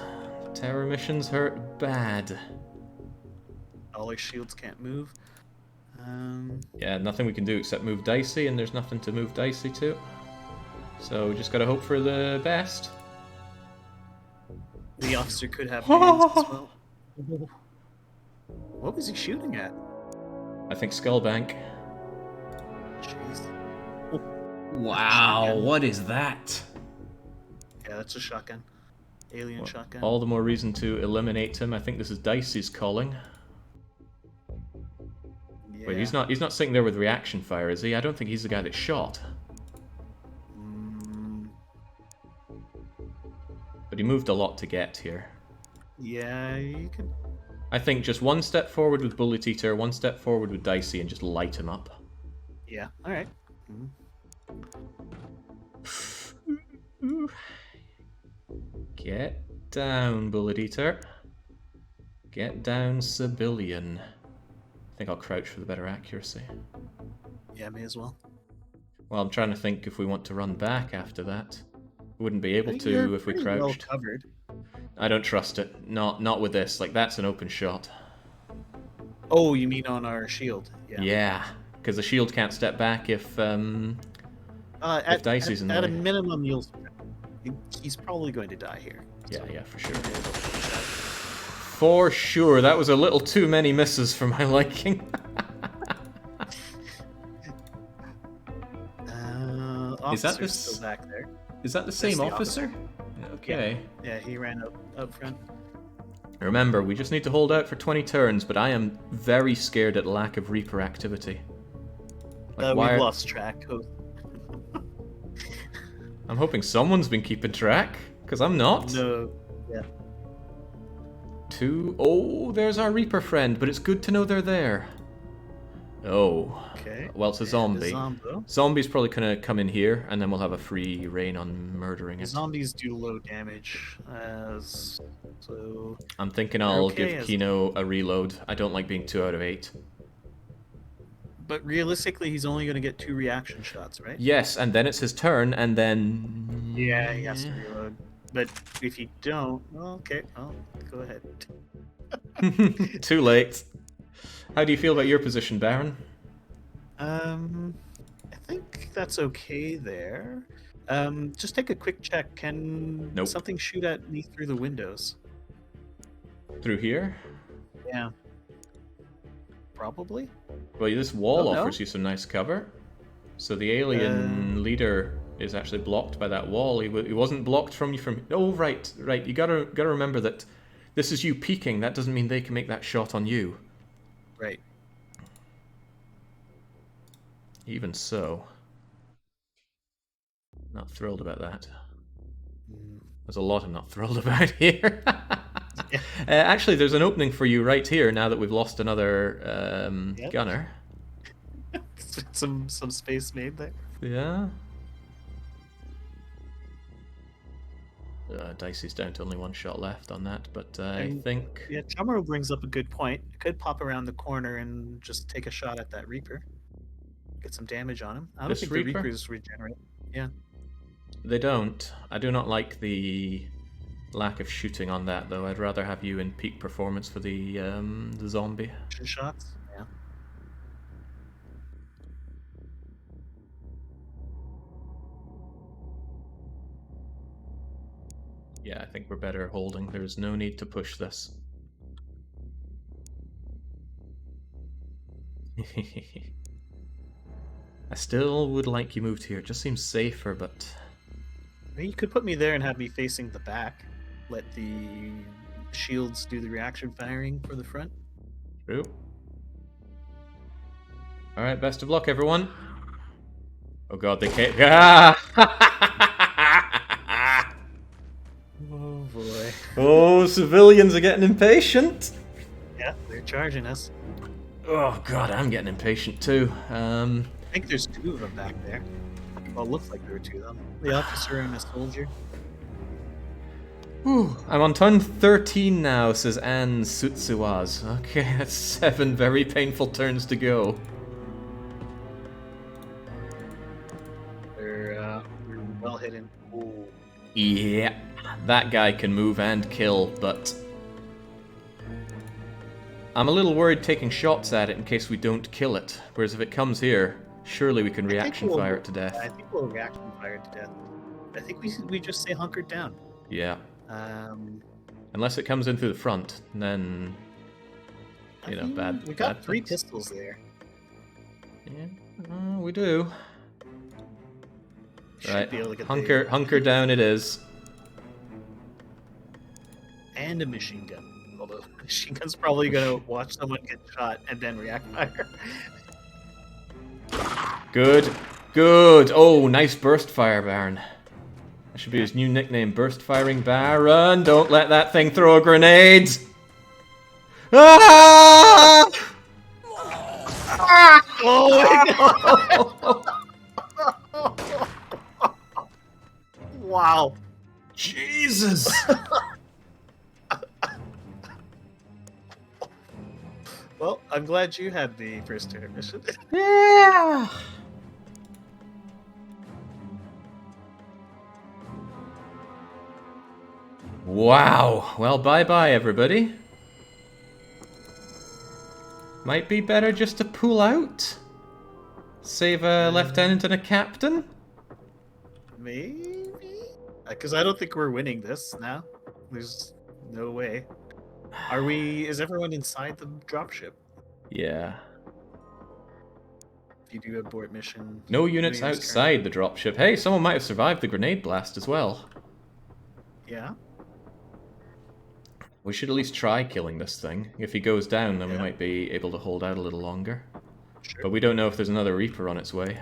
Terror missions hurt bad. All our shields can't move. Yeah, nothing we can do except move Dicey, and there's nothing to move Dicey to. So we just gotta hope for the best. The officer could have hands as well. What was he shooting at? I think Skullbank. Jeez. Wow, what is that? Yeah, that's a shotgun. Alien shotgun. All the more reason to eliminate him. I think this is Dicey's calling. Wait, he's not sitting there with reaction fire, is he? I don't think he's the guy that shot. But he moved a lot to get here. Yeah, you can. I think just one step forward with Bullet Eater, one step forward with Dicey, and just light him up. Yeah, alright. Get down, Bullet Eater. Get down, Civilian. I think I'll crouch for the better accuracy. Yeah, may as well. Well, I'm trying to think if we want to run back after that. We wouldn't be able to if we crouched. Well covered. I don't trust it. Not with this. Like, that's an open shot. Oh, you mean on our shield? Yeah. Yeah, because the shield can't step back if Dicey's in the way. At a minimum, he's probably going to die here. Yeah, yeah, for sure. For sure. That was a little too many misses for my liking. Is that this? Still back there? Is that the same officer? Okay. Yeah, he ran up front. Remember, we just need to hold out for 20 turns, but I am very scared at lack of Reaper activity. Like, We've lost track. I'm hoping someone's been keeping track, because I'm not. No. Yeah. Oh, there's our Reaper friend, but it's good to know they're there. Oh. Okay. Well, it's a zombie. Zombo. Zombie's probably gonna come in here, and then we'll have a free reign on murdering it. Zombies do low damage, so... I'm thinking I'll give Kino a reload. I don't like being 2 out of 8. But realistically, he's only going to get 2 reaction shots, right? Yes, and then it's his turn, and then... Yeah, he has to reload. But if you don't... Well, okay, well, go ahead. Too late. How do you feel about your position, Baron? I think that's okay there. Just take a quick check. Can something shoot at me through the windows? Through here? Yeah. Probably. Well, this wall offers you some nice cover. So the alien leader is actually blocked by that wall. He wasn't blocked from you from... Oh, right. You gotta remember that this is you peeking. That doesn't mean they can make that shot on you. Right. Even so. Not thrilled about that. There's a lot I'm not thrilled about here. Actually, there's an opening for you right here now that we've lost another gunner. some space made there. Yeah. Dicey's down to only 1 shot left on that, but I think... Yeah, Chamorro brings up a good point. Could pop around the corner and just take a shot at that Reaper. Get some damage on him. I don't think the Reapers regenerate. Yeah. They don't. I do not like the lack of shooting on that, though. I'd rather have you in peak performance for the zombie. 2 shots? Yeah. Yeah, I think we're better holding. There's no need to push this. I still would like you moved here. It just seems safer, but... I mean, you could put me there and have me facing the back. Let the shields do the reaction firing for the front. True. Alright, best of luck, everyone. Oh god, they can't... Oh boy. Oh, civilians are getting impatient. Yeah, they're charging us. Oh god, I'm getting impatient too. I think there's 2 of them back there. Well, it looks like there were 2 of them. The officer and a soldier. Whew, I'm on turn 13 now, says Anne Sutsuaz. Okay, that's 7 very painful turns to go. They're well hidden. Ooh. Yeah, that guy can move and kill, but... I'm a little worried taking shots at it in case we don't kill it. Whereas if it comes here, surely we can reaction fire it to death. I think we'll reaction fire it to death. I think we just stay hunkered down. Yeah. Unless it comes in through the front, then... You know, bad... We got 3 pistols there. Yeah, we do. Right, be able to get hunker down it is. And a machine gun. Well, although machine gun's probably gonna watch someone get shot and then react fire. Good. Good. Oh, nice burst fire, Baron. That should be his new nickname, Burst Firing Baron. Don't let that thing throw a grenade. Ah! Oh my god! Wow. Jesus! Well, I'm glad you had the first turn mission. Yeah! Wow. Well, bye-bye, everybody. Might be better just to pull out. Save a lieutenant and a captain. Maybe? Because I don't think we're winning this now. There's no way. Are we... Is everyone inside the dropship? Yeah. If you do abort mission... No units outside the dropship. Hey, someone might have survived the grenade blast as well. Yeah? We should at least try killing this thing. If he goes down, then we might be able to hold out a little longer. Sure. But we don't know if there's another Reaper on its way.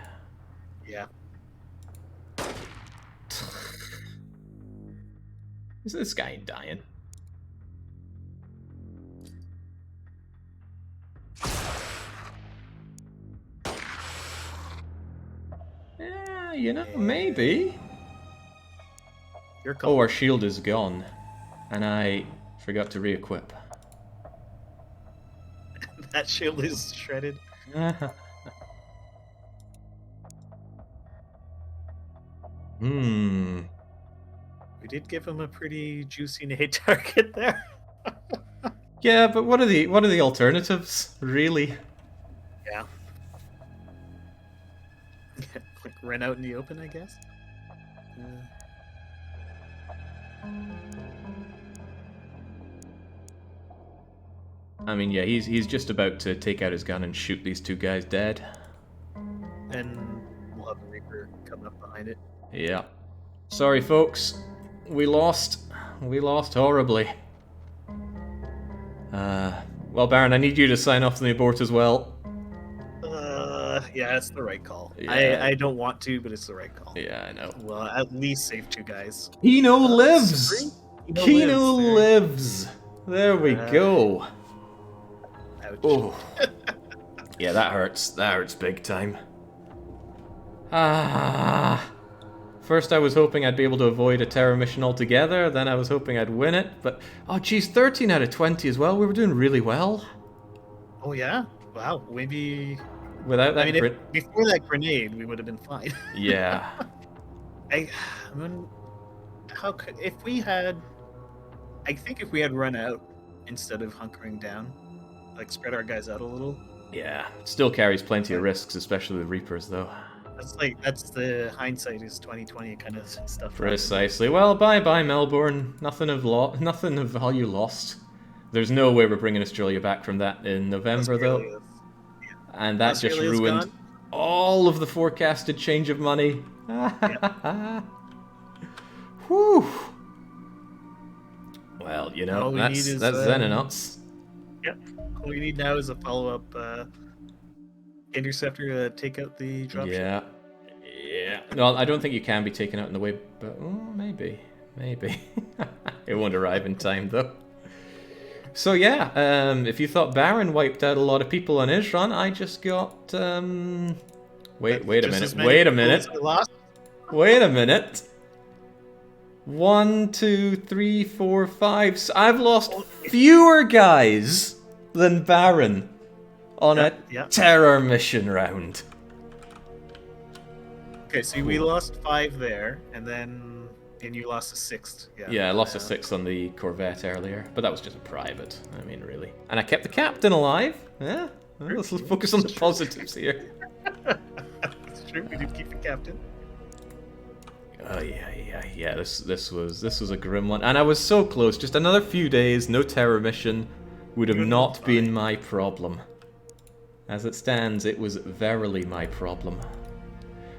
Yeah. Is this guy dying? Yeah, you know, maybe. Oh, our shield is gone. And I forgot to re-equip. That shield is shredded. Hmm. We did give him a pretty juicy nade target there. Yeah, but what are the alternatives, really? Yeah. Like run out in the open, I guess. I mean, yeah, he's just about to take out his gun and shoot these two guys dead. And we'll have a Reaper coming up behind it. Yeah. Sorry, folks. We lost. We lost horribly. Well, Baron, I need you to sign off on the abort as well. Yeah, it's the right call. Yeah. I don't want to, but it's the right call. Yeah, I know. Well, at least save two guys. Kino lives! Kino lives. lives! There we go. Ouch. Oh. Yeah, that hurts. That hurts big time. Ah. First I was hoping I'd be able to avoid a terror mission altogether, then I was hoping I'd win it, but... Oh geez, 13 out of 20 as well. We were doing really well. Oh yeah? Wow, maybe... Without that... I mean, before that grenade, we would have been fine. Yeah. I mean, how could... If we had... I think if we had run out instead of hunkering down, like spread our guys out a little. Yeah, it still carries plenty of risks, especially with Reapers, though. That's the hindsight is 2020 kind of stuff. Precisely. Well, bye-bye, Melbourne. Nothing of value lost. There's no way we're bringing Australia back from that in November, though. Yeah. And that just ruined all of the forecasted change of money. Yeah. Whew. Well, you know, that's Xenonauts. Yep. All we need now is a follow-up interceptor to take out the dropship. Yeah. Yeah. No, I don't think you can be taken out in the way, but maybe. It won't arrive in time, though. So yeah, if you thought Baron wiped out a lot of people on his run, I just got... Wait a minute. Wait a minute. 1, 2, 3, 4, 5... So I've lost fewer guys than Baron on a terror mission round. Okay, so we lost 5 there, and you lost a 6th. Yeah, I lost a 6th on the Corvette earlier, but that was just a private. I mean, really. And I kept the captain alive. Yeah, well, let's focus on the positives here. That's true. We did keep the captain. Oh yeah. This was a grim one, and I was so close. Just another few days, no terror mission would have not been my problem. As it stands, it was verily my problem.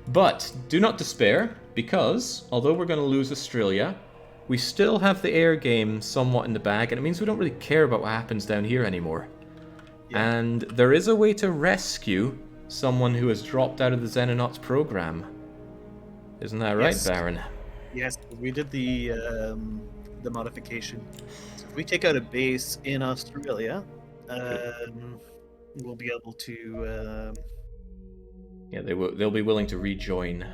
But do not despair, because although we're going to lose Australia, we still have the air game somewhat in the bag, and it means we don't really care about what happens down here anymore. Yeah. And there is a way to rescue someone who has dropped out of the Xenonauts program. Isn't that right, Yes. Baron? Yes, we did the modification. So if we take out a base in Australia, we'll be able to. Yeah, they'll be willing to rejoin.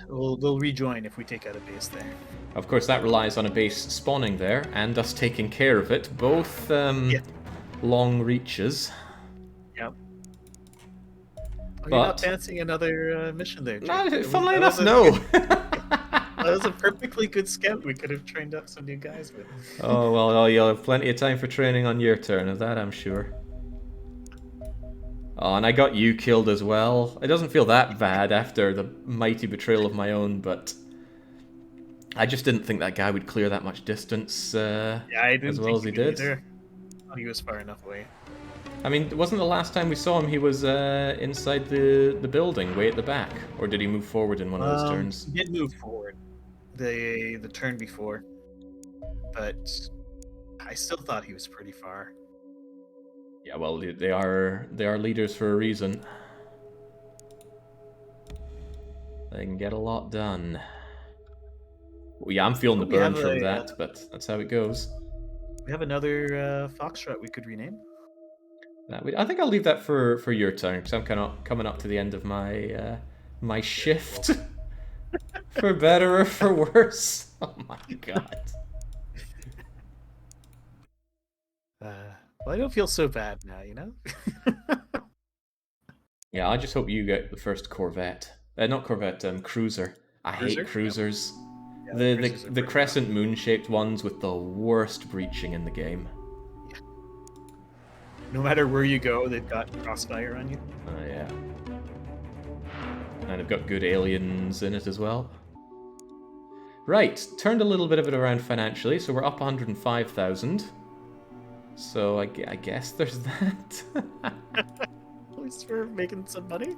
They'll rejoin if we take out a base there. Of course, that relies on a base spawning there and us taking care of it. Both long reaches. Yep. Are But... you not fancying another mission there, Jake? No, funnily enough, no. That was a perfectly good scout. We could have trained up some new guys with. Oh, well, you'll have plenty of time for training on your turn, of that I'm sure. Oh, and I got you killed as well. It doesn't feel that bad after the mighty betrayal of my own, but I just didn't think that guy would clear that much distance I didn't as well as he did. Either. I thought he was far enough away. I mean, wasn't the last time we saw him he was inside the building, way at the back? Or did he move forward in one of those turns? He did move forward the turn before, but I still thought he was pretty far. Yeah, well, they are leaders for a reason. They can get a lot done. Well, yeah, I'm feeling the burn from that, but that's how it goes. We have another Foxtrot we could rename. I think I'll leave that for your turn, because I'm kind of coming up to the end of my my shift. For better or for worse. Oh my god. Well, I don't feel so bad now, you know? Yeah, I just hope you get the first Corvette. Not Corvette, cruiser. I hate cruisers. Yep. Yeah, the crescent moon-shaped ones with the worst breaching in the game. Yeah. No matter where you go, they've got crossfire on you. Oh, yeah. And they've got good aliens in it as well. Right, turned a little bit of it around financially, so we're up 105,000. So I guess there's that. At least we're making some money.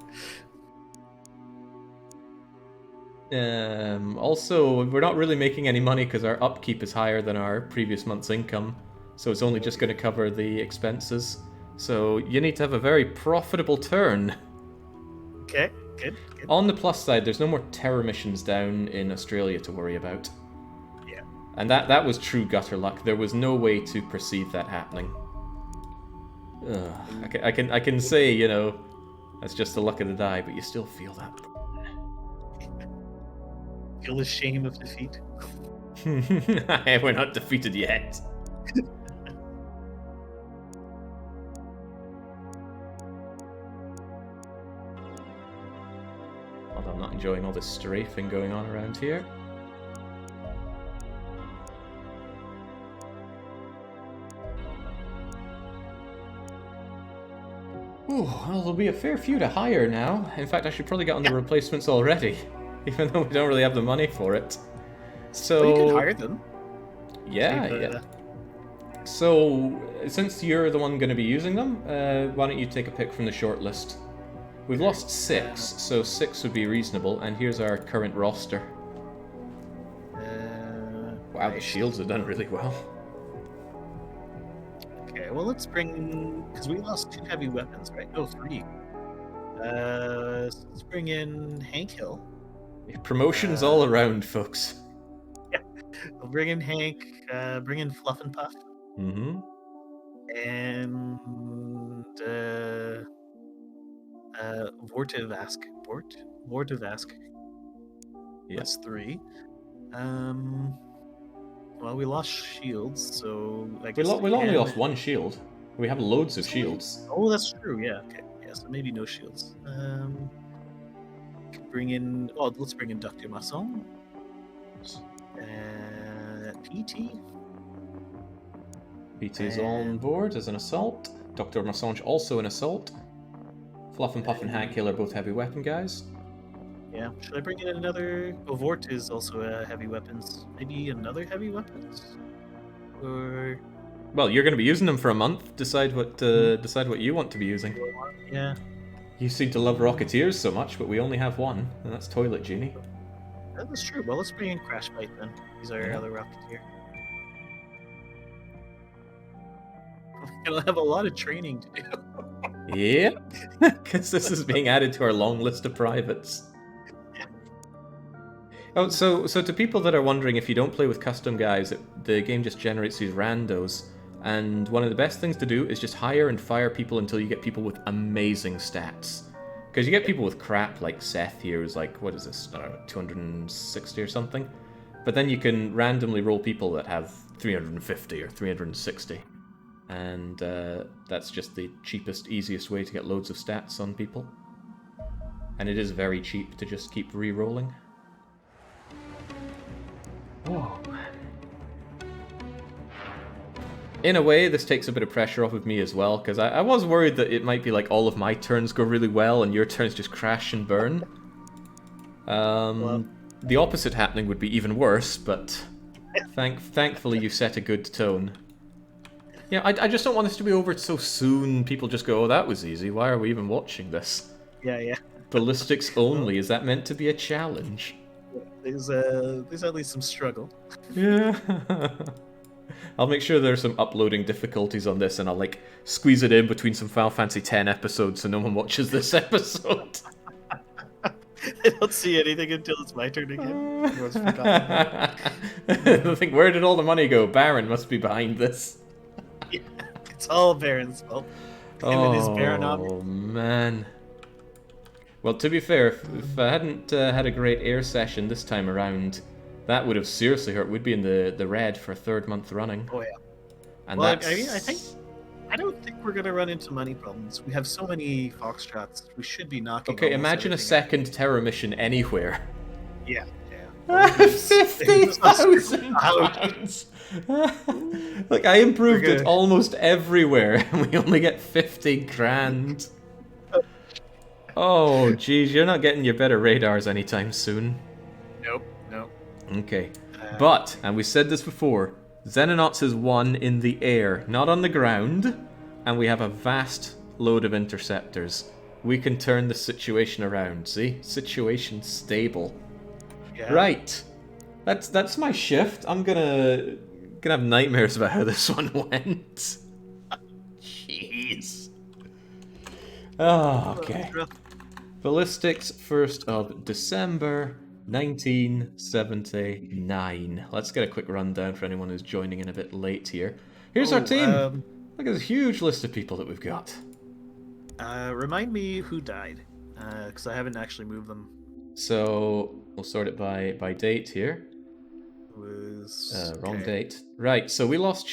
Also, we're not really making any money because our upkeep is higher than our previous month's income. So it's only just going to cover the expenses. So you need to have a very profitable turn. Okay, good. On the plus side, there's no more terror missions down in Australia to worry about. Yeah. And that was true gutter luck. There was no way to perceive that happening. I can say, you know, that's just the luck of the die, but you still feel that. Feel the shame of defeat. We're not defeated yet. Although I'm not enjoying all this strafing going on around here. Ooh, well, there'll be a fair few to hire now. In fact, I should probably get on the replacements already, even though we don't really have the money for it. So well, you can hire them. Yeah. So, since you're the one going to be using them, why don't you take a pick from the short list? We've lost 6, so 6 would be reasonable, and here's our current roster. Wow, the shields have done really well. Okay, well, let's bring... Because we lost 2 heavy weapons, right? No, 3. Let's bring in Hank Hill. Promotions all around, folks. Yeah, we'll bring in Hank, bring in Fluff and Puff. Mm-hmm. And... Vortivask. Vortivask. Yeah. That's 3. Well, we lost shields, so I guess we only lost 1 shield. We have loads of shields. Oh, that's true. Yeah. Okay. Yeah. So maybe no shields. Bring in. Oh, let's bring in Dr. Masson. PT. PT is on board as an assault. Dr. Masson also an assault. Fluff and Puff and Hank Hill are both heavy weapon guys. Yeah. Should I bring in another? Oh, Vort is also heavy weapons. Maybe another heavy weapons? Or... Well, you're going to be using them for a month. Decide what you want to be using. Yeah. You seem to love Rocketeers so much, but we only have one, and that's Toilet Genie. That is true. Well, let's bring in Crash Bite then. He's our other Rocketeer. We'll have a lot of training to do. Yeah, because this is being added to our long list of privates. Oh, so to people that are wondering, if you don't play with custom guys, the game just generates these randos, and one of the best things to do is just hire and fire people until you get people with amazing stats. Because you get people with crap, like Seth here, who's like, what is this, 260 or something? But then you can randomly roll people that have 350 or 360. And that's just the cheapest, easiest way to get loads of stats on people. And it is very cheap to just keep re-rolling. Oh. In a way, this takes a bit of pressure off of me as well, because I was worried that it might be like all of my turns go really well and your turns just crash and burn. The opposite happening would be even worse, but thankfully you set a good tone. Yeah, I just don't want this to be over so soon. People just go, oh, that was easy. Why are we even watching this? Yeah. Ballistics only. Is that meant to be a challenge? There's at least some struggle. Yeah. I'll make sure there's some uploading difficulties on this, and I'll like squeeze it in between some Final Fantasy X episodes so no one watches this episode. I don't see anything until it's my turn again. Everyone's forgotten. I think, where did all the money go? Baron must be behind this. Yeah, it's all Baron's fault. Him and his Baronometer. Oh, man. Well, to be fair, if I hadn't had a great air session this time around, that would have seriously hurt. We'd be in the red for a third month running. Oh, yeah. And well, that's... I don't think we're going to run into money problems. We have so many Foxtrots. We should be knocking. Okay, imagine a second terror mission anywhere. Yeah. £50,000! Look, I improved it almost everywhere, and we only get 50 grand. Oh, geez, you're not getting your better radars anytime soon. Nope. Okay. But, and we said this before, Xenonauts is one in the air, not on the ground, and we have a vast load of interceptors. We can turn the situation around, see? Situation stable. Yeah. Right. That's my shift. I'm gonna have nightmares about how this one went. Jeez. Oh, okay. Ballistics, 1st of December, 1979. Let's get a quick rundown for anyone who's joining in a bit late here. Here's our team. Look at this huge list of people that we've got. Remind me who died, because I haven't actually moved them. So we'll sort it by date here. Wrong date. Right, so we lost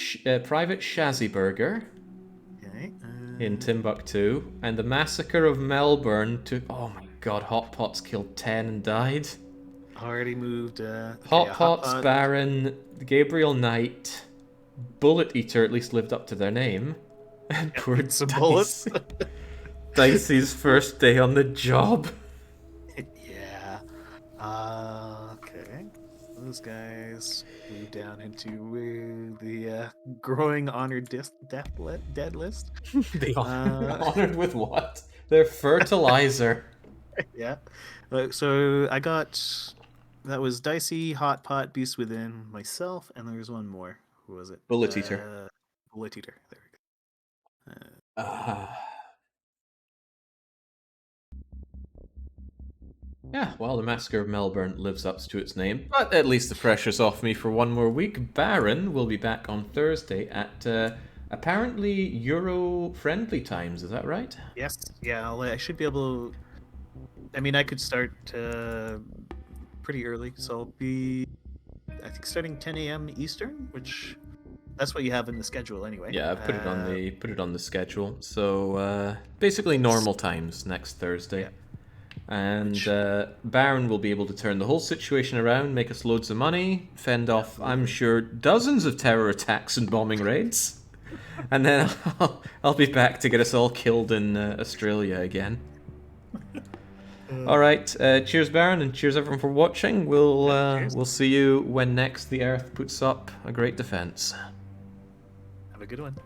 Private Shazzyburger in Timbuktu, and the massacre of Melbourne took... Oh my god, Hot Pots killed 10 and died. Already moved... Hot Pots, Baron, Gabriel Knight, Bullet Eater at least lived up to their name. And poor bullets. Dicey's first day on the job. Yeah. Okay. Those guys move down into the growing honored dead list. The honored with what? Their fertilizer. Yeah. So I got... That was Dicey, Hot Pot, Beast Within, myself, and there was one more. Who was it? Bullet Eater. Bullet Eater. There we go. Yeah, well, the Massacre of Melbourne lives up to its name, but at least the pressure's off me for one more week. Baron will be back on Thursday at apparently Euro-friendly times, is that right? Yes, yeah, I should be able... I mean, I could start pretty early, so I'll be, I think, starting 10 a.m. Eastern, which... That's what you have in the schedule anyway. Yeah, I've put it on the schedule. So basically normal times next Thursday. Yeah. And Baron will be able to turn the whole situation around, make us loads of money, fend off, I'm sure, dozens of terror attacks and bombing raids. And then I'll be back to get us all killed in Australia again. All right, cheers Baron, and cheers everyone for watching. We'll see you when next the Earth puts up a great defense. Have a good one.